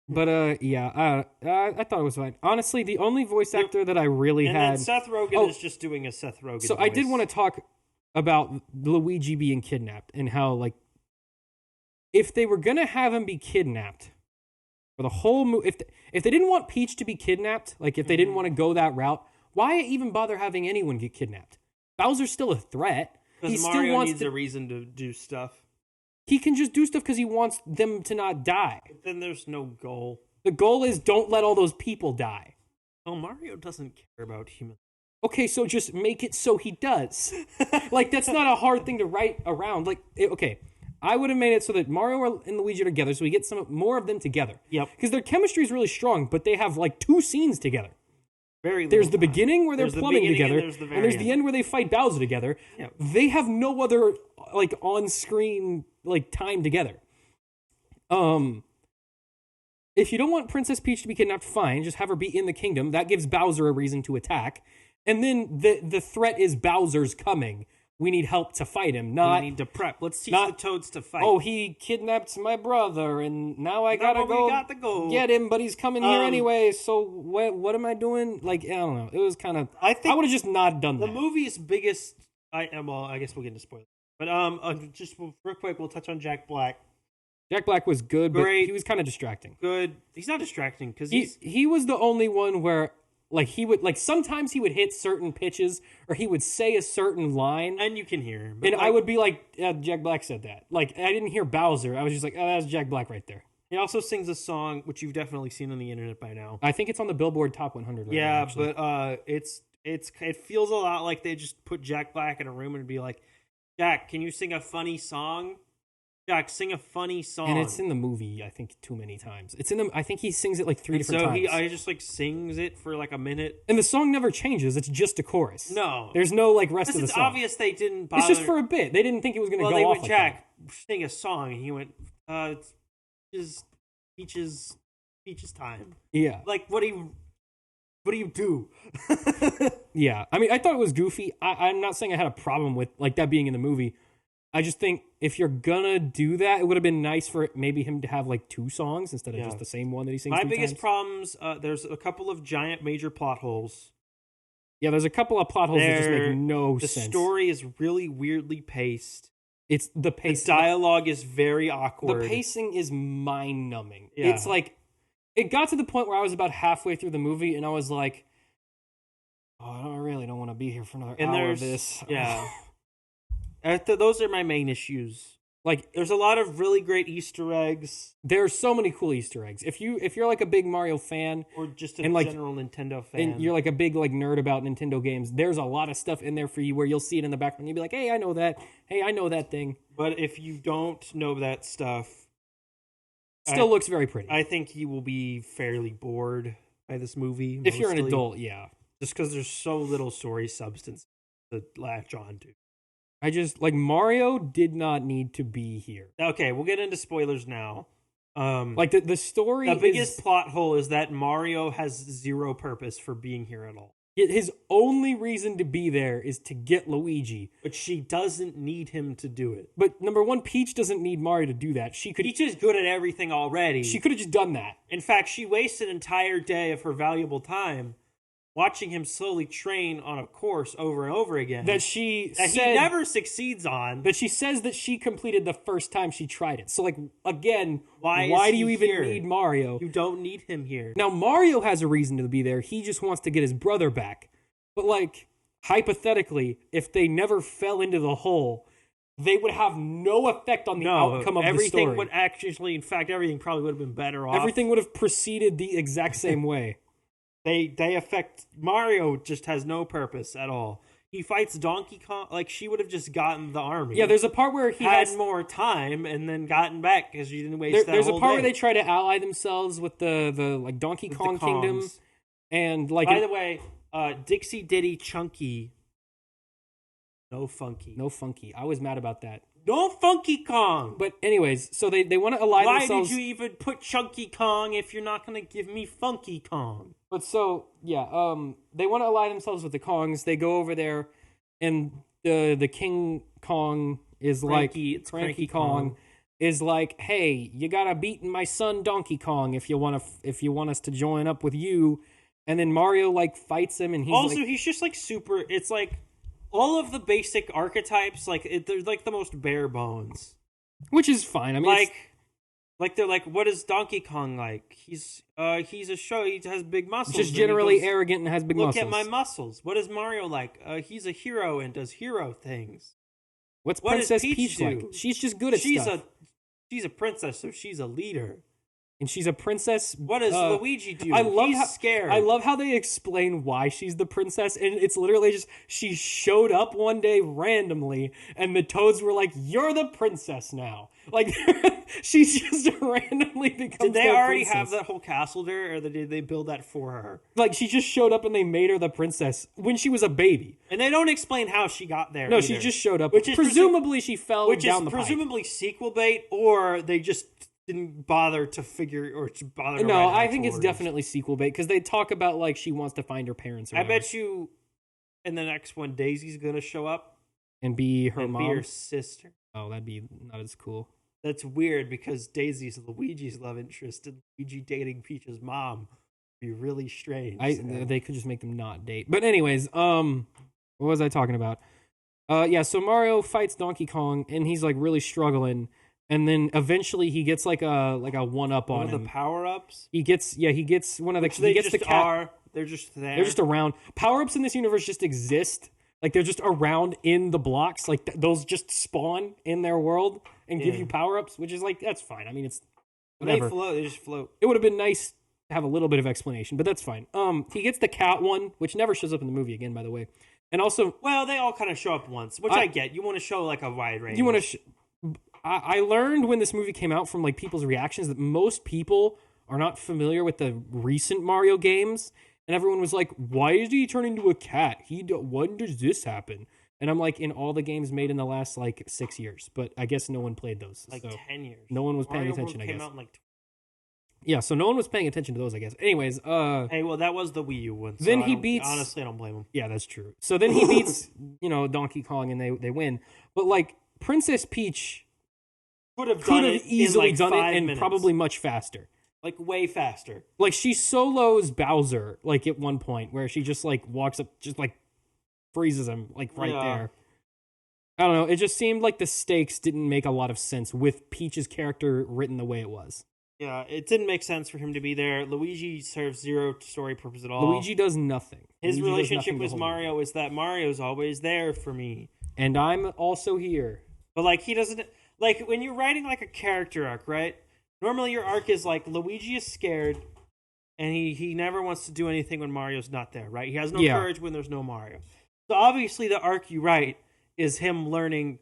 But yeah, I thought it was fine. Honestly, the only voice actor that I really and had. And Seth Rogen is just doing a Seth Rogen. So voice. I did want to talk about Luigi being kidnapped and how like if they were gonna have him be kidnapped for the whole movie, if they didn't want Peach to be kidnapped, like if they didn't want to go that route, why even bother having anyone get kidnapped? Bowser's still a threat. Because Mario needs a reason to do stuff. He can just do stuff because he wants them to not die. But then there's no goal. The goal is don't let all those people die. Oh, Mario doesn't care about humans. Okay, so just make it so he does. Like, that's not a hard thing to write around. Like, okay, I would have made it so that Mario and Luigi are together, so we get some more of them together. Yep. Because their chemistry is really strong, but they have, like, 2 scenes together. There's the beginning where they're plumbing together, and there's the end where they fight Bowser together. Yep. They have no other like on-screen like time together. If you don't want Princess Peach to be kidnapped, fine, just have her be in the kingdom. That gives Bowser a reason to attack. And then the threat is Bowser's coming. We need help to fight him. We need to prep. Let's teach the Toads to fight. Oh, he kidnapped my brother, and now I gotta go get him, but he's coming here anyway, so what am I doing? Like, I don't know. It was kind of... I would have just not done that. The movie's biggest... I guess we'll get into spoilers. But just real quick, we'll touch on Jack Black. Jack Black was good, but he was kind of distracting. Good. He's not distracting, because he was the only one where... Like, he would, like, sometimes he would hit certain pitches, or he would say a certain line. And you can hear him. And I would be like, Jack Black said that. Like, I didn't hear Bowser. I was just like, oh, that's Jack Black right there. He also sings a song, which you've definitely seen on the internet by now. I think it's on the Billboard Top 100 right now, actually. But it feels a lot like they just put Jack Black in a room and be like, Jack, can you sing a funny song? Jack, sing a funny song. And it's in the movie, I think, too many times. I think he sings it like 3 different times. So he just like sings it for like a minute. And the song never changes. It's just a chorus. No. There's no like rest of the song. It's obvious they didn't bother. It's just for a bit. They didn't think it was going to go off like Jack, sing a song. And he went, it's Peach's time. Yeah. Like, what do you do? Yeah. I mean, I thought it was goofy. I'm not saying I had a problem with like that being in the movie. I just think if you're gonna do that, it would have been nice for maybe him to have like 2 songs instead of just the same one that he sings. My biggest problems, there's a couple of giant major plot holes. Yeah, there's a couple of plot holes that just make no sense. The story is really weirdly paced. It's the pace. The dialogue is very awkward. The pacing is mind-numbing. Yeah. It's like, it got to the point where I was about halfway through the movie, and I was like, oh, I really don't want to be here for another hour of this. Yeah. Those are my main issues. Like, there's a lot of really great Easter eggs. There's so many cool Easter eggs. If you're like a big Mario fan, or just a like, general Nintendo fan, and you're like a big like nerd about Nintendo games, there's a lot of stuff in there for you where you'll see it in the background. And you'll be like, hey, I know that. Hey, I know that thing. But if you don't know that stuff, still looks very pretty. I think you will be fairly bored by this movie. If you're an adult, yeah. Just because there's so little story substance to latch on to. I just, like, Mario did not need to be here. Okay, we'll get into spoilers now. Like, the story The biggest plot hole is that Mario has zero purpose for being here at all. His only reason to be there is to get Luigi. But she doesn't need him to do it. But, number one, Peach doesn't need Mario to do that. Peach is good at everything already. She could have just done that. In fact, she wasted an entire day of her valuable time watching him slowly train on a course over and over again. That he never succeeds on. But she says that she completed the first time she tried it. So, like, again, why do you even need Mario? You don't need him here. Now, Mario has a reason to be there. He just wants to get his brother back. But, like, hypothetically, if they never fell into the hole, they would have no effect on the outcome of the story. Everything would actually, in fact, everything probably would have been better off. Everything would have proceeded the exact same way. They affect... Mario just has no purpose at all. He fights Donkey Kong... Like, she would have just gotten the army. Yeah, there's a part where he had more time and then gotten back because she didn't waste There's a part day. where they try to ally themselves with the like Donkey Kong Kingdom. And, like... By the way, Dixie Diddy Chunky... No funky. No funky. I was mad about that. No Funky Kong! But anyways, so they want to ally themselves... Why did you even put Chunky Kong if you're not going to give me Funky Kong? But so, yeah, they want to ally themselves with the Kongs. They go over there, and the King Kong is Cranky Kong is like, hey, you gotta beat my son Donkey Kong if you want us to join up with you. And then Mario, like, fights him, and he's just, like, super... It's, like... All of the basic archetypes, like, they're, like, the most bare bones. Which is fine. I mean, like they're like, what is Donkey Kong like? He's a show. He has big muscles. Just generally arrogant and has big muscles. Look at my muscles. What is Mario like? He's a hero and does hero things. What Princess Peach like? She's just good at stuff. She's a princess, so she's a leader. And she's a princess. What does Luigi do? He's scared. I love how they explain why she's the princess, and it's literally just she showed up one day randomly, and the Toads were like, "You're the princess now." Like she's just randomly becomes. Did they already have that whole castle there, or did they build that for her? Like she just showed up, and they made her the princess when she was a baby. And they don't explain how she got there. No, either. She just showed up. Which is presumably she fell down the pipe. Presumably sequel bait, or they just didn't bother to figure or to bother to No, I think it's definitely sequel bait because they talk about like she wants to find her parents. I bet you in the next one Daisy's gonna show up and be her mom, be her sister. Oh, that'd be not as cool. That's weird because Daisy's Luigi's love interest and Luigi dating Peach's mom would be really strange. They could just make them not date. But anyways, what was I talking about? So Mario fights Donkey Kong and he's like really struggling. And then eventually he gets like a one up on him. One of the power ups. He gets one of the. He gets the cat. They're just there. They're just around. Power ups in this universe just exist. Like they're just around in the blocks. Like those just spawn in their world and give you power ups, which is like that's fine. I mean it's whatever. They just float. It would have been nice to have a little bit of explanation, but that's fine. He gets the cat one, which never shows up in the movie again, by the way. And also, well, they all kind of show up once, which I get. You want to show like a wide range. You want to. I learned when this movie came out from like people's reactions that most people are not familiar with the recent Mario games, and everyone was like, "Why did he turn into a cat? When does this happen?" And I'm like, in all the games made in the last like 6 years, but I guess no one played those. Like 10 years. No one was paying attention. I guess. Came out in like. Yeah, so no one was paying attention to those, I guess. Anyways, hey, well, that was the Wii U one. Then he beats. Honestly, I don't blame him. Yeah, that's true. So then he beats, Donkey Kong, and they win. But like Princess Peach. Could have easily done it and probably much faster. Like way faster. Like she solos Bowser like at one point where she just like walks up, just like freezes him like right there. I don't know. It just seemed like the stakes didn't make a lot of sense with Peach's character written the way it was. Yeah, it didn't make sense for him to be there. Luigi serves zero story purpose at all. Luigi does nothing. His Luigi relationship with Mario is that Mario's always there for me. And I'm also here. But, like, he doesn't... Like, when you're writing, like, a character arc, right? Normally your arc is, like, Luigi is scared, and he never wants to do anything when Mario's not there, right? He has no courage when there's no Mario. So, obviously, the arc you write is him learning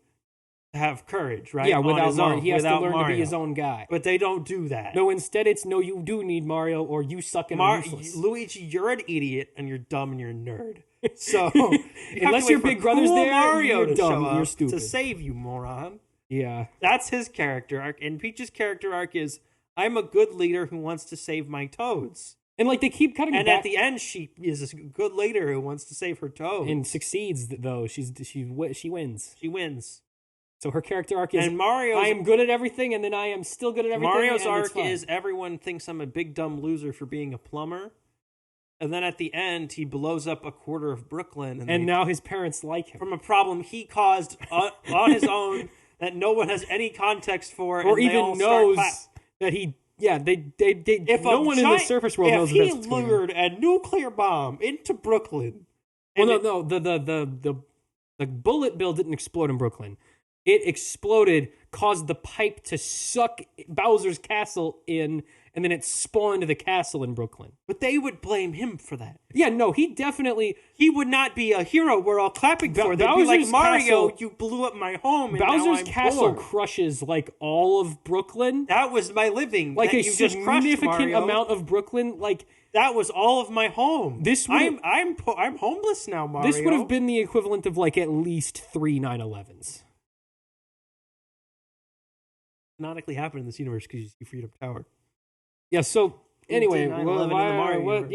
to have courage, right? Yeah, without Mario. He has to learn Mario. to be his own guy. But they don't do that. No, instead it's, no, you do need Mario, or you suck and are useless. Luigi, you're an idiot, and you're dumb, and you're a nerd. So, unless your big brother's there, Mario you're dumb, you're stupid. To save you, moron. Yeah. That's his character arc. And Peach's character arc is, I'm a good leader who wants to save my toads. And, like, they keep cutting and back. At the end, she is a good leader who wants to save her toads. And succeeds, though. She wins. She wins. So her character arc is, and Mario's, I am good at everything, and then I am still good at everything. Mario's arc is, everyone thinks I'm a big dumb loser for being a plumber. And then at the end, he blows up a quarter of Brooklyn. And now his parents like him. From a problem he caused on his own that no one has any context for. Or even knows that he... Yeah, if no one in the surface world knows that that's what's going on. If he lured a nuclear bomb into Brooklyn... Well, no, the bullet bill didn't explode in Brooklyn. It exploded, caused the pipe to suck Bowser's castle in, and then it spawned the castle in Brooklyn. But they would blame him for that. Yeah, no, he definitely... He would not be a hero we're all clapping for. They'd be like, Mario, you blew up my home, and Bowser's now castle bored. crushes, like, all of Brooklyn. That was my living. Like, a significant amount of Brooklyn, like... That was all of my home. I'm homeless now, Mario. This would have been the equivalent of, like, at least 3 9/11s. Canonically happened in this universe because you see Freedom Tower. Yeah, so anyway,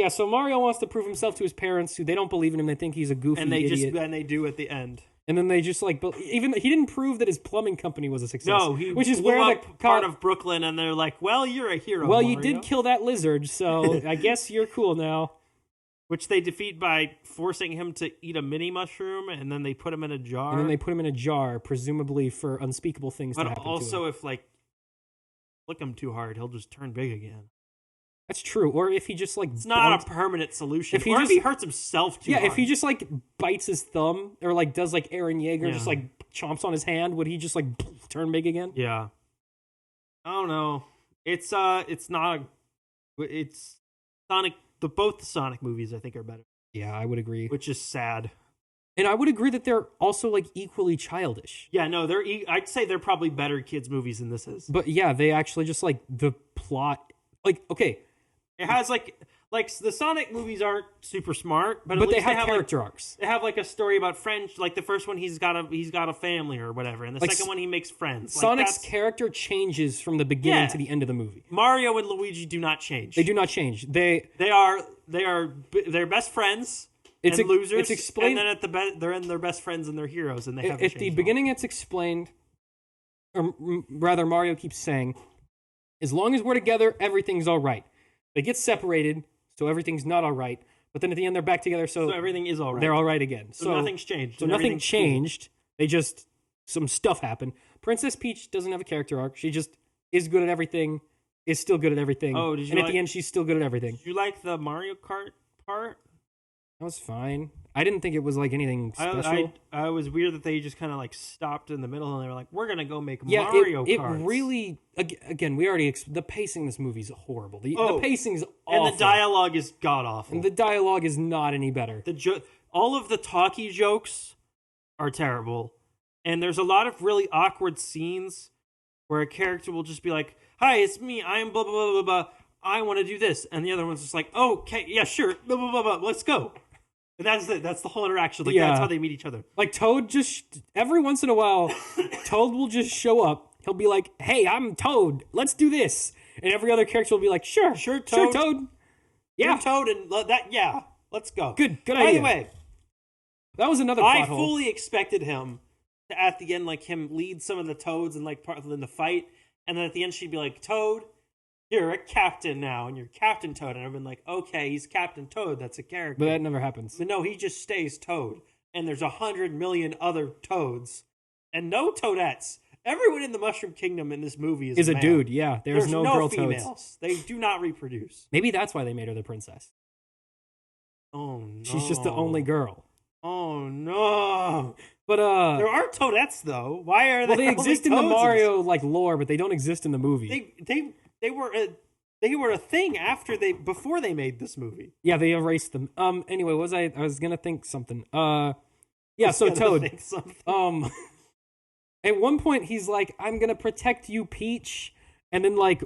so Mario wants to prove himself to his parents, who they don't believe in him. They think he's a goofy idiot. And they do at the end. And then they just like, even he didn't prove that his plumbing company was a success. No, which is where the part of Brooklyn, and they're like, "Well, you're a hero." Well, Mario. you did kill that lizard, so I guess you're cool now. Which they defeat by forcing him to eat a mini mushroom, and then they put him in a jar. And then they put him in a jar, presumably for unspeakable things to happen to him. But also, if like flick him too hard, he'll just turn big again. That's true. Or if he just like... It's not a permanent solution. If he hurts himself too hard. Yeah, if he just like bites his thumb, or like does like Eren Yeager, just like chomps on his hand, would he just like turn big again? Yeah. I don't know. It's Sonic. Both the Sonic movies I think are better. Yeah, I would agree. Which is sad. And I would agree that they're also like equally childish. Yeah, no, I'd say they're probably better kids movies than this is. But yeah, they actually just like the plot, like okay, it has like the Sonic movies aren't super smart, but they have character arcs. They have like a story about friends. Like the first one, he's got a family or whatever, and the second one he makes friends. Sonic's character changes from the beginning to the end of the movie. Mario and Luigi do not change. They do not change. They're best friends. It's losers. It's explained, and then they're in their best friends and they're heroes, and they have at the beginning. It's explained, or rather, Mario keeps saying, "As long as we're together, everything's all right." They get separated, so everything's not all right. But then at the end, they're back together, so everything is all right. They're all right again. So nothing's changed. So nothing changed. Cool. They just some stuff happened. Princess Peach doesn't have a character arc. She just is good at everything. Is still good at everything. Oh, did you? And at the end, she's still good at everything. Did you like the Mario Kart part? That was fine. I didn't think it was like anything special. I was weird that they just kind of like stopped in the middle and they were like, "We're gonna go make Mario Kart." It really, again, we already the pacing in this movie is horrible. The pacing's awful. And the dialogue is god awful. And the dialogue is not any better. All of the talkie jokes are terrible, and there's a lot of really awkward scenes where a character will just be like, "Hi, it's me. I am blah blah blah blah blah. I want to do this," and the other one's just like, "Okay, yeah, sure, blah blah blah blah. Let's go." And that's the whole interaction. Like that's how they meet each other. Like Toad just every once in a while, Toad will just show up. He'll be like, "Hey, I'm Toad. Let's do this." And every other character will be like, "Sure, Toad. Yeah, you're Toad, and let's go." Good idea. By the way, that was another plot hole. I fully expected him to, at the end, like him lead some of the Toads and like part in the fight, and then at the end she'd be like, "Toad, you're a captain now, and you're Captain Toad." And I've been like, okay, he's Captain Toad. That's a character. But that never happens. But no, he just stays Toad. And there's 100 million other Toads. and no toadettes. Everyone in the Mushroom Kingdom in this movie is a male. dude. Yeah, there's no girl females. toads. They do not reproduce. Maybe that's why they made her the princess. Oh no, she's just the only girl. Oh no. But there are toadettes though. Why are they? Well, they exist in the Mario like lore, but they don't exist in the movie. They were a thing before they made this movie. Yeah, they erased them. Anyway, I was gonna think something. Yeah, so Toad. At one point he's like, "I'm gonna protect you, Peach," and then like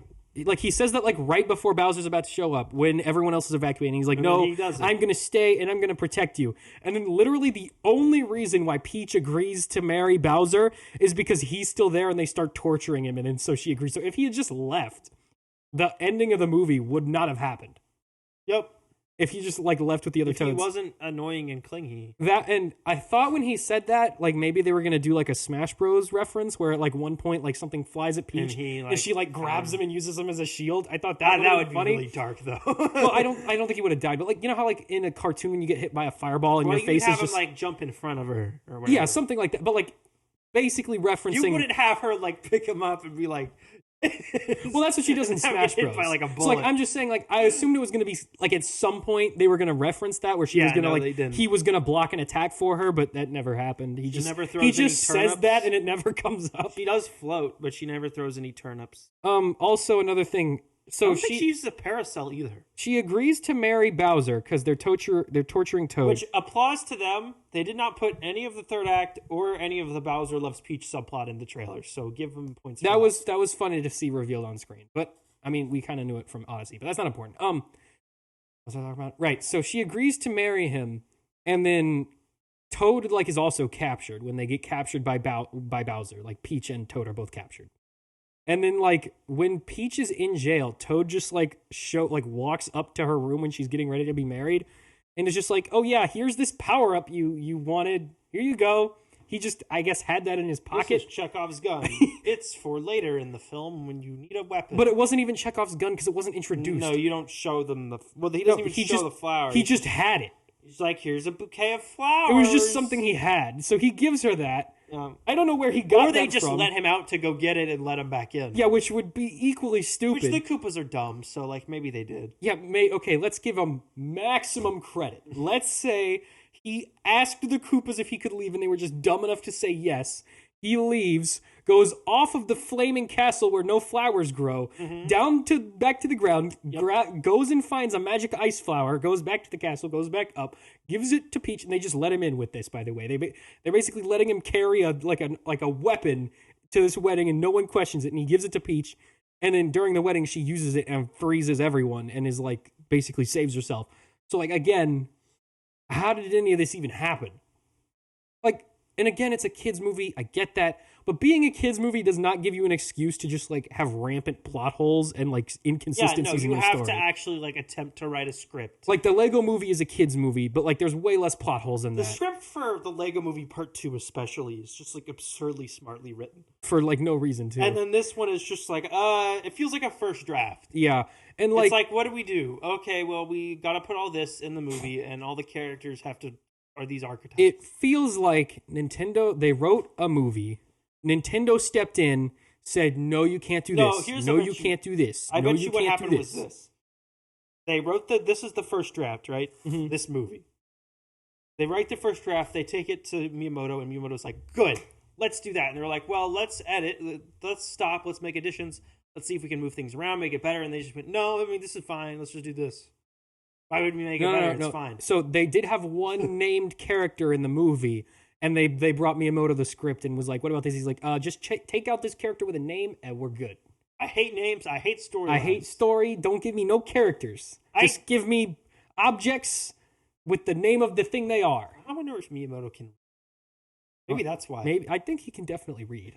he says that like right before Bowser's about to show up when everyone else is evacuating. He's like, "No, I'm gonna stay and I'm gonna protect you." And then literally the only reason why Peach agrees to marry Bowser is because he's still there and they start torturing him, and then so she agrees. So if he had just left, the ending of the movie would not have happened. Yep. If he just like left with the other toads. He wasn't annoying and clingy. And I thought when he said that, like maybe they were gonna do like a Smash Bros reference where at like one point like something flies at Peach and she like grabs him and uses him as a shield. I thought that would be funny. Really dark though. Well, I don't think he would have died, but like you know how like in a cartoon you get hit by a fireball and your face is just him, like jump in front of her or whatever. Yeah, something like that. But like basically referencing. You wouldn't have her like pick him up and be like. Well, that's what she does in Smash Bros. By, like, a bullet. So like I'm just saying, like I assumed it was going to be like at some point they were going to reference that where she was going to he was going to block an attack for her, but that never happened. He just says that and it never comes up. She does float, but she never throws any turnips. Also another thing. So I don't think she uses a parasol either. She agrees to marry Bowser because they're torturing Toad. Which, applause to them. They did not put any of the third act or any of the Bowser loves Peach subplot in the trailer, so give them points. That was funny to see revealed on screen, but I mean we kind of knew it from Odyssey, but that's not important. What was I talking about? Right. So she agrees to marry him, and then Toad like is also captured when they get captured by Bowser. Like Peach and Toad are both captured. And then, like, when Peach is in jail, Toad just, like, walks up to her room when she's getting ready to be married. And is just like, oh, yeah, here's this power-up you wanted. Here you go. He just, I guess, had that in his pocket. This is Chekhov's gun. It's for later in the film when you need a weapon. But it wasn't even Chekhov's gun because it wasn't introduced. No, you don't show them he doesn't even show the flowers. He just had it. He's like, here's a bouquet of flowers. It was just something he had. So he gives her that. I don't know where he got that from. Or they just let him out to go get it and let him back in. Yeah, which would be equally stupid. Which the Koopas are dumb, so like maybe they did. Yeah, okay, let's give him maximum credit. Let's say he asked the Koopas if he could leave and they were just dumb enough to say yes. He leaves, goes off of the flaming castle where no flowers grow, back to the ground, goes and finds a magic ice flower, goes back to the castle, goes back up, gives it to Peach, and they just let him in with this, by the way. They're basically letting him carry a weapon to this wedding, and no one questions it, and he gives it to Peach, and then during the wedding, she uses it and freezes everyone, and is like, basically saves herself. So, like, again, how did any of this even happen? Like, and again, it's a kid's movie. I get that. But being a kid's movie does not give you an excuse to just, like, have rampant plot holes and, like, inconsistencies in your story. You have to actually, like, attempt to write a script. Like, the Lego movie is a kid's movie, but, like, there's way less plot holes in that. The script for the Lego movie Part 2 especially is just, like, absurdly smartly written. For, like, no reason to. And then this one is just, like, it feels like a first draft. Yeah. And, like... It's like, what do we do? Okay, well, we gotta put all this in the movie, and all the characters are these archetypes. It feels like Nintendo, they wrote a movie, Nintendo stepped in, said, no, you can't do this. No, you can't do this. I bet you what happened was this. They wrote this is the first draft, right? Mm-hmm. This movie. They write the first draft, they take it to Miyamoto, and Miyamoto's like, good, let's do that. And they're like, well, let's edit, let's stop, let's make additions, let's see if we can move things around, make it better. And they just went, no, I mean, this is fine, let's just do this. Why would we make it better? It's fine. So they did have one named character in the movie, and they brought Miyamoto the script and was like, what about this? He's like, just take out this character with a name, and we're good. I hate names. I hate story. I hate story. Don't give me no characters. Just give me objects with the name of the thing they are. I wonder if Miyamoto can... Maybe that's why. Maybe I think he can definitely read.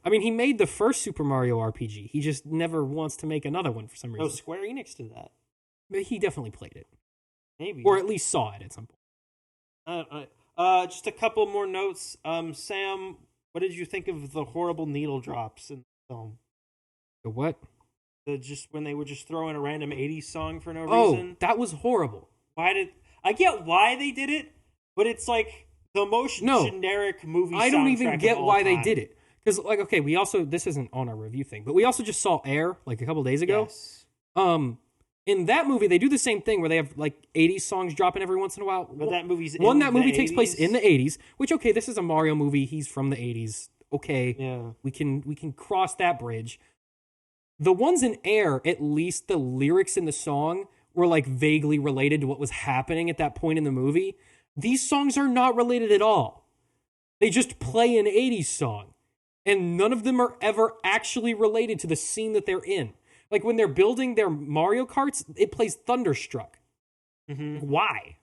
I mean, he made the first Super Mario RPG. He just never wants to make another one for some reason. No, Square Enix did that. He definitely played it. Maybe. Or at least saw it at some point. Just a couple more notes. Sam, what did you think of the horrible needle drops in the film? The what? Just when they would just throw in a random 80s song for no reason. Oh, that was horrible. I get why they did it, but it's like, the most generic movie. I don't even get why they did it. Because, like, okay, we also, this isn't on our review thing, but we also just saw Air, like, a couple days ago. Yes. In that movie, they do the same thing where they have, like, 80s songs dropping every once in a while. But that movie's that movie takes place in the 80s, which, okay, this is a Mario movie. He's from the 80s. Okay. Yeah. We can cross that bridge. The ones in Air, at least the lyrics in the song were, like, vaguely related to what was happening at that point in the movie. These songs are not related at all. They just play an 80s song. And none of them are ever actually related to the scene that they're in. Like, when they're building their Mario Karts, it plays Thunderstruck. Mm-hmm. Why?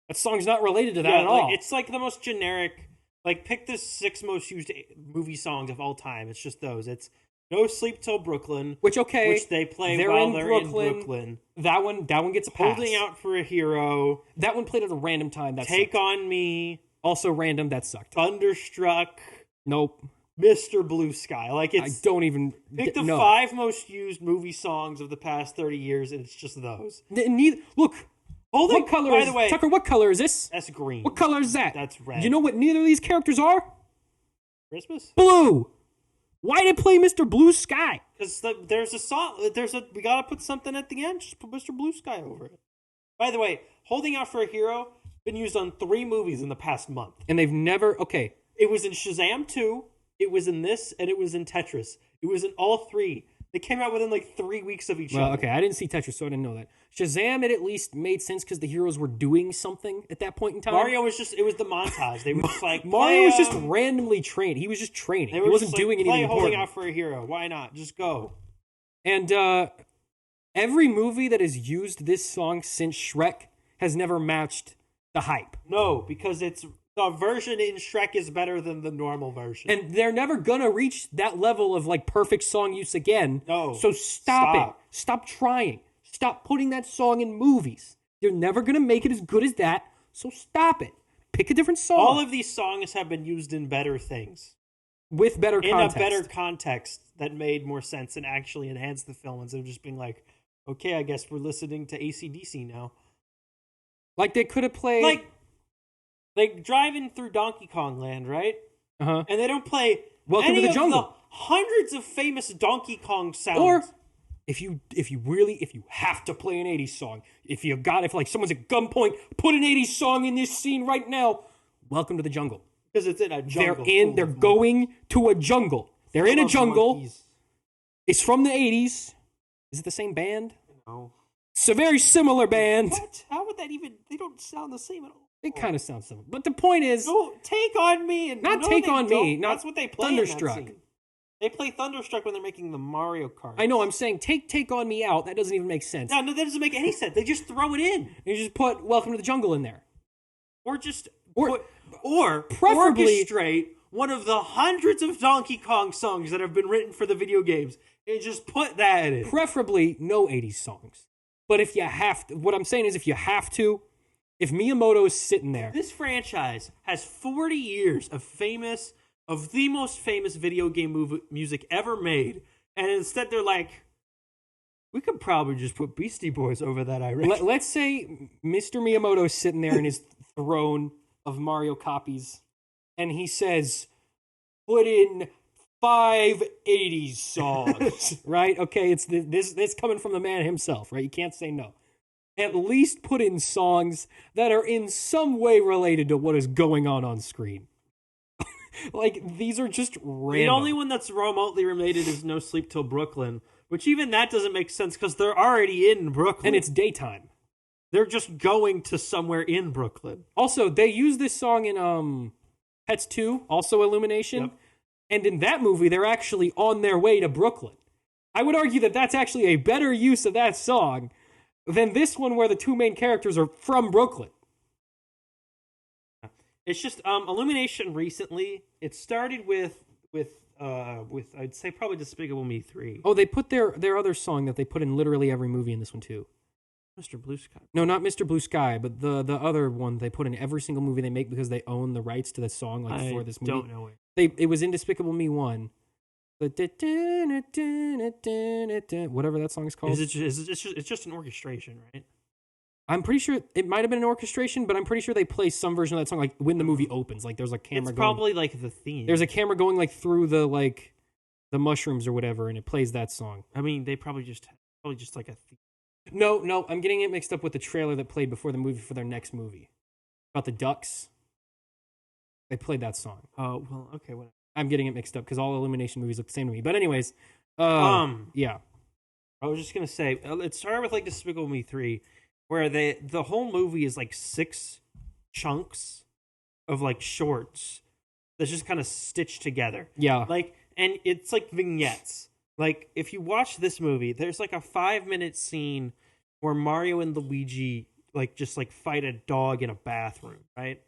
That song's not related to that at all. It's like the most generic, like, pick the 6 most used movie songs of all time. It's just those. It's No Sleep Till Brooklyn. Which they play while they're in Brooklyn. That one gets a pass. Holding Out for a Hero. That one played at a random time. That Take sucked. On Me. Also random. That sucked. Thunderstruck. Nope. Mr. Blue Sky. Like, it's... I don't even... Pick the 5 most used movie songs of the past 30 years, and it's just those. Look. What color by is... the way... Tucker, what color is this? That's green. What color is that? That's red. You know what neither of these characters are? Christmas? Blue. Why did it play Mr. Blue Sky? Because there's a song... We gotta put something at the end. Just put Mr. Blue Sky over it. By the way, Holding Out for a Hero been used on 3 movies in the past month. And they've never... Okay. It was in Shazam 2... It was in this, and it was in Tetris. It was in all 3. They came out within, like, 3 weeks of each other. Well, okay, I didn't see Tetris, so I didn't know that. Shazam, it at least made sense because the heroes were doing something at that point in time. Mario was just, it was the montage. They were just like, Mario was just randomly trained. He was just training. He wasn't doing anything important. Holding Out for a Hero. Why not? Just go. And every movie that has used this song since Shrek has never matched the hype. No, because the version in Shrek is better than the normal version. And they're never gonna reach that level of, like, perfect song use again. No. So stop it. Stop trying. Stop putting that song in movies. You're never gonna make it as good as that, so stop it. Pick a different song. All of these songs have been used in better things. With better context. In a better context that made more sense and actually enhanced the film instead of just being like, okay, I guess we're listening to AC/DC now. Like, they could have played... Like driving through Donkey Kong Land, right? Uh-huh. And they don't play Welcome to the Jungle. The hundreds of famous Donkey Kong sounds. Or if you have to play an 80s song, if like someone's at gunpoint, put an 80s song in this scene right now. Welcome to the Jungle. Because it's in a jungle. They're going to a jungle. They're in a jungle. Monkeys. It's from the 80s. Is it the same band? No. It's a very similar band. What? How would that even... They don't sound the same at all. It kind of sounds similar. But the point is... No, Take On Me. And not Take On Me. Not That's what they play Thunderstruck. In that scene. They play Thunderstruck when they're making the Mario Kart. I know, I'm saying Take On Me out. That doesn't even make sense. No, that doesn't make any sense. They just throw it in. You just put Welcome to the Jungle in there. Or just... Or preferably... orchestrate one of the hundreds of Donkey Kong songs that have been written for the video games and just put that in. Preferably no 80s songs. But if you have to... What I'm saying is if you have to... If Miyamoto is sitting there... This franchise has 40 years of the most famous video game music ever made. And instead they're like, we could probably just put Beastie Boys over that, I reckon. Let's say Mr. Miyamoto is sitting there in his throne of Mario copies, and he says, put in 5 80s songs, right? Okay, it's this coming from the man himself, right? You can't say no. At least put in songs that are in some way related to what is going on screen. Like, these are just random. The only one that's remotely related is No Sleep Till Brooklyn, which even that doesn't make sense because they're already in Brooklyn. And it's daytime. They're just going to somewhere in Brooklyn. Also, they use this song in Pets 2, also Illumination. Yep. And in that movie, they're actually on their way to Brooklyn. I would argue that that's actually a better use of that song than this one where the 2 main characters are from Brooklyn. It's just Illumination recently. It started with I'd say probably Despicable Me 3. Oh, they put their other song that they put in literally every movie in this one too. Mr. Blue Sky. No, not Mr. Blue Sky, but the other one they put in every single movie they make because they own the rights to the song for this movie. I don't know it. It was in Despicable Me 1. Whatever that song is called. It's just an orchestration, right? I'm pretty sure it might have been an orchestration, but I'm pretty sure they play some version of that song like when the movie opens. Like there's a camera. It's probably like the theme. There's a camera going like through the mushrooms or whatever, and it plays that song. I mean, they probably just like a theme. No, I'm getting it mixed up with the trailer that played before the movie for their next movie about the ducks. They played that song. Oh well, okay. Whatever. I'm getting it mixed up because all Illumination movies look the same to me. But anyways, yeah. I was just gonna say it started with like Despicable Me 3, where the whole movie is like 6 chunks of like shorts that's just kind of stitched together. Yeah. Like, and it's like vignettes. Like, if you watch this movie, there's like a 5-minute scene where Mario and Luigi like just like fight a dog in a bathroom, right?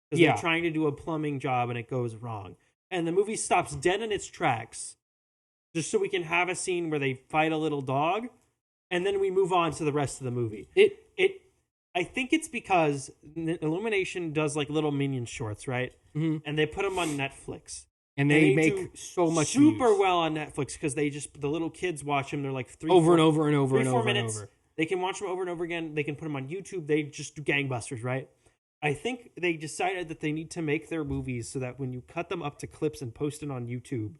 Because they're trying to do a plumbing job and it goes wrong. And the movie stops dead in its tracks just so we can have a scene where they fight a little dog, and then we move on to the rest of the movie. I think it's because Illumination does like little Minion shorts, right? Mm-hmm. And they put them on Netflix. And they make so much super views. well on Netflix because the little kids watch them. They're like 4 minutes. They can watch them over and over again. They can put them on YouTube. They just do gangbusters, right? I think they decided that they need to make their movies so that when you cut them up to clips and post it on YouTube,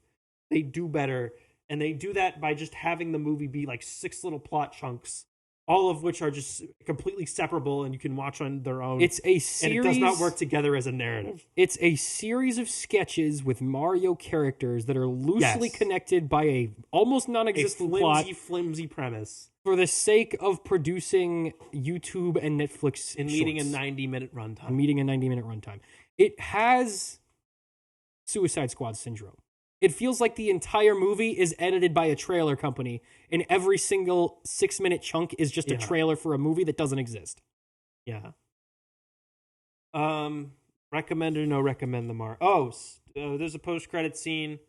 they do better. And they do that by just having the movie be like 6 little plot chunks, all of which are just completely separable and you can watch on their own. It's a series. And it does not work together as a narrative. It's a series of sketches with Mario characters that are loosely connected by a almost non-existent plot. Flimsy premise. For the sake of producing YouTube and Netflix and meeting a 90-minute runtime. It has Suicide Squad syndrome. It feels like the entire movie is edited by a trailer company, and every single 6-minute chunk is just a trailer for a movie that doesn't exist. Yeah. Recommend or no recommend the Mar? Oh, there's a post-credit scene.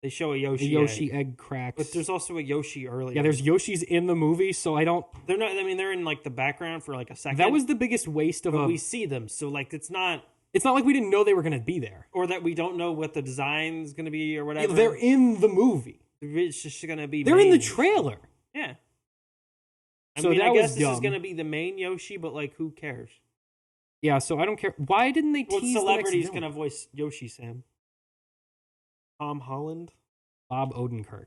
They show a Yoshi egg cracks. But there's also a Yoshi earlier. Yeah, there's Yoshis in the movie, so I don't... They're not... I mean, they're in, like, the background for, like, a second. That was the biggest waste of we see them, so, like, it's not... It's not like we didn't know they were going to be there. Or that we don't know what the design's going to be or whatever. Yeah, they're in the movie. It's just going to be... They're in the trailer. Yeah. I guess this is going to be the main Yoshi, but, like, who cares? Yeah, so I don't care. Why didn't they tease what celebrity's going to voice Yoshi, Sam? Tom Holland? Bob Odenkirk.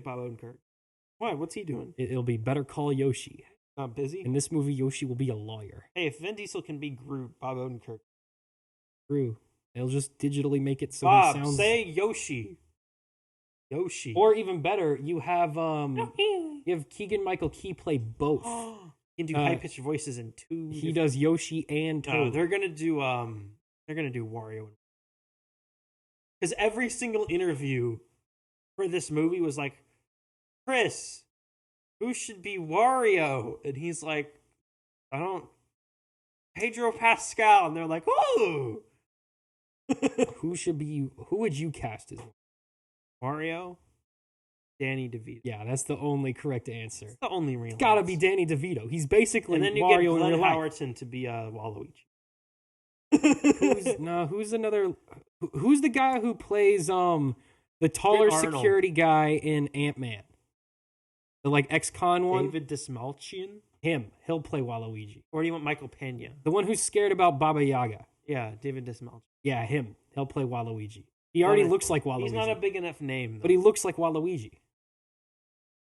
Bob Odenkirk. Why? What's he doing? It'll be Better Call Yoshi. Not busy? In this movie, Yoshi will be a lawyer. Hey, if Vin Diesel can be Groot, Bob Odenkirk. True. They'll just digitally make it so Bob, he sounds... say Yoshi. Yoshi. Or even better, you have Keegan-Michael Key play both. He can do high-pitched voices in 2. He does Yoshi and Toad. No, they're gonna do Wario. Because every single interview for this movie was like, Chris, who should be Wario? And he's like, Pedro Pascal. And they're like, oh! Who would you cast as Wario? Danny DeVito. Yeah, that's the only correct answer. It's the only real. It's gotta be Danny DeVito. He's basically and then you Mario get Glenn in real life. Howerton to be Waluigi. Who's the guy who plays the taller security guy in Ant-Man? The like ex-con one? David Dastmalchian? Him. He'll play Waluigi. Or do you want Michael Pena? The one who's scared about Baba Yaga. Yeah, David Dastmalchian. Yeah, him. He'll play Waluigi. He already looks like Waluigi. He's not a big enough name, though. But he looks like Waluigi.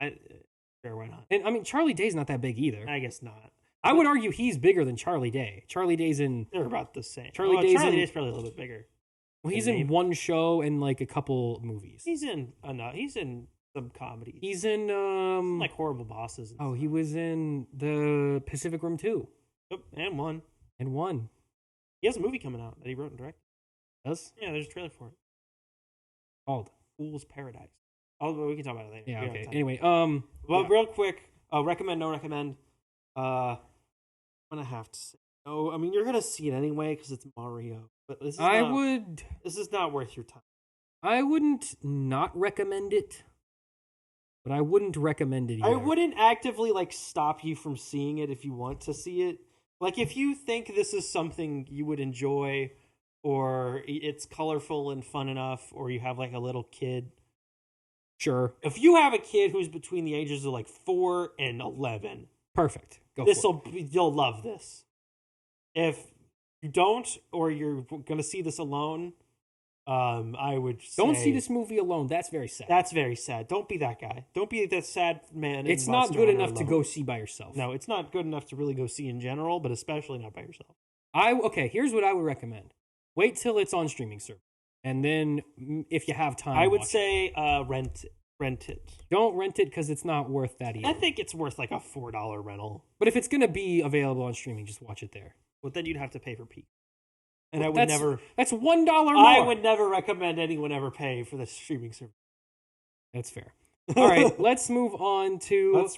Sure, why not? And I mean, Charlie Day's not that big either. I guess not. I would argue he's bigger than Charlie Day. Charlie Day's in... They're about the same. Charlie Day's probably a little bit bigger. Well, he's in one show and like a couple movies. He's in some comedies. He's in like Horrible Bosses. He was in the Pacific Rim 2. Yep, and one. He has a movie coming out that he wrote and directed. Does? Yeah, there's a trailer for it. Called Fool's Paradise. We can talk about it later. Yeah, okay. Anyway, real quick, recommend, no recommend. I'm gonna have to say no. I mean, you're gonna see it anyway because it's Mario. But this is not worth your time. I wouldn't not recommend it, but I wouldn't recommend it either. I wouldn't actively like stop you from seeing it if you want to see it. Like if you think this is something you would enjoy, or it's colorful and fun enough, or you have like a little kid. Sure. If you have a kid who's between the ages of like 4 and 11, Perfect. Go for it. You'll love this. If you don't, or you're going to see this alone, I would say... Don't see this movie alone. That's very sad. That's very sad. Don't be that guy. Don't be that sad man. It's not good enough to go see by yourself. No, it's not good enough to really go see in general, but especially not by yourself. Okay, here's what I would recommend. Wait till it's on streaming service. And then, if you have time, I would say rent it. Don't rent it because it's not worth that either. I think it's worth like a $4 rental. But if it's going to be available on streaming, just watch it there. Well, then you'd have to pay for Peak. And I would never... That's $1 more. I would never recommend anyone ever pay for the streaming service. That's fair. All right, let's move on to... Let's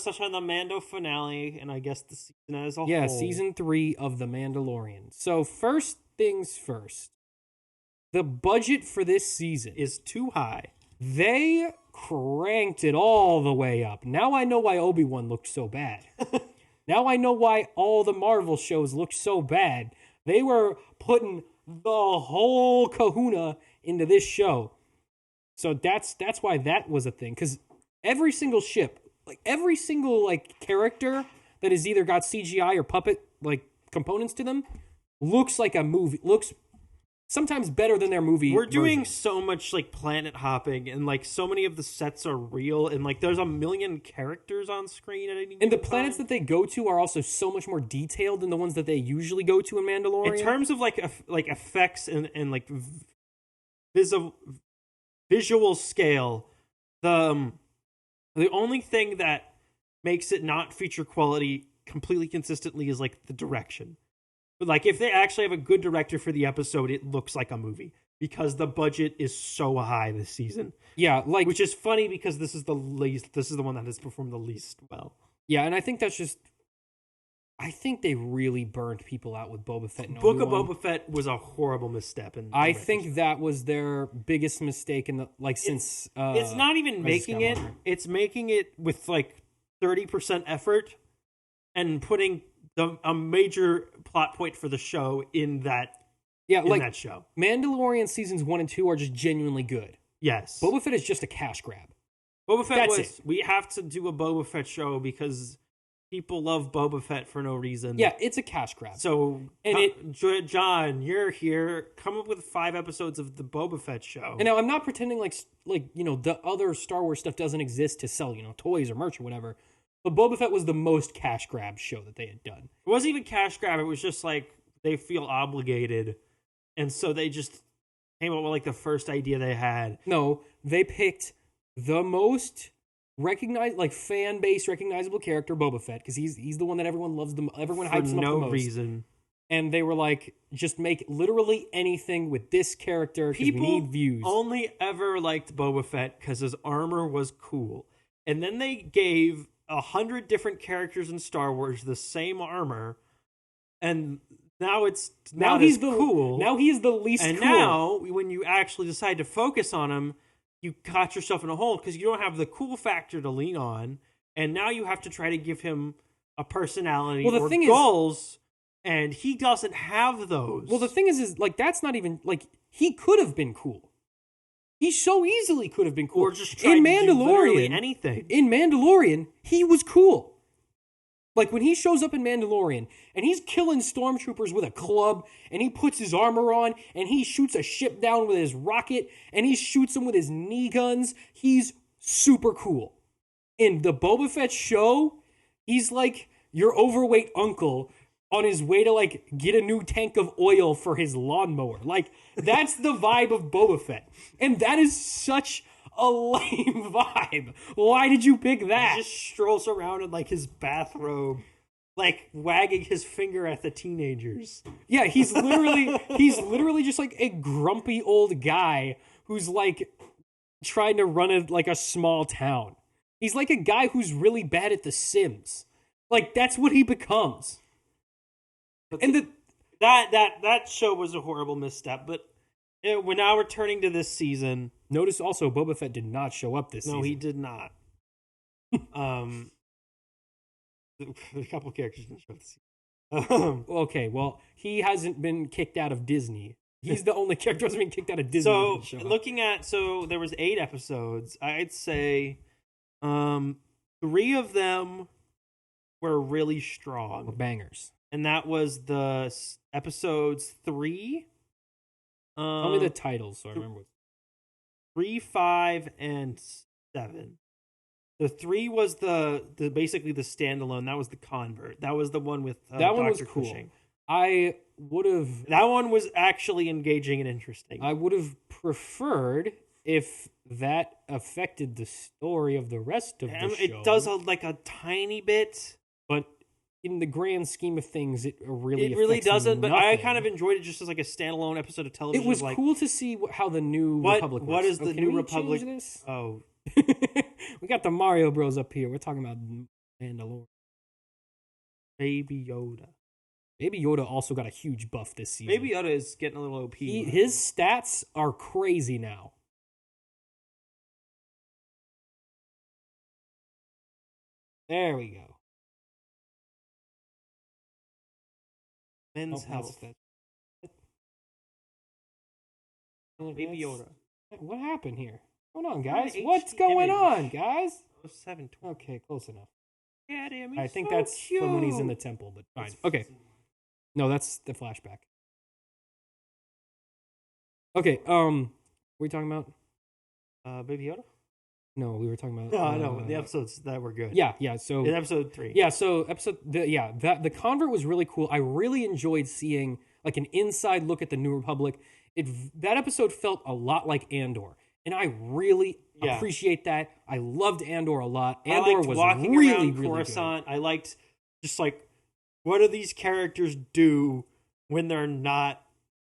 touch on the Mando finale, and I guess the season as a whole. Yeah, season 3 of The Mandalorian. So first things first. The budget for this season is too high. They cranked it all the way up. Now I know why Obi-Wan looked so bad. Now I know why all the Marvel shows look so bad. They were putting the whole kahuna into this show. So that's why that was a thing. Because every single ship, like every single like character that has either got CGI or puppet like components to them, looks like a movie. Looks sometimes better than their movie. We're doing so much like planet hopping, and like so many of the sets are real, and like there's a million characters on screen at any and the planets that they go to are also so much more detailed than the ones that they usually go to in Mandalorian. In terms of like effects and like visual scale, the only thing that makes it not feature quality completely consistently is like the direction. But like if they actually have a good director for the episode, it looks like a movie because the budget is so high this season. Yeah, like which is funny because this is the one that has performed the least well. Yeah, and I think I think they really burned people out with Boba Fett. And Book of Boba Fett was a horrible misstep. I think that was their biggest mistake in the since. It's not even making it; it's making it with like 30% effort and putting a major plot point for the show in that. Yeah, in that show. Mandalorian seasons 1 and 2 are just genuinely good. Yes, Boba Fett is just a cash grab. Boba Fett we have to do a Boba Fett show because people love Boba Fett for no reason. Yeah, it's a cash grab. So, John, you're here. Come up with 5 episodes of the Boba Fett show. And now I'm not pretending like the other Star Wars stuff doesn't exist to sell toys or merch or whatever. But Boba Fett was the most cash grab show that they had done. It wasn't even cash grab. It was just like they feel obligated, and so they just came up with like the first idea they had. No, they picked the most fan base recognizable character, Boba Fett, because he's the one that everyone loves. Everyone hypes him up the most. For no reason. And they were like, just make literally anything with this character because we need views. People only ever liked Boba Fett because his armor was cool, and then they gave 100 different characters in Star Wars the same armor, and now he's cool. Now he is the least and cool. And now, when you actually decide to focus on him, you caught yourself in a hole because you don't have the cool factor to lean on, and now you have to try to give him a personality or goals, and he doesn't have those. Well, the thing is like that's not even like he could have been cool. He so easily could have been cool. Or just tried to do literally anything. In Mandalorian, he was cool. Like when he shows up in Mandalorian and he's killing stormtroopers with a club and he puts his armor on and he shoots a ship down with his rocket and he shoots them with his knee guns, he's super cool. In the Boba Fett show, he's like your overweight uncle on his way to like get a new tank of oil for his lawnmower. Like that's the vibe of Boba Fett. And that is such a lame vibe. Why did you pick that? He just strolls around in like his bathrobe, like wagging his finger at the teenagers. Yeah, he's literally just like a grumpy old guy who's like trying to run a small town. He's like a guy who's really bad at The Sims. Like that's what he becomes. And that show was a horrible misstep, but we're now returning to this season. Notice also Boba Fett did not show up this season. No, he did not. A couple characters didn't show up this season. Okay, well, he hasn't been kicked out of Disney. He's the only character who hasn't been kicked out of Disney. So there was 8 episodes. I'd say 3 of them were really strong. Were bangers. And that was the episodes 3. Tell me the titles so I remember. 3, 5, and 7. The 3 was the basically the standalone. That was the convert. That was the one with that one Dr. was cool. Cushing. That one was actually engaging and interesting. I would have preferred if that affected the story of the rest of the show. It does a tiny bit, but in the grand scheme of things, it really doesn't. Nothing. But I kind of enjoyed it just as like a standalone episode of television. It was cool to see how the New Republic works. What is the New Republic? This? Oh, we got the Mario Bros up here. We're talking about Mandalorian. Baby Yoda. Baby Yoda also got a huge buff this season. Baby Yoda is getting a little OP. His stats are crazy now. There we go. Men's health. Baby Yoda. What happened here? What's going on, guys? What's going on, guys? 720. Okay, close enough. Yeah, damn, I think that's from when he's in the temple, but fine. Okay. No, that's the flashback. Okay, what are we talking about? Baby Yoda? No, we were talking about... No, the episodes that were good. Yeah, so... In episode 3. Yeah, so the convert was really cool. I really enjoyed seeing, like, an inside look at the New Republic. That episode felt a lot like Andor, and I really appreciate that. I loved Andor a lot. Andor was walking really, around really Coruscant. good. I liked just, like, what do these characters do when they're not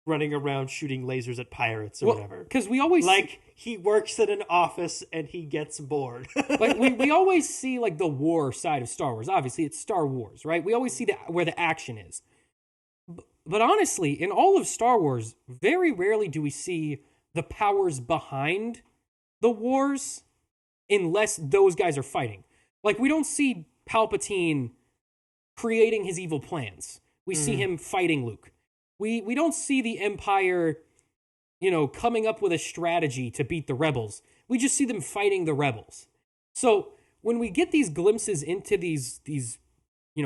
running around shooting lasers at pirates or whatever? Because we always... Like, he works in an office and he gets bored. Like, we always see, like, the war side of Star Wars. Obviously, it's Star Wars, right? We always see where the action is. But honestly, in all of Star Wars, very rarely do we see the powers behind the wars unless those guys are fighting. Like, we don't see Palpatine creating his evil plans. We see him fighting Luke. We don't see the Empire, coming up with a strategy to beat the rebels. We just see them fighting the rebels. So when we get these glimpses into these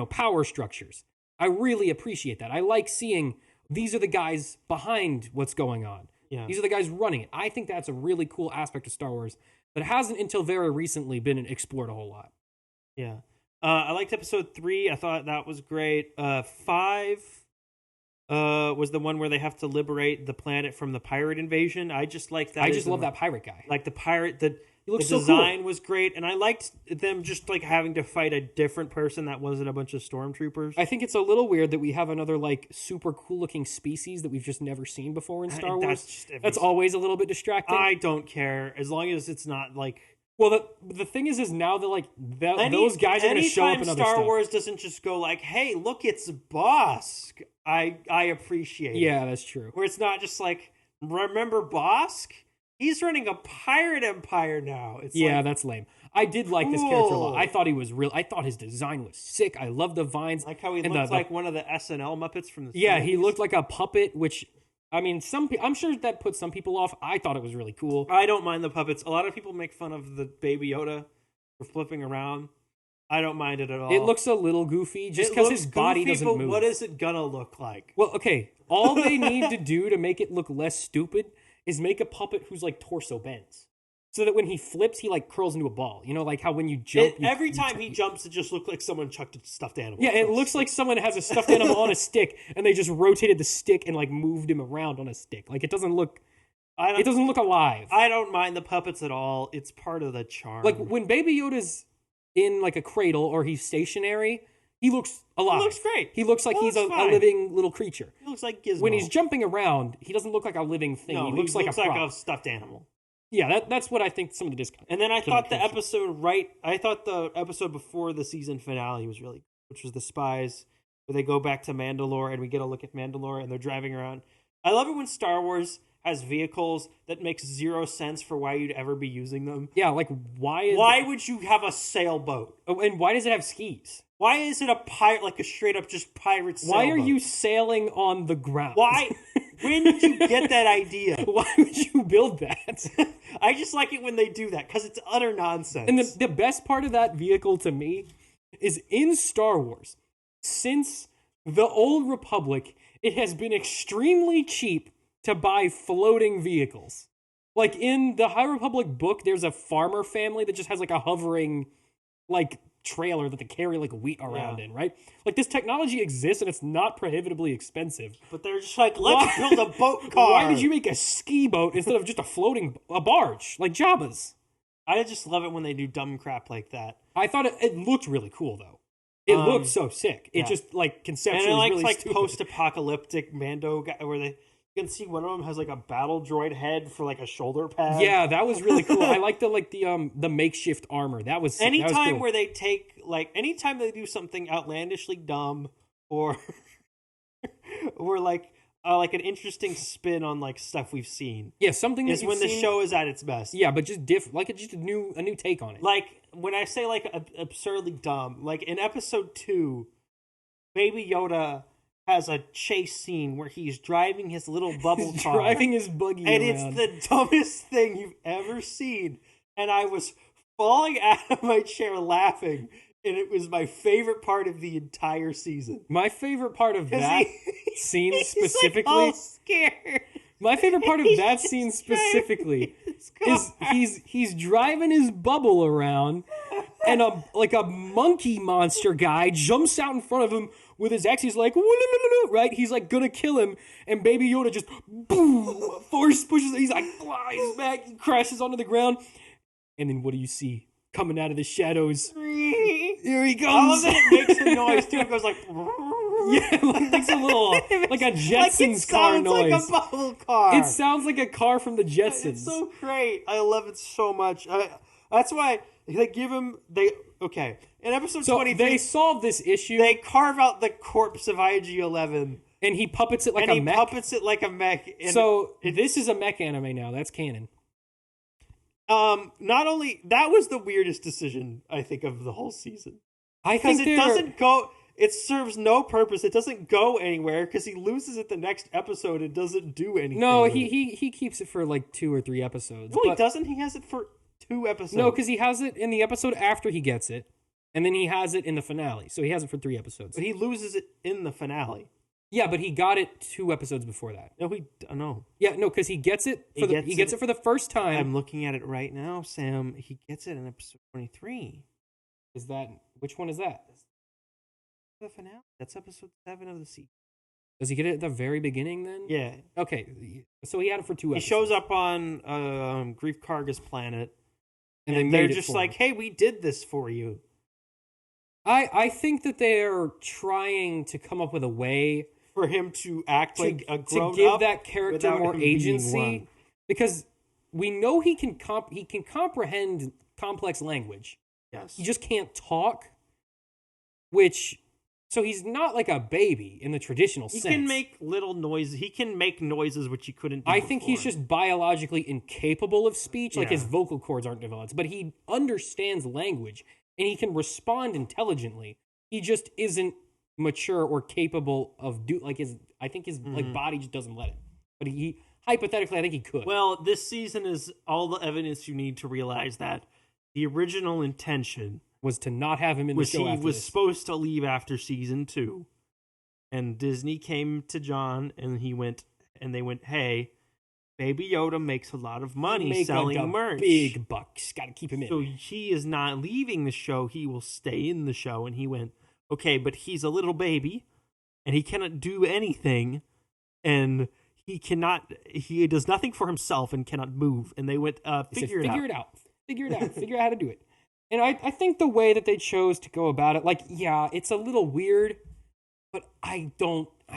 power structures, I really appreciate that. I like seeing these are the guys behind what's going on. Yeah. These are the guys running it. I think that's a really cool aspect of Star Wars that hasn't until very recently been explored a whole lot. Yeah. I liked episode 3. I thought that was great. 5 was the one where they have to liberate the planet from the pirate invasion. I just like that. I just love that pirate guy. Like the pirate, the so design cool. was great, and I liked them just like having to fight a different person that wasn't a bunch of stormtroopers. I think it's a little weird that we have another like super cool looking species that we've just never seen before in Star Wars. That's always a little bit distracting. I don't care as long as it's not like. Well, the thing is now that those guys are going to show up in other Star stuff. Wars doesn't just go like, "Hey, look, it's Bosk." I appreciate it. Yeah, that's true. Where it's not just like, remember Bosk? He's running a pirate empire now. It's that's lame. I did like this character a lot. I thought he was real. I thought his design was sick. I love the vines. Like how he looked like one of the SNL Muppets from the. Yeah, 70s. He looked like a puppet, which. I mean, I'm sure that put some people off. I thought it was really cool. I don't mind the puppets. A lot of people make fun of the Baby Yoda for flipping around. I don't mind it at all. It looks a little goofy just because his body doesn't move. What is it gonna look like? Well, okay. All they need to do to make it look less stupid is make a puppet whose like torso bends. So that when he flips, he like curls into a ball. Like how when you jump... Every time he jumps, it just looks like someone chucked a stuffed animal. Yeah, it looks like someone has a stuffed animal on a stick, and they just rotated the stick and like moved him around on a stick. Like it doesn't look alive. I don't mind the puppets at all. It's part of the charm. Like when Baby Yoda's in like a cradle or he's stationary, he looks alive. He looks great. He looks like he's a living little creature. He looks like Gizmo. When he's jumping around, he doesn't look like a living thing. No, he looks like a stuffed animal. Yeah, that's what I think some of the discount. And then I thought the episode before the season finale was really, which was the spies, where they go back to Mandalore and we get a look at Mandalore and they're driving around. I love it when Star Wars has vehicles that makes zero sense for why you'd ever be using them. Yeah, like why would you have a sailboat? Oh, and why does it have skis? Why is it a pirate, like a straight up just pirate sailboat? Why are you sailing on the ground? Why? When did you get that idea? Why would you build that? I just like it when they do that, because it's utter nonsense. And the best part of that vehicle to me is in Star Wars, since the Old Republic, it has been extremely cheap to buy floating vehicles. Like, in the High Republic book, there's a farmer family that just has, like, a hovering, like, trailer that they carry, like, wheat around in, right? Like, this technology exists, and it's not prohibitively expensive. But they're just like, let's build a boat car. Why did you make a ski boat instead of just a barge, like Jabba's? I just love it when they do dumb crap like that. I thought it looked really cool, though. It looked so sick. It just, like, conceptually and really like stupid. post-apocalyptic Mando guy, where you can see one of them has like a battle droid head for like a shoulder pad. Yeah, that was really cool. I like the makeshift armor. That was anytime that was cool. Where they take anytime they do something outlandishly dumb or like an interesting spin on like stuff we've seen. Yeah, something is when the show is at its best. Yeah, but just different, like just a new take on it. Like when I say like absurdly dumb, like in episode 2, Baby Yoda has a chase scene where he's driving his little bubble car. Driving his buggy and around. It's the dumbest thing you've ever seen. And I was falling out of my chair laughing. And it was my favorite part of the entire season. My favorite part of that scene specifically... He's like all scared. My favorite part of that scene specifically is he's driving his bubble around, and a monkey monster guy jumps out in front of him with his axe. He's like, right? He's like gonna kill him, and Baby Yoda just boom, force pushes. He's like flies back, he crashes onto the ground, and then what do you see coming out of the shadows? Here he comes. All of it makes a noise too. It goes like. Yeah, like a little, like a Jetsons car noise. Like a bubble car. It sounds like a car from the Jetsons. It's so great. I love it so much. That's why they give him okay. In episode 23, they solve this issue. They carve out the corpse of IG-11, and he puppets it like a mech. So this is a mech anime now. That's canon. Not only that was the weirdest decision I think of the whole season. Because it doesn't go. It serves no purpose. It doesn't go anywhere because he loses it the next episode and doesn't do anything. No, he keeps it for like 2 or 3 episodes. No, he doesn't. He has it for 2 episodes. No, because he has it in the episode after he gets it, and then he has it in the finale. So he has it for 3 episodes. But he loses it in the finale. Yeah, but he got it 2 episodes before that. No. Yeah, no, because he gets it. He gets it for the first time. I'm looking at it right now, Sam. He gets it in episode 23. Which one is that? The finale. That's episode 7 of the season. Does he get it at the very beginning then? Yeah. Okay, so he had it for 2 episodes. He shows up on Grief Karga's planet, and they're just like, "Hey, we did this for you." I think that they're trying to come up with a way for him to act like a grown-up, to give that character more agency, because we know he can comprehend complex language. Yes, he just can't talk. So he's not like a baby in the traditional sense. He can make little noises. He can make noises which he couldn't do I think he's just biologically incapable of speech. Like his vocal cords aren't developed, but he understands language and he can respond intelligently. He just isn't mature or capable of I think his like body just doesn't let it. But he hypothetically, I think he could. Well, this season is all the evidence you need to realize that the original intention was to not have him in the show after he was supposed to leave after season 2. And Disney came to John and they went, "Hey, Baby Yoda makes a lot of money selling merch. Big bucks. Got to keep him in." So he is not leaving the show. He will stay in the show. And he went, "Okay, but he's a little baby and he cannot do anything and he does nothing for himself and cannot move." And they went, figure it out. Figure out how to do it. And I think the way that they chose to go about it, it's a little weird, but I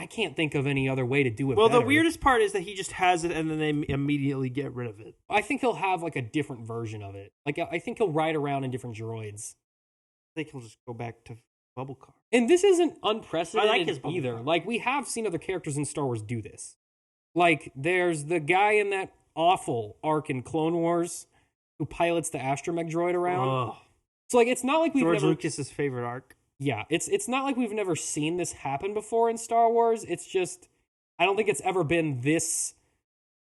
can't think of any other way to do it better. The weirdest part is that he just has it and then they immediately get rid of it. I think he'll have like a different version of it. Like I think he'll ride around in different droids. I think he'll just go back to bubble car. And this isn't unprecedented I like his either. car. Like we have seen other characters in Star Wars do this. Like there's the guy in that awful arc in Clone Wars who pilots the astromech droid around. Ugh. So like it's not like we've George Lucas's favorite arc. Yeah, it's not like we've never seen this happen before in Star Wars. It's just I don't think it's ever been this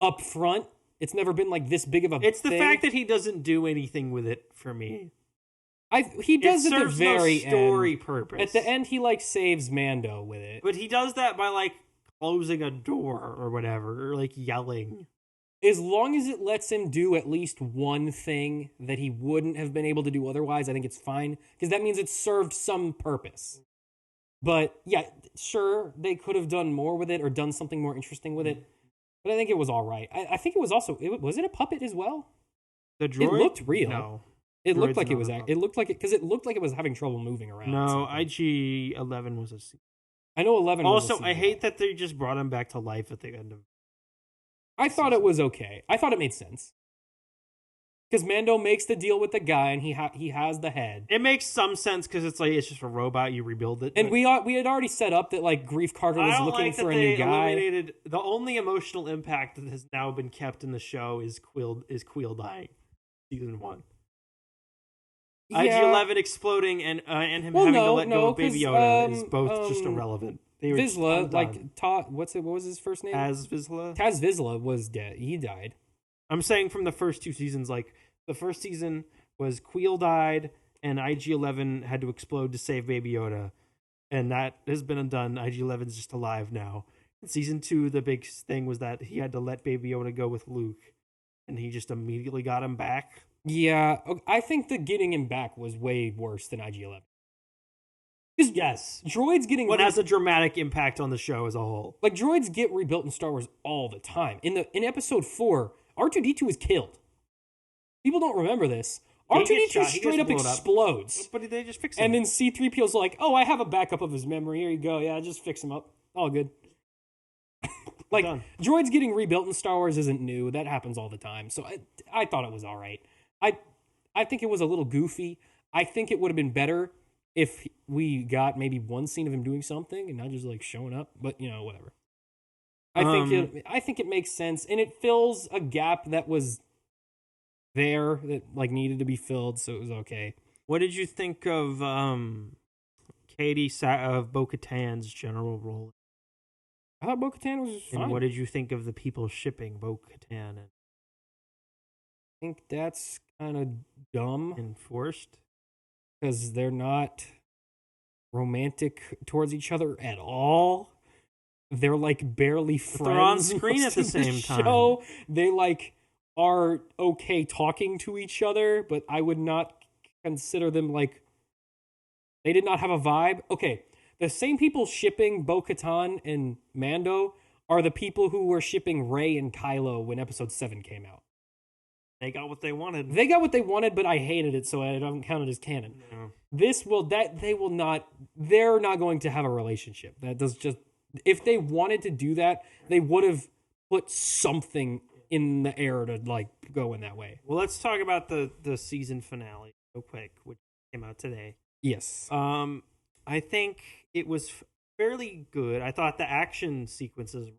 upfront. It's never been like this big of a It's the thing. fact that he doesn't do anything with it for me. He does it at the serves very no story end. purpose. At the end, he like saves Mando with it. But he does that by like closing a door or whatever, or like yelling. As long as it lets him do at least one thing that he wouldn't have been able to do otherwise, I think it's fine. Because that means it served some purpose. But yeah, sure, they could have done more with it or done something more interesting with it. But I think it was all right. I think it was also... was it a puppet as well? The droid? It looked real. No. It looked like it not was... a puppet. It looked like it... Because it looked like it was having trouble moving around. No, IG-11 was a scene. I know 11 was Also, a I hate that they just brought him back to life at the end of... I thought it was okay. I thought it made sense. Because Mando makes the deal with the guy, and he has the head. It makes some sense because it's just a robot. You rebuild it, and we had already set up that like Grief Karga was looking for a new guy. The only emotional impact that has now been kept in the show is Queel dying, season 1. Yeah. IG-11 exploding and him having to let go of Baby Yoda is both just irrelevant. Vizsla, what was his first name? Taz Vizsla. Taz Vizsla was dead. He died. I'm saying from the first 2 seasons, like the first season was Queel died and IG-11 had to explode to save Baby Yoda, and that has been undone. IG-11's just alive now. In season 2, the big thing was that he had to let Baby Yoda go with Luke, and he just immediately got him back. Yeah, I think the getting him back was way worse than IG-11. Yes, droids getting what has a dramatic impact on the show as a whole. Like droids get rebuilt in Star Wars all the time. In episode 4, R2-D2 is killed. People don't remember this. R2-D2 straight up explodes. But they just fix him. And then C-3PO's like, "Oh, I have a backup of his memory. Here you go. Yeah, just fix him up. All good." Like droids getting rebuilt in Star Wars isn't new. That happens all the time. So I thought it was all right. I think it was a little goofy. I think it would have been better if we got maybe one scene of him doing something and not just like showing up, but whatever. I think it makes sense, and it fills a gap that was there that like needed to be filled, so it was okay. What did you think of Katie of Bo-Katan's general role? I thought Bo-Katan was fine. And what did you think of the people shipping Bo-Katan? I think that's kind of dumb and forced. Because they're not romantic towards each other at all. They're like barely friends. They're on screen at the same time. Show. They like are okay talking to each other, but I would not consider them like they did not have a vibe. Okay, the same people shipping Bo-Katan and Mando are the people who were shipping Rey and Kylo when Episode 7 came out. They got what they wanted. They got what they wanted, but I hated it, so I don't count it as canon. No. They're not going to have a relationship. That does just, if they wanted to do that, they would have put something in the air to like go in that way. Well, let's talk about the season finale real quick, which came out today. Yes. I think it was fairly good. I thought the action sequences,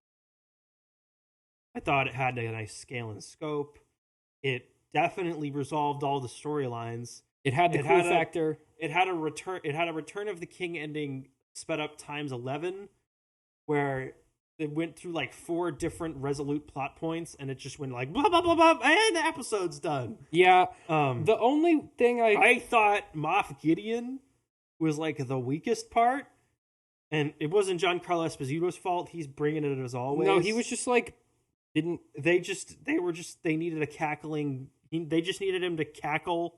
I thought it had a nice scale and scope. It definitely resolved all the storylines. It had the cool factor. It had a Return of the King ending sped up times 11, where it went through like 4 different resolute plot points, and it just went like blah blah blah blah, and the episode's done. Yeah. The only thing I thought Moff Gideon was like the weakest part, and it wasn't Giancarlo Esposito's fault. He's bringing it as always. No, he was just like. They needed a cackling. They just needed him to cackle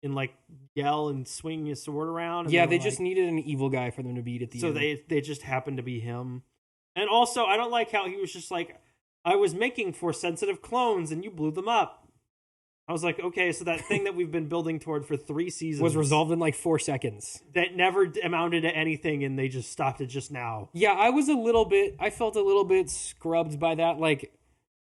and like yell and swing his sword around. And they just needed an evil guy for them to beat at the end. So they just happened to be him. And also, I don't like how he was just like, I was making Force sensitive clones and you blew them up. I was like, okay, so that thing that we've been building toward for 3 seasons was resolved in like 4 seconds. That never amounted to anything, and they just stopped it just now. Yeah, I felt a little bit scrubbed by that. Like,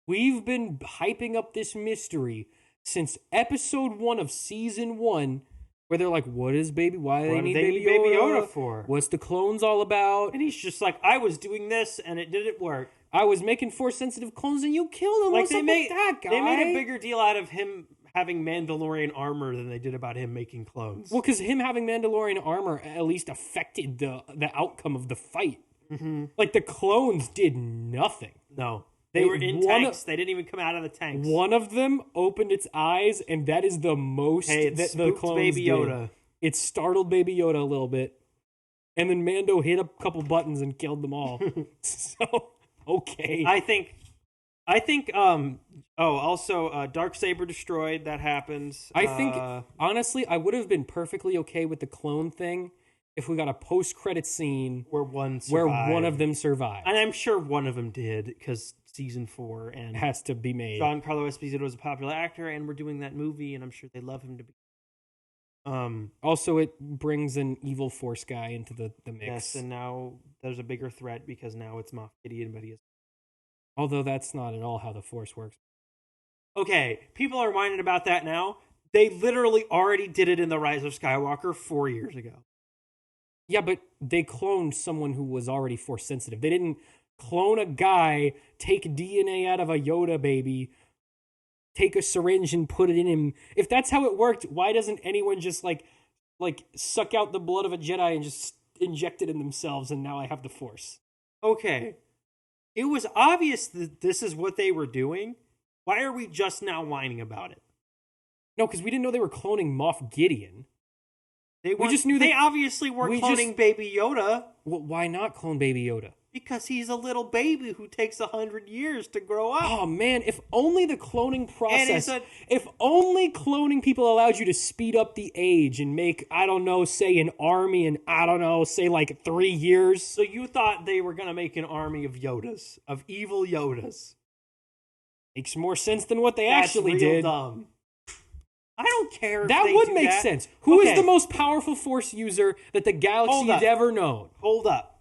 we've been hyping up this mystery since episode 1 of season 1, where they're like, why do they need Baby Yoda for? What's the clones all about? And he's just like, I was doing this and it didn't work. I was making Force-sensitive clones and you killed him. Like that guy? They made a bigger deal out of him having Mandalorian armor than they did about him making clones. Well, because him having Mandalorian armor at least affected the outcome of the fight. Mm-hmm. Like, the clones did nothing. No. They were in tanks. They didn't even come out of the tanks. One of them opened its eyes, and that is the most that the clones Baby Yoda. It startled Baby Yoda a little bit. And then Mando hit a couple buttons and killed them all. So, okay. I think also Darksaber destroyed, that happens. I think, honestly, I would have been perfectly okay with the clone thing if we got a post-credit scene where one of them survived. And I'm sure one of them did, because season 4 and it has to be made. Giancarlo Esposito was a popular actor, and we're doing that movie, and I'm sure they love him to be. Also, it brings an evil Force guy into the mix. Yes, and now there's a bigger threat because now it's Moff Gideon, but he is. Although that's not at all how the Force works. Okay, people are whining about that now. They literally already did it in The Rise of Skywalker 4 years ago. Yeah, but they cloned someone who was already Force sensitive. They didn't clone a guy, take DNA out of a Yoda baby, take a syringe and put it in him. If that's how it worked, why doesn't anyone just like suck out the blood of a Jedi and just inject it in themselves and now I have the Force? Okay. It was obvious that this is what they were doing. Why are we just now whining about it? No, because we didn't know they were cloning Moff Gideon. We just knew they obviously were cloning Baby Yoda. Well, why not clone Baby Yoda? Because he's a little baby who takes 100 years to grow up. Oh, man, if only the cloning process, if only cloning people allowed you to speed up the age and make, I don't know, say an army in, I don't know, say like 3 years. So you thought they were going to make an army of Yodas, of evil Yodas. Makes more sense than what they actually did. Dumb. I don't care if that they would do make that. sense. Who is the most powerful Force user that the galaxy has ever known? Hold up.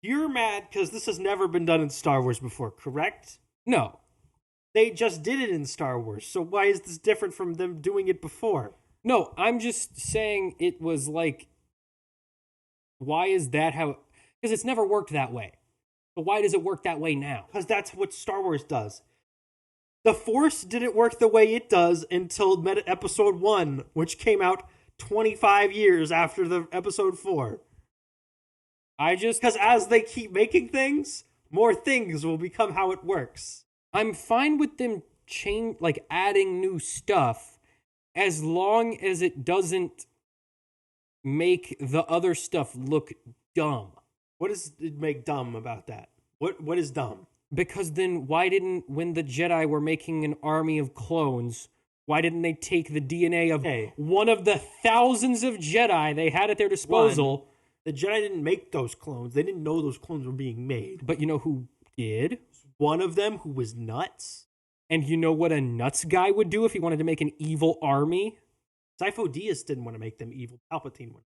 You're mad because this has never been done in Star Wars before, correct? No. They just did it in Star Wars, so why is this different from them doing it before? No, I'm just saying it was like, why is that how... Because it's never worked that way. But why does it work that way now? Because that's what Star Wars does. The Force didn't work the way it does until Episode 1, which came out 25 years after the Episode 4. Because as they keep making things, more things will become how it works. I'm fine with them adding new stuff as long as it doesn't make the other stuff look dumb. What does it make dumb about that? What is dumb? Because then when the Jedi were making an army of clones, why didn't they take the DNA of one of the thousands of Jedi they had at their disposal? The Jedi didn't make those clones. They didn't know those clones were being made. But you know who did? One of them who was nuts. And you know what a nuts guy would do if he wanted to make an evil army? Sifo-Dyas didn't want to make them evil. Palpatine would.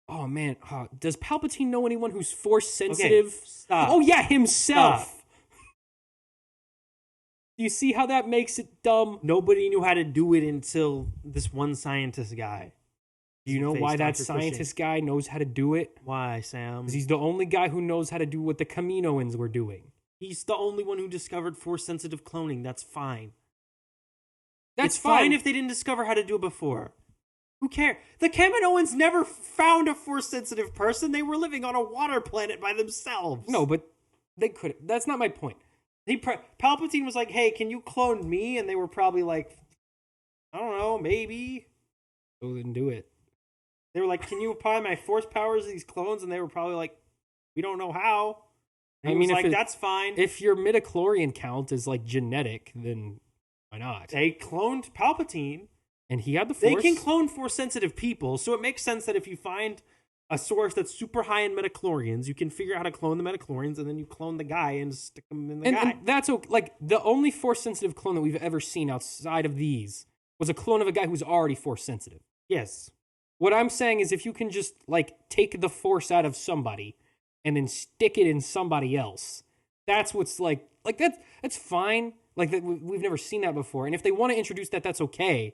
Oh, man. Does Palpatine know anyone who's Force sensitive? Okay, stop. Oh, yeah, himself. Stop. Do you see how that makes it dumb? Nobody knew how to do it until this one scientist guy. Do you know why that scientist guy knows how to do it? Why, Sam? Because he's the only guy who knows how to do what the Kaminoans were doing. He's the only one who discovered Force-sensitive cloning. That's fine. That's fine if they didn't discover how to do it before. Who cares? The Kaminoans never found a Force-sensitive person. They were living on a water planet by themselves. No, but they could. That's not my point. Palpatine was like, hey, can you clone me? And they were probably like, I don't know, maybe. So then do it. They were like, can you apply my Force powers to these clones? And they were probably like, we don't know how. And he was like, that's fine. If your midichlorian count is like genetic, then why not? They cloned Palpatine. And he had the Force. They can clone Force-sensitive people, so it makes sense that if you find a source that's super high in midichlorians, you can figure out how to clone the midichlorians, and then you clone the guy and stick him in the guy. And that's okay. Like, the only Force-sensitive clone that we've ever seen outside of these was a clone of a guy who's already Force-sensitive. Yes. What I'm saying is if you can just, take the Force out of somebody and then stick it in somebody else, that's what's, that's fine. We've never seen that before. And if they want to introduce that, that's okay.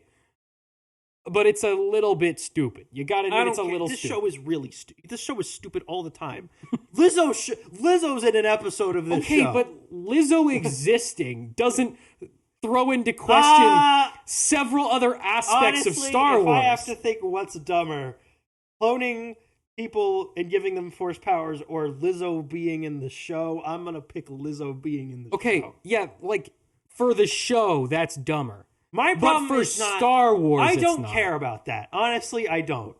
But it's a little bit stupid. You gotta admit it's a little stupid. This show is really stupid. This show is stupid all the time. Lizzo's in an episode of this show. Okay, but Lizzo existing doesn't throw into question several other aspects of Star Wars. If I have to think what's dumber, cloning people and giving them Force powers or Lizzo being in the show, I'm gonna pick Lizzo being in the show. Okay, yeah, for the show, that's dumber. My problem but for is not, Star Wars, I it's don't not. care about that. Honestly, I don't.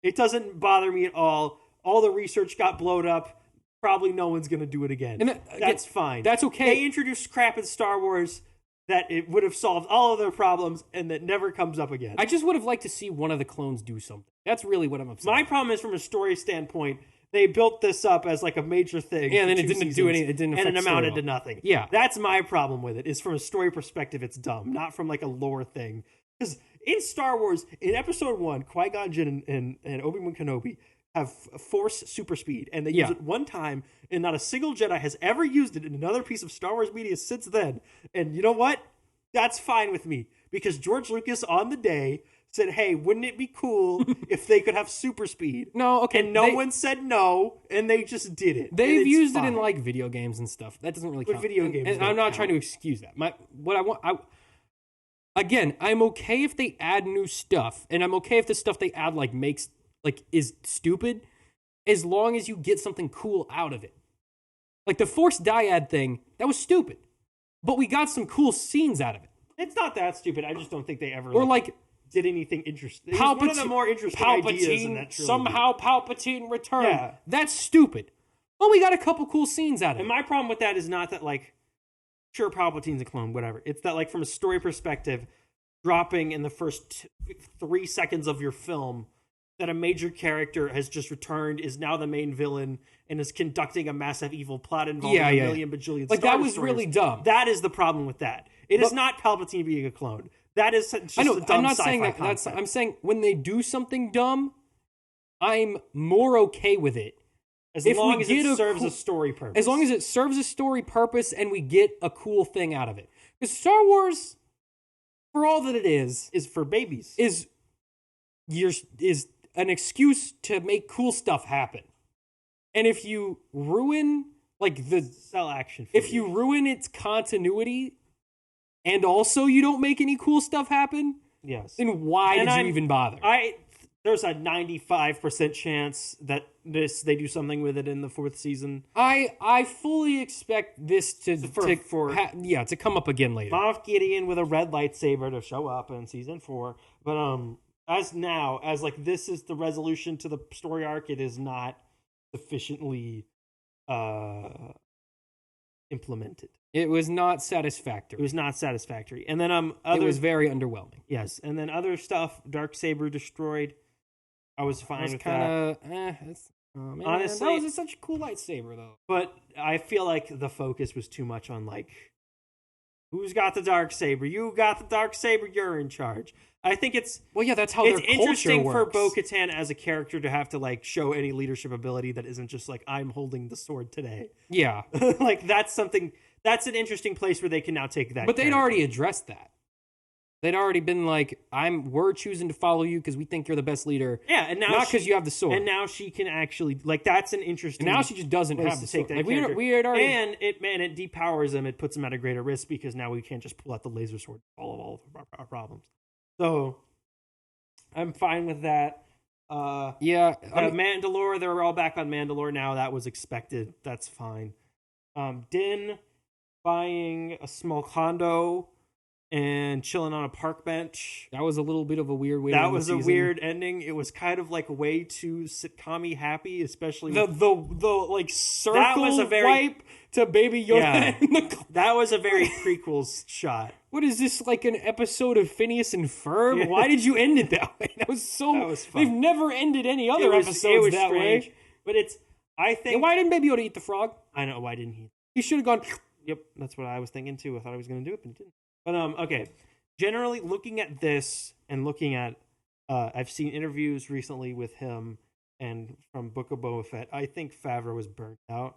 It doesn't bother me at all. All the research got blowed up. Probably no one's going to do it again. And that's fine. That's okay. They introduced crap in Star Wars that it would have solved all of their problems and that never comes up again. I just would have liked to see one of the clones do something. That's really what I'm upset My about. problem is from a story standpoint, they built this up as like a major thing. Yeah, and then for it 2 didn't do seasons, anything. It didn't affect and it the story amounted at to all. nothing. Yeah. That's my problem with it, is from a story perspective, it's dumb, not from like a lore thing. Because in Star Wars, in Episode 1, Qui-Gon Jinn and Obi-Wan Kenobi have Force super speed, and they use it one time, and not a single Jedi has ever used it in another piece of Star Wars media since then. And you know what? That's fine with me, because George Lucas on the day said, hey, wouldn't it be cool if they could have super speed? No, okay. And no one said no, and they just did it. They've used it in like video games and stuff. That doesn't really count. Video games and don't I'm not count. trying to excuse that. Again, I'm okay if they add new stuff, and I'm okay if the stuff they add is stupid, as long as you get something cool out of it. Like the Force dyad thing, that was stupid, but we got some cool scenes out of it. It's not that stupid. I just don't think they ever did anything interesting. It was one of the more interesting ideas in that trilogy. Somehow Palpatine returned. Yeah. That's stupid. But we got a couple cool scenes out of it. And my problem with that is not that, like, sure, Palpatine's a clone, whatever. It's that, like, from a story perspective, dropping in the first 3 seconds of your film that a major character has just returned, is now the main villain, and is conducting a massive evil plot involving a million bajillion like, Star that Wars was stories. really dumb. That is the problem with that. It is not Palpatine being a clone. That is just a dumb I'm not sci-fi saying that. concept. I'm saying when they do something dumb, I'm more okay with it. As long as it serves a story purpose. As long as it serves a story purpose and we get a cool thing out of it. Because Star Wars, for all that it is for babies. Is an excuse to make cool stuff happen. And if you ruin sell action figures. if you ruin its continuity and also you don't make any cool stuff happen, yes, then why did you even bother? There's a 95% chance that they do something with it in the 4th season. I fully expect this to come up again later. Moff Gideon with a red lightsaber to show up in season 4, but as this is the resolution to the story arc, it is not sufficiently implemented. It was not satisfactory. And then it was very underwhelming. Yes, and then other stuff, Darksaber destroyed. I was fine with that. Honestly, that was such a cool lightsaber, though. But I feel like the focus was too much on, like, who's got the Darksaber? You got the Darksaber, you're in charge. I think it's... Well, yeah, that's how their culture works. It's interesting for Bo-Katan as a character to have to, like, show any leadership ability that isn't just, like, I'm holding the sword today. Yeah. Like, that's an interesting place where they can now take that. But they'd already addressed that. They'd already been like, we're choosing to follow you because we think you're the best leader. Yeah, and now not because you have the sword. And now she can actually, like, that's an interesting. And now she just doesn't have the sword. Like, we had already, and it depowers them. It puts them at a greater risk because now we can't just pull out the laser sword to solve all of our problems. So I'm fine with that. Mandalore, they're all back on Mandalore now. That was expected. That's fine. Din buying a small condo and chilling on a park bench. That was a little bit of a weird way. That was a weird ending. It was kind of like way too sitcom-y happy, especially the like circle that was a very, wipe to Baby Yoda. Yeah, that was a very prequels shot. What is this, like an episode of Phineas and Ferb? Yeah. Why did you end it that way? That was fun. They've never ended any other episodes that strange, way. But I think. And why didn't Baby Yoda eat the frog? I know, why didn't he? He should have gone. Yep, that's what I was thinking too. I thought I was going to do it, but he didn't. But okay. Generally, looking at this and looking at, I've seen interviews recently with him and from Book of Boba Fett. I think Favreau was burnt out.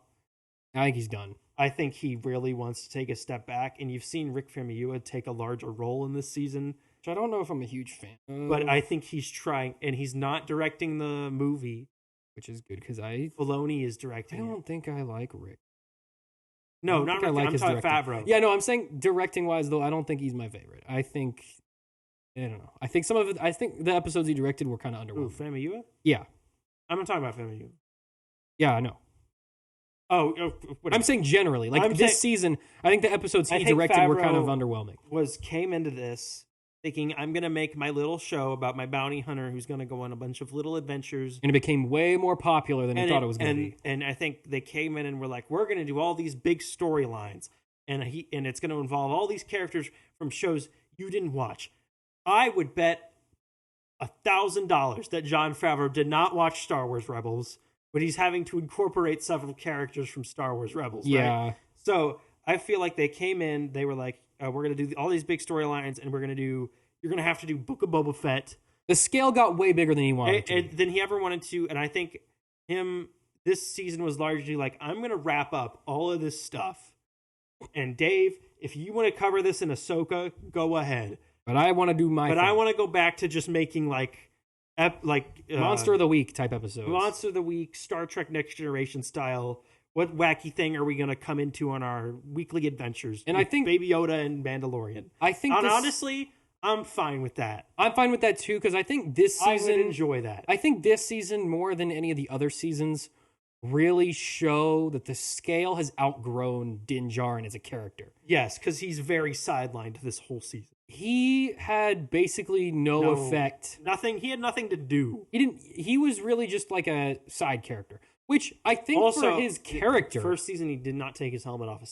I think he's done. I think he really wants to take a step back, and you've seen Rick Famuyiwa take a larger role in this season, which I don't know if I'm a huge fan of. But I think he's trying, and he's not directing the movie, which is good because Filoni is directing. I don't think I like Rick. No, not Rick. I'm talking Favreau. Yeah, no, I'm saying directing wise though, I don't think he's my favorite. I don't know. I think the episodes he directed were kind of underwhelming. Ooh, Famuyiwa? Yeah. I'm not talking about Famuyiwa. Yeah, I know. Oh, I'm saying generally, like this season, I think the episodes he directed were kind of underwhelming. Came into this thinking I'm gonna make my little show about my bounty hunter who's gonna go on a bunch of little adventures. And it became way more popular than he thought it was going to be. And I think they came in and were like, we're gonna do all these big storylines, and it's gonna involve all these characters from shows you didn't watch. I would bet $1,000 that Jon Favreau did not watch Star Wars Rebels, but he's having to incorporate several characters from Star Wars Rebels. Yeah. Right? So I feel like they came in, they were like, we're going to do all these big storylines, and you're going to have to do Book of Boba Fett. The scale got way bigger than he wanted to. Than he ever wanted to, and I think this season was largely like, I'm going to wrap up all of this stuff. And Dave, if you want to cover this in Ahsoka, go ahead. But I want to do my thing. I want to go back to just making Monster of the Week type episodes. Monster of the Week, Star Trek Next Generation style. What wacky thing are we going to come into on our weekly adventures? And I think Baby Yoda and Mandalorian. I think honestly, I'm fine with that. I'm fine with that too, because I think this season I would enjoy that. I think this season, more than any of the other seasons, really show that the scale has outgrown Din Djarin as a character. Yes, because he's very sidelined this whole season. He had basically no effect. Nothing. He had nothing to do. He was really just like a side character, which I think also, for his character. First season, he did not take his helmet off.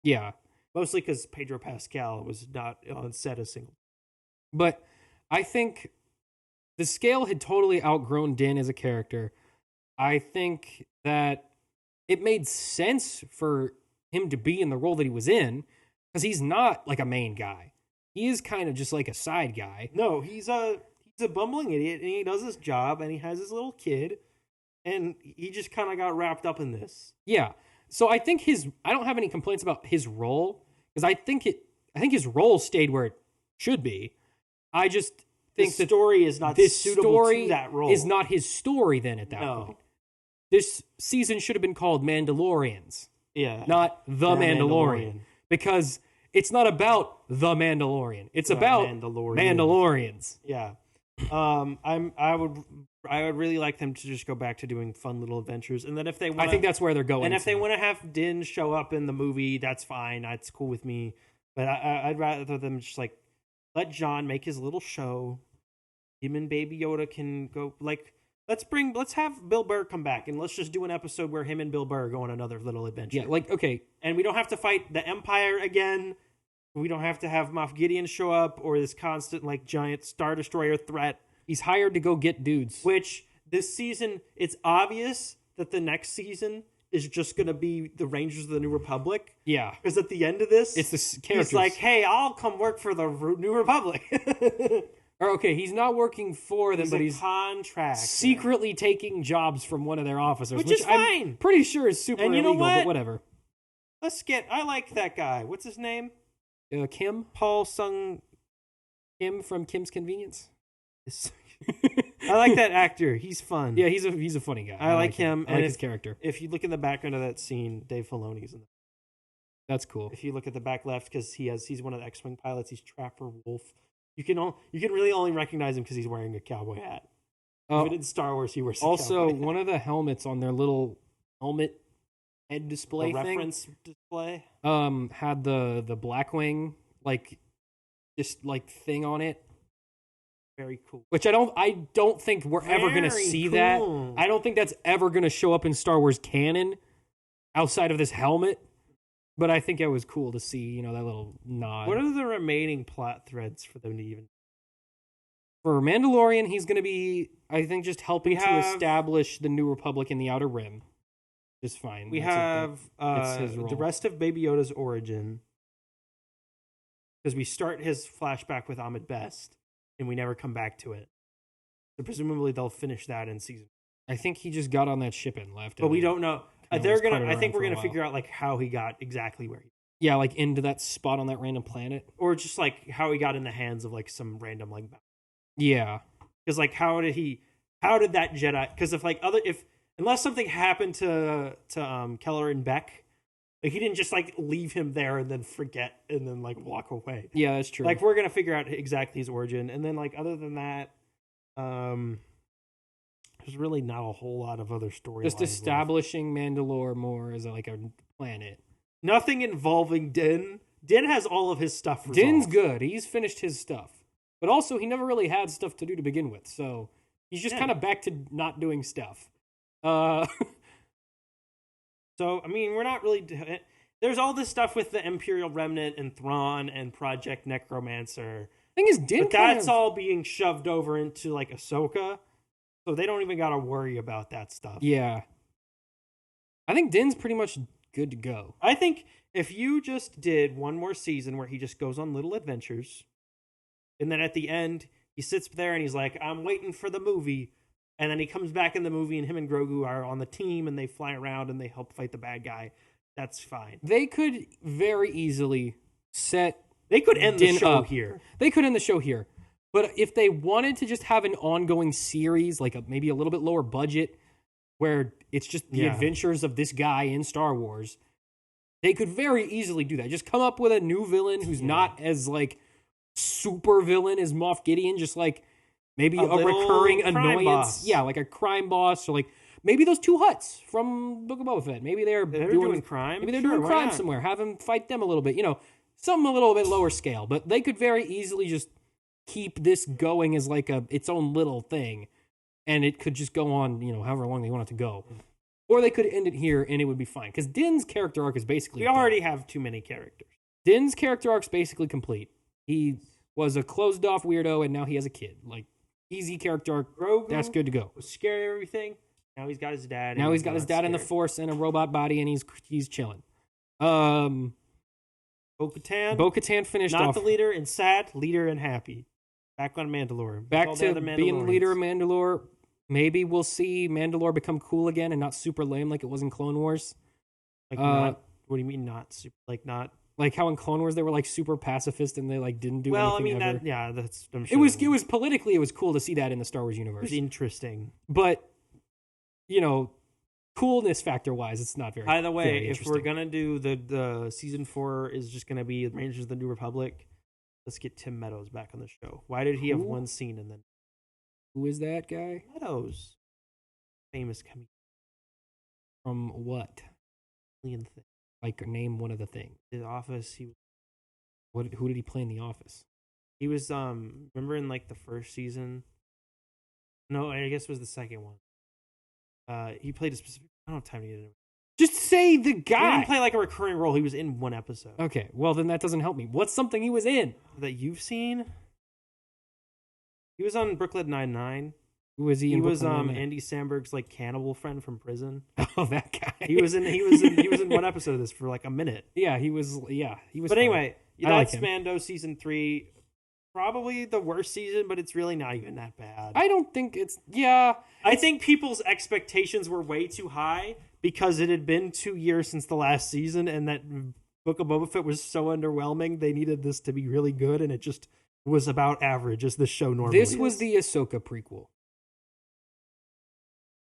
Yeah. Mostly because Pedro Pascal was not on set a single. But I think the scale had totally outgrown Din as a character. I think that it made sense for him to be in the role that he was in, because he's not like a main guy. He is kind of just like a side guy. No, he's a bumbling idiot, and he does his job, and he has his little kid, and he just kind of got wrapped up in this. Yeah. So I think I don't have any complaints about his role, because I think his role stayed where it should be. I just think the story is not suitable to that role. Is not his story then at that point. This season should have been called Mandalorians. Yeah. Not The Mandalorian. Because it's not about The Mandalorian. It's about Mandalorians. Yeah. I would really like them to just go back to doing fun little adventures, and then if they want, I think that's where they're going. And if they want to have Din show up in the movie, that's fine. That's cool with me. But I'd rather them just like let John make his little show. Him and Baby Yoda can go like. Let's have Bill Burr come back, and let's just do an episode where him and Bill Burr go on another little adventure. Yeah, like, okay. And we don't have to fight the Empire again. We don't have to have Moff Gideon show up or this constant, like, giant Star Destroyer threat. He's hired to go get dudes. Which, this season, it's obvious that the next season is just going to be the Rangers of the New Republic. Yeah. Because at the end of this, it's the characters. He's like, hey, I'll come work for the New Republic. Or, okay, he's not working for them, but he's contract secretly taking jobs from one of their officers, which is fine. I'm pretty sure is super illegal, but whatever. I like that guy. What's his name? Kim? Paul Sung Kim from Kim's Convenience. I like that actor. He's fun. Yeah, he's a funny guy. I like him. I like his character. If you look in the background of that scene, Dave Filoni's in there. That's cool. If you look at the back left, because he's one of the X-Wing pilots. He's Trapper Wolf. You can really only recognize him because he's wearing a cowboy hat. Even in Star Wars, he wears a also one of the helmets on their little helmet head display thing. Reference display. Had the Blackwing thing on it. Very cool. Which I don't think we're ever gonna see that. I don't think that's ever gonna show up in Star Wars canon outside of this helmet. But I think it was cool to see, that little nod. What are the remaining plot threads for them to even? For Mandalorian, he's going to be, I think, just helping to establish the New Republic in the Outer Rim. Just fine. We have the rest of Baby Yoda's origin. Because we start his flashback with Ahmed Best, and we never come back to it. So presumably they'll finish that in season. I think he just got on that ship and left. But we don't know. I think we're gonna figure out like how he got exactly where he. Yeah, like into that spot on that random planet, or just like how he got in the hands of like some random like. Yeah, because like how did that Jedi? Because unless something happened to Keller and Beck, like he didn't just like leave him there and then forget and then like walk away. Yeah, that's true. Like we're gonna figure out exactly his origin, and then like other than that, there's really not a whole lot of other storylines. Just establishing Mandalore more as a planet. Nothing involving Din Din has all of his stuff resolved. Din's good. He's finished his stuff. But also, he never really had stuff to do to begin with, so he's just kind of back to not doing stuff. So, I mean, we're not really... There's all this stuff with the Imperial Remnant and Thrawn and Project Necromancer. Thing is, Din but that's all being shoved over into, like, Ahsoka, so they don't even gotta worry about that stuff. Yeah. I think Din's pretty much good to go. I think if you just did one more season where he just goes on little adventures... And then at the end, he sits there and he's like, I'm waiting for the movie. And then he comes back in the movie and him and Grogu are on the team and they fly around and they help fight the bad guy. That's fine. They could very easily set... They could end Din the show up. here. They could end the show here. But if they wanted to just have an ongoing series, like maybe a little bit lower budget, where it's just the adventures of this guy in Star Wars, they could very easily do that. Just come up with a new villain who's not as, like... super villain as Moff Gideon, just like maybe a recurring annoyance. Boss. Yeah, like a crime boss, or like maybe those two Hutts from Book of Boba Fett. Maybe they're doing crime. Maybe they're doing crime somewhere. Have them fight them a little bit. Something a little bit lower scale. But they could very easily just keep this going as like its own little thing, and it could just go on, however long they want it to go. Or they could end it here and it would be fine. Because Din's character arc is basically... We already have too many characters. Din's character arc's basically complete. He was a closed-off weirdo, and now he has a kid. Like, easy character arc. Grogu that's good to go. Was scared of everything. Now he's got his dad. Now he's got his dad in the Force and a robot body, and he's chilling. Bo-Katan finished off. Not the leader and sad, leader and happy. Back on Mandalore. Back to being leader of Mandalore. Maybe we'll see Mandalore become cool again and not super lame like it was in Clone Wars. What do you mean not super? Like how in Clone Wars they were like super pacifist and they like didn't do anything ever. That's... I'm sure. It was politically, it was cool to see that in the Star Wars universe. It was interesting. But, coolness factor wise, it's not very. By the way, if we're gonna do the season 4 is just gonna be Rangers of the New Republic, let's get Tim Meadows back on the show. Why did he have one scene and then? Who is that guy? Meadows, famous comedian. From what? Alien thing. Like name one of the things. The Office. Who did he play in The Office? He was remember in like the first season. No, I guess it was the second one. He played a specific... I don't have time to get into it. Just say the guy. He didn't play like a recurring role. He was in one episode. Okay, well then that doesn't help me. What's something he was in? That you've seen? He was on Brooklyn Nine-Nine. Who was he in? He was Andy Samberg's like cannibal friend from prison. Oh, that guy. He was in one episode of this for like a minute. Yeah, he was. But fun. Anyway, that's like Mando season 3. Probably the worst season, but it's really not even that bad. I don't think it's... Yeah. I think people's expectations were way too high because it had been 2 years since the last season and that Book of Boba Fett was so underwhelming. They needed this to be really good, and it just was about average as the show normally This was the Ahsoka prequel.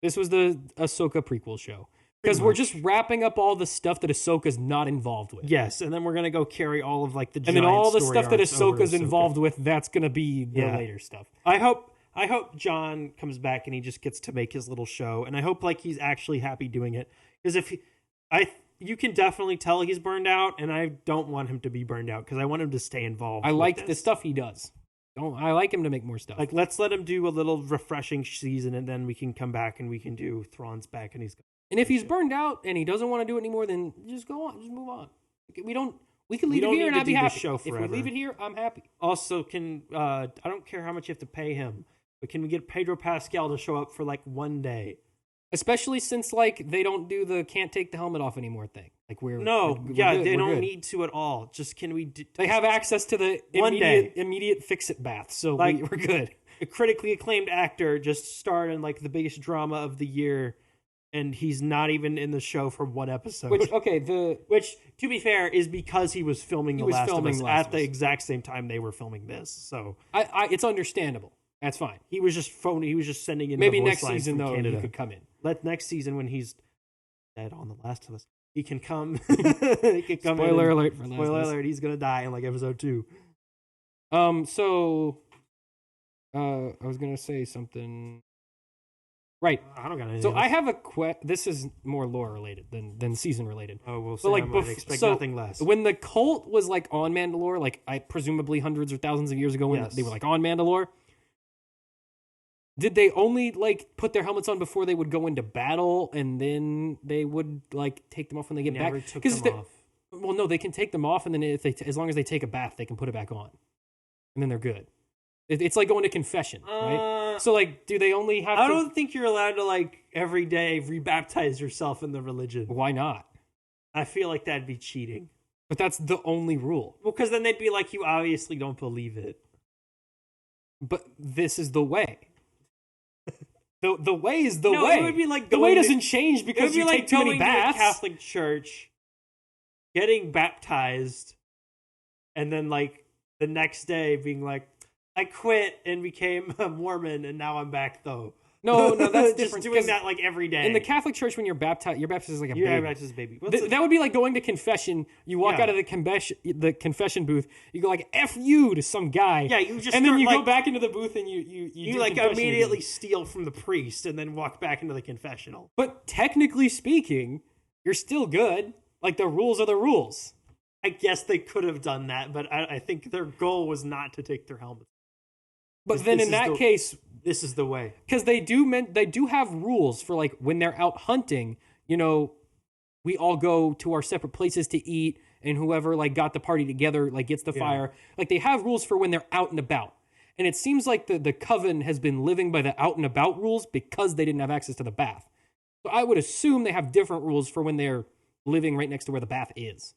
This was the Ahsoka prequel show. Because we're just wrapping up all the stuff that Ahsoka's not involved with. Yes, and then we're going to go carry all of like the giant and then all the stuff that Ahsoka's involved with, that's going to be the later stuff. I hope John comes back and he just gets to make his little show, and I hope like he's actually happy doing it. Because you can definitely tell he's burned out, and I don't want him to be burned out because I want him to stay involved. I like the stuff he does. I like him to make more stuff. Like, let's let him do a little refreshing season, and then we can come back and we can do Thrawn's back, and he's. And if he's burned out and he doesn't want to do it anymore, then just go on, just move on. We can leave it here and I'd be happy. If we leave it here, I'm happy. Also, I don't care how much you have to pay him, but can we get Pedro Pascal to show up for like one day? Especially since like they don't do the can't take the helmet off anymore thing. Like they don't need to at all. Just can we? They have access to the immediate fix-it bath, so we're good. A critically acclaimed actor just starred in like the biggest drama of the year. And he's not even in the show for one episode. Which, to be fair, is because he was filming The Last of Us at the exact same time they were filming this. So it's understandable. That's fine. He was just phoning. He was just sending in. Maybe the next season though he could come in. Next season when he's dead on The Last of Us, he can come. He can come. Spoiler alert for Last Spoiler alert. He's gonna die in like episode 2. So, I was gonna say something. Right. I don't got anything So else. I have a this is more lore related than season related. Oh, well, But like I might expect nothing less. When the cult was like on Mandalore, like I presumably hundreds or thousands of years ago when they were like on Mandalore, did they only like put their helmets on before they would go into battle, and then they would like take them off when they get back? Took them off. Well, no, they can take them off, and then if they as long as they take a bath, they can put it back on, and then they're good. It's like going to confession, right? So, like, do they only have? I don't think you're allowed to like every day rebaptize yourself in the religion. Why not? I feel like that'd be cheating. But that's the only rule. Well, because then they'd be like, you obviously don't believe it. But this is the way. The way is the way. It would be like the way doesn't change because you take too many baths. To a Catholic church, getting baptized, and then like the next day being like, I quit and became a Mormon, and now I'm back though. No, that's just different. Doing that like every day. In the Catholic Church, when you're baptized as like a baby. You're baptized as a baby. That would be like going to confession. You walk out of the confession booth. You go like "F you" to some guy. Yeah, you just and then you like, go back into the booth and you like immediately steal from the priest and then walk back into the confessional. But technically speaking, you're still good. Like the rules are the rules. I guess they could have done that, but I think their goal was not to take their helmets. But then in that case, this is the way, because they do have rules for like when they're out hunting. You know, we all go to our separate places to eat, and whoever like got the party together like gets the fire. Like they have rules for when they're out and about. And it seems like the coven has been living by the out and about rules because they didn't have access to the bath. So I would assume they have different rules for when they're living right next to where the bath is.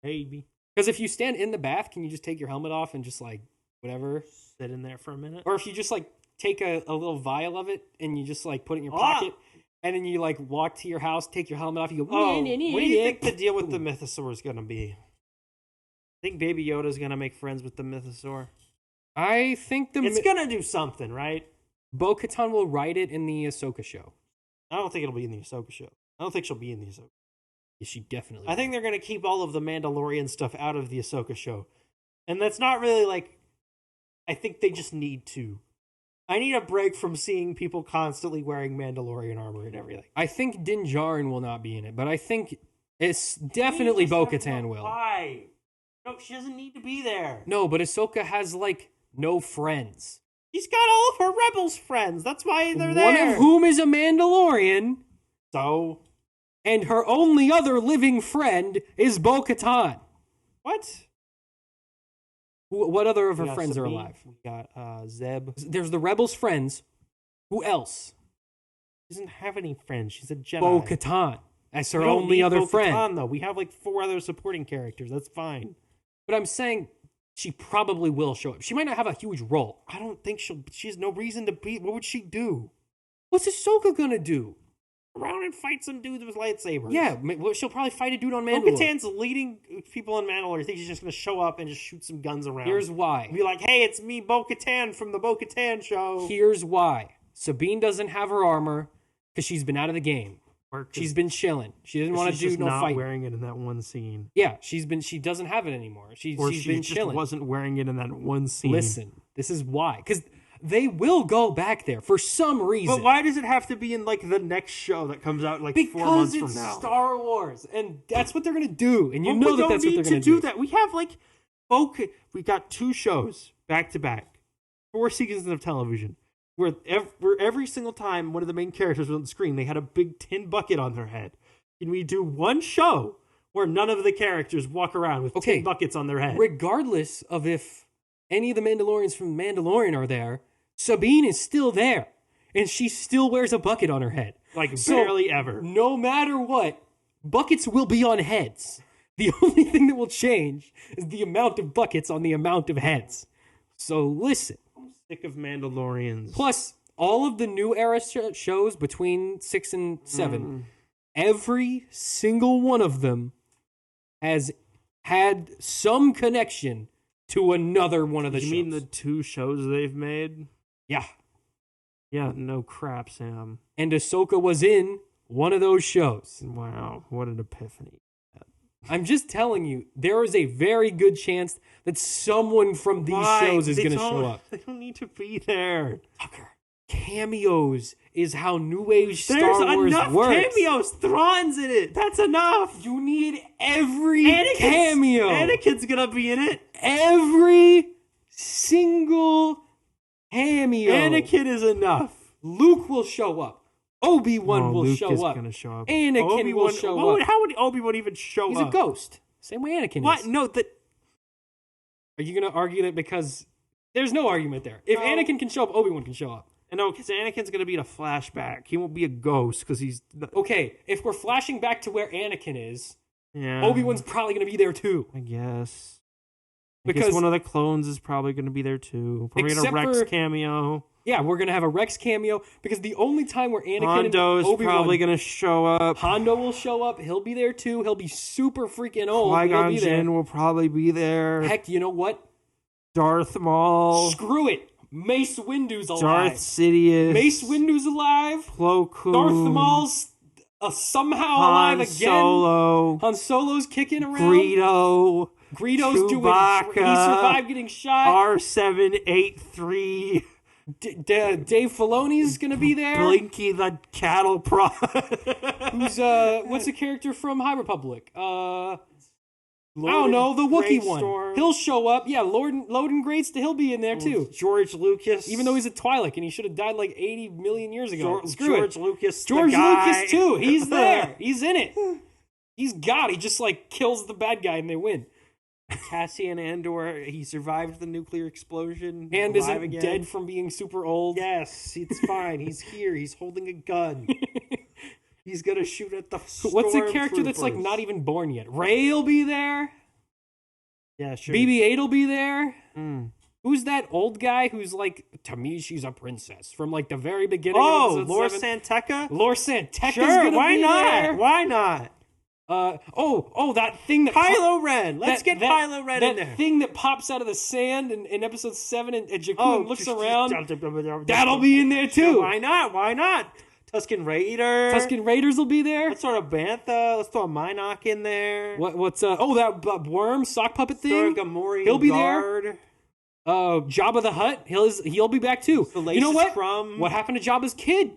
Maybe. Because if you stand in the bath, can you just take your helmet off and just like whatever sit in there for a minute? Or if you just like take a little vial of it and you just like put it in your pocket and then you like walk to your house, take your helmet off, you go, what do you think the deal with the mythosaur is going to be? I think Baby Yoda's going to make friends with the mythosaur. I think it's going to do something, right? Bo-Katan will write it in the Ahsoka show. I don't think it'll be in the Ahsoka show. I don't think she'll be in the Ahsoka. Yeah, she definitely I think they're going to keep all of the Mandalorian stuff out of the Ahsoka show. And that's not really like... I think they just need to. I need a break from seeing people constantly wearing Mandalorian armor and everything. I think Din Djarin will not be in it, but I think it's definitely Bo-Katan will. Why? No, she doesn't need to be there. No, but Ahsoka has like no friends. She's got all of her Rebels friends. That's why they're there. One of whom is a Mandalorian. So? And her only other living friend is Bo-Katan. What? What other of her friends Sabine, are alive? We got Zeb. There's the Rebels' friends. Who else? She doesn't have any friends. She's a Jedi. Bo-Katan. That's her only other friend. Though. We have like 4 other supporting characters. That's fine. But I'm saying she probably will show up. She might not have a huge role. I don't think she has no reason to be. What would she do? What's Ahsoka gonna do? Around and fight some dudes with lightsabers. Yeah, she'll probably fight a dude on Mandalore. Bo-Katan's leading people in Mandalore. You think she's just going to show up and just shoot some guns around? Here's why. Be like, hey, it's me, Bo-Katan from the Bo-Katan show. Here's why. Sabine doesn't have her armor because she's been out of the game. She's been chilling. She didn't want to do no fight. She's not wearing it in that one scene. Yeah, she doesn't have it anymore. She's been chilling. Wasn't wearing it in that one scene. Listen, this is why. Because they will go back there for some reason. But why does it have to be in like the next show that comes out like 4 months from now? Because it's Star Wars, and that's what they're gonna do. And you know that's what they're gonna do. That. We have like we got 2 shows back to back, 4 seasons of television. Where every single time one of the main characters was on the screen, they had a big tin bucket on their head. Can we do one show where none of the characters walk around with tin buckets on their head? Regardless of if any of the Mandalorians from Mandalorian are there, Sabine is still there. And she still wears a bucket on her head. Like barely ever. No matter what, buckets will be on heads. The only thing that will change is the amount of buckets on the amount of heads. So listen. Sick of Mandalorians. Plus, all of the new era shows between 6 and 7, every single one of them has had some connection to another one of the shows. You mean the 2 shows they've made? Yeah. Yeah, no crap, Sam. And Ahsoka was in one of those shows. Wow, what an epiphany. I'm just telling you, there is a very good chance that someone from these shows is going to show up. They don't need to be there. Tucker, cameos is how New Age Star Wars There's enough works. cameos. Thrawn's in it. That's enough. You need every cameo. Anakin's gonna be in it. Every single cameo. Anakin is enough. Luke will show up. Obi-Wan will Luke show is up. gonna show up. Anakin will show up. How would Obi-Wan even show He's up? a ghost. Same way Anakin What? is. No, Are you going to argue that because... There's no argument there. If Anakin can show up, Obi-Wan can show up. No, because Anakin's going to be in a flashback. He won't be a ghost because he's... Okay, if we're flashing back to where Anakin is, Yeah. Obi-Wan's probably going to be there too. I guess. Because one of the clones is probably going to be there too. Probably in a Rex cameo. Yeah, we're going to have a Rex cameo because the only time where Anakin Hondo and is Obi-Wan... probably going to show up. Hondo will show up. He'll be there too. He'll be super freaking old. Qui-Gon Jinn will probably be there. Heck, you know what? Darth Maul. Screw it. Mace Windu's alive. Darth Sidious. Mace Windu's alive. Plo Koon. Darth Maul's somehow alive again. Solo. Han Solo's kicking around. Greedo. Greedo's Chewbacca, doing... He survived getting shot. R783. Dave Filoni's gonna be there. Blinky the cattle prod. Who's what's the character from High Republic? I don't know, the Wookiee one. He'll show up. Yeah, Loden Greats, he'll be in there too. George Lucas. Even though he's a Twi'lek and he should have died like 80 million years ago. George Lucas. George Lucas too. He's there. He's in it. He's God. He just like kills the bad guy and they win. Cassian Andor, he survived the nuclear explosion. And isn't dead from being super old. Yes, it's fine. He's here. He's holding a gun. He's gonna shoot at the What's the character that's like not even born yet? Rey'll be there. Yeah, sure. BB-8 will be there. Who's that old guy who's like, to me, she's a princess from like the very beginning? Oh, of Lor 7. Santeca? Lor Santeca's sure, gonna why be not? there. Why not? That thing that Kylo Ren. Let's get Kylo Ren in there. That thing that pops out of the sand in episode 7 and Jakku looks around. That'll be in there too. Sure, why not? Why not? Tusken Raider. Tusken Raiders will be there. Let's throw a Bantha. Let's throw a Minok in there. What's that worm sock puppet thing? He'll be there. Jabba the Hutt. He'll be back too. You know what? What happened to Jabba's kid?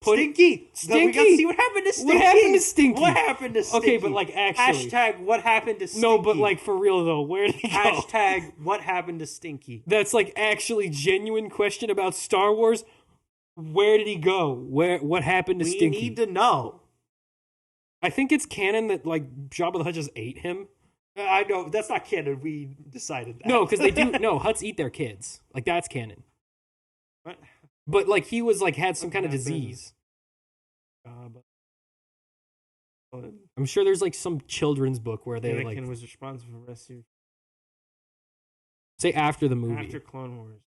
Stinky. Stinky. We got to see what happened to Stinky. What happened to Stinky? What happened to Stinky? Okay, but like actually. Hashtag what happened to Stinky. No, but like for real though, where did he go? Hashtag what happened to Stinky. That's like actually genuine question about Star Wars. Where did he go? What happened to Stinky? We need to know. I think it's canon that like Jabba the Hutt just ate him. I know that's not canon. We decided that. No, because they do. No, Hutts eat their kids. Like that's canon. What? But like he was like had some kind of disease. I'm sure there's like some children's book where they Anakin like was responsible for rescue. Say after the movie. After Clone Wars.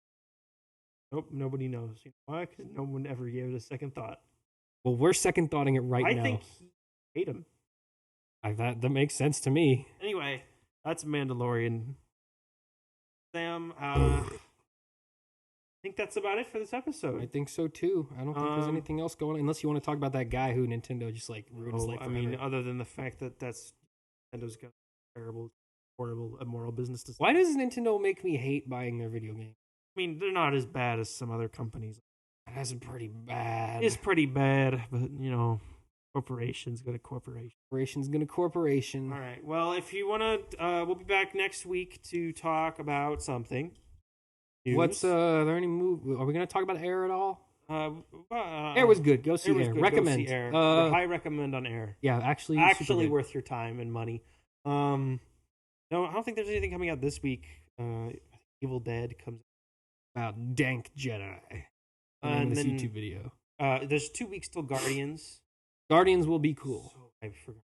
Nope, nobody knows. You know why? Because no one ever gave it a second thought. Well, we're second thoughting it right now. I think he ate him. That makes sense to me. Anyway, that's Mandalorian. Sam, I think that's about it for this episode. I think so too. I don't think there's anything else going on, unless you want to talk about that guy who Nintendo just like ruined his life forever. I mean, other than the fact that Nintendo's got terrible, horrible, immoral business to. Why does Nintendo make me hate buying their video games? I mean, they're not as bad as some other companies. That's pretty bad. It's pretty bad, but you know, corporations go to corporation. Corporation's gonna corporation. All right. Well, if you want to, we'll be back next week to talk about something. What's are there any movie? Are we gonna talk about Air at all? Air was good. Go see Air. Recommend. Go see Air. I recommend on Air. Yeah, actually worth your time and money. No, I don't think there's anything coming out this week. Evil Dead comes out. Dank Jedi. And this then YouTube video. There's 2 weeks till Guardians. Guardians will be cool. I forgot.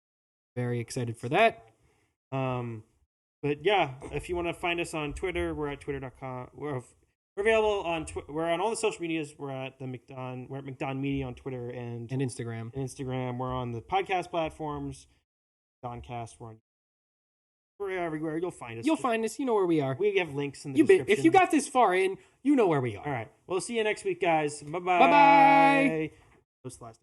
Very excited for that. But yeah, if you want to find us on Twitter, we're at twitter.com. We're available on we're on all the social medias. We're at McDon Media on Twitter and Instagram. We're on the podcast platforms. McDonCast. We're everywhere. You'll find us. You'll find us. You know where we are. We have links in the description. If you got this far in, you know where we are. All right. We'll see you next week, guys. Bye-bye. Bye-bye.